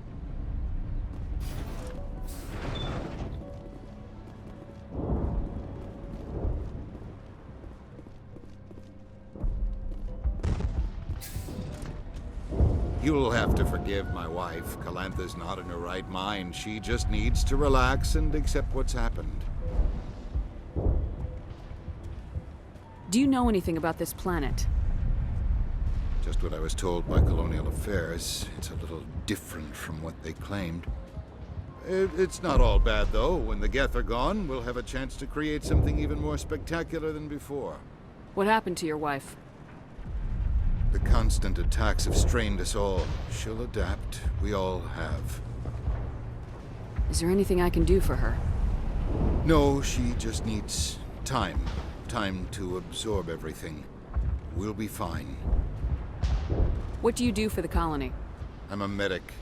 You'll have to forgive my wife. Calantha's not in her right mind. She just needs to relax and accept what's happened. Do you know anything about this planet? Just what I was told by Colonial Affairs. It's a little different from what they claimed. It's not all bad, though. When the Geth are gone, we'll have a chance to create something even more spectacular than before. What happened to your wife? The constant attacks have strained us all. She'll adapt. We all have. Is there anything I can do for her? No, she just needs time. Time to absorb everything. We'll be fine. What do you do for the colony? I'm a medic.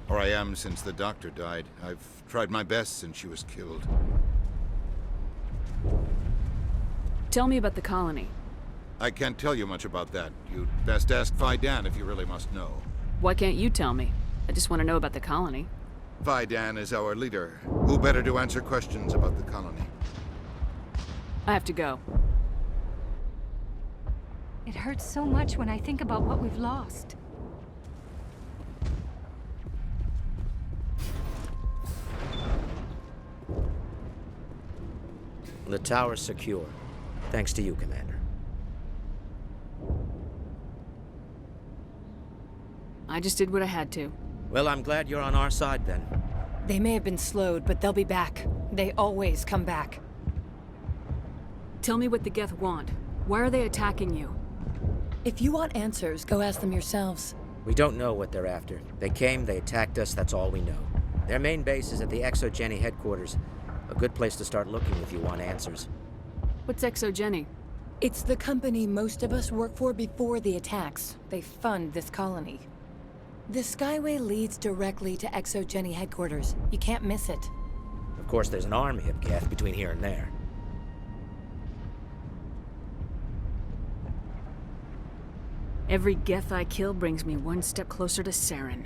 Or I am since the doctor died. I've tried my best since she was killed. Tell me about the colony. I can't tell you much about that. You'd best ask Dan if you really must know. Why can't you tell me? I just want to know about the colony. Dan is our leader. Who better to answer questions about the colony? I have to go. It hurts so much when I think about what we've lost. The tower's secure. Thanks to you, Commander. I just did what I had to. Well, I'm glad you're on our side, then. They may have been slowed, but they'll be back. They always come back. Tell me what the Geth want. Why are they attacking you? If you want answers, go ask them yourselves. We don't know what they're after. They came, they attacked us, that's all we know. Their main base is at the ExoGeni headquarters. A good place to start looking if you want answers. What's ExoGeni? It's the company most of us worked for before the attacks. They fund this colony. The Skyway leads directly to ExoGeni headquarters. You can't miss it. Of course, there's an army of Geth between here and there. Every Geth I kill brings me one step closer to Saren.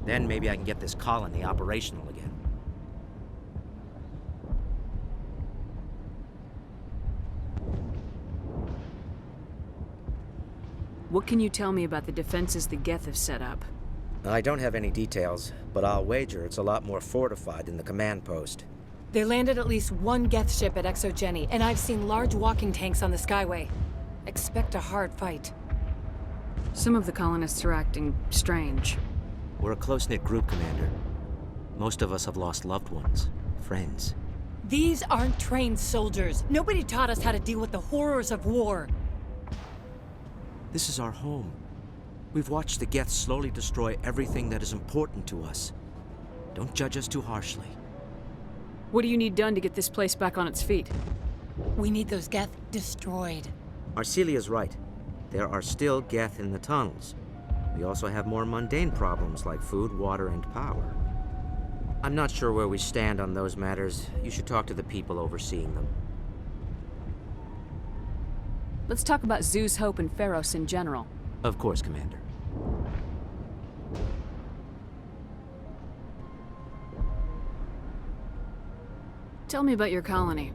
Then maybe I can get this colony operational again. What can you tell me about the defenses the Geth have set up? I don't have any details, but I'll wager it's a lot more fortified than the command post. They landed at least one Geth ship at ExoGeni, and I've seen large walking tanks on the Skyway. Expect a hard fight. Some of the colonists are acting strange. We're a close-knit group, Commander. Most of us have lost loved ones, friends. These aren't trained soldiers. Nobody taught us how to deal with the horrors of war. This is our home. We've watched the Geth slowly destroy everything that is important to us. Don't judge us too harshly. What do you need done to get this place back on its feet? We need those Geth destroyed. Arcelia's right. There are still Geth in the tunnels. We also have more mundane problems like food, water, and power. I'm not sure where we stand on those matters. You should talk to the people overseeing them. Let's talk about Zeus, Hope, and Pharos in general. Of course, Commander. Tell me about your colony.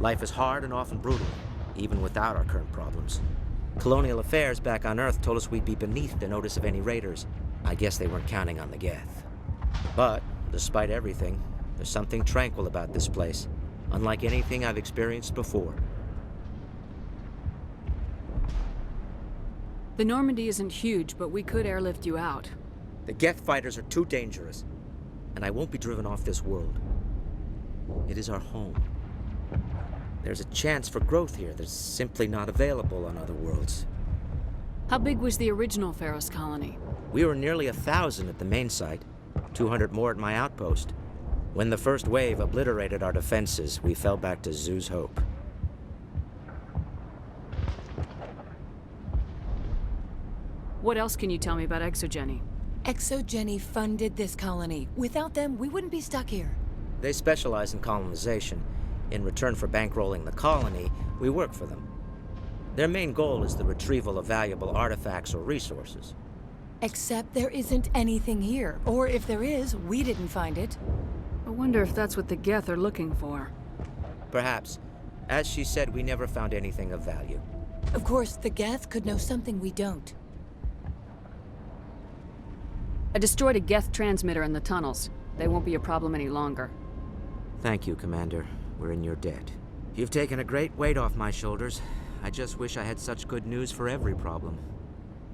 Life is hard and often brutal, even without our current problems. Colonial affairs back on Earth told us we'd be beneath the notice of any raiders. I guess they weren't counting on the Geth. But, despite everything, there's something tranquil about this place, unlike anything I've experienced before. The Normandy isn't huge, but we could airlift you out. The Geth fighters are too dangerous, and I won't be driven off this world. It is our home. There's a chance for growth here that's simply not available on other worlds. How big was the original Pharos colony? We were nearly 1,000 at the main site, 200 more at my outpost. When the first wave obliterated our defenses, we fell back to Zeus' Hope. What else can you tell me about ExoGeni? ExoGeni funded this colony. Without them, we wouldn't be stuck here. They specialize in colonization. In return for bankrolling the colony, we work for them. Their main goal is the retrieval of valuable artifacts or resources. Except there isn't anything here. Or if there is, we didn't find it. I wonder if that's what the Geth are looking for. Perhaps. As she said, we never found anything of value. Of course, the Geth could know something we don't. I destroyed a Geth transmitter in the tunnels. They won't be a problem any longer. Thank you, Commander. We're in your debt. You've taken a great weight off my shoulders. I just wish I had such good news for every problem.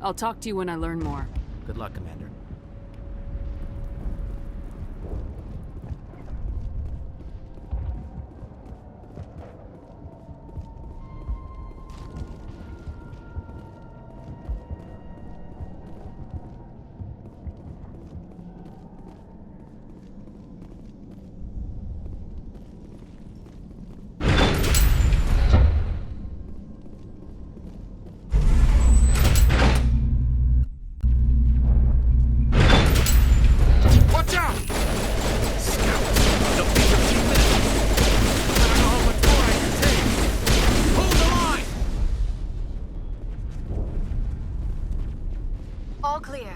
I'll talk to you when I learn more. Good luck, Commander. All clear.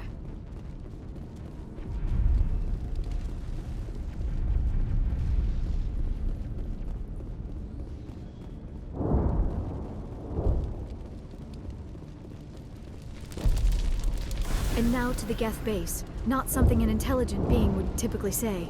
And now to the Geth base. Not something an intelligent being would typically say.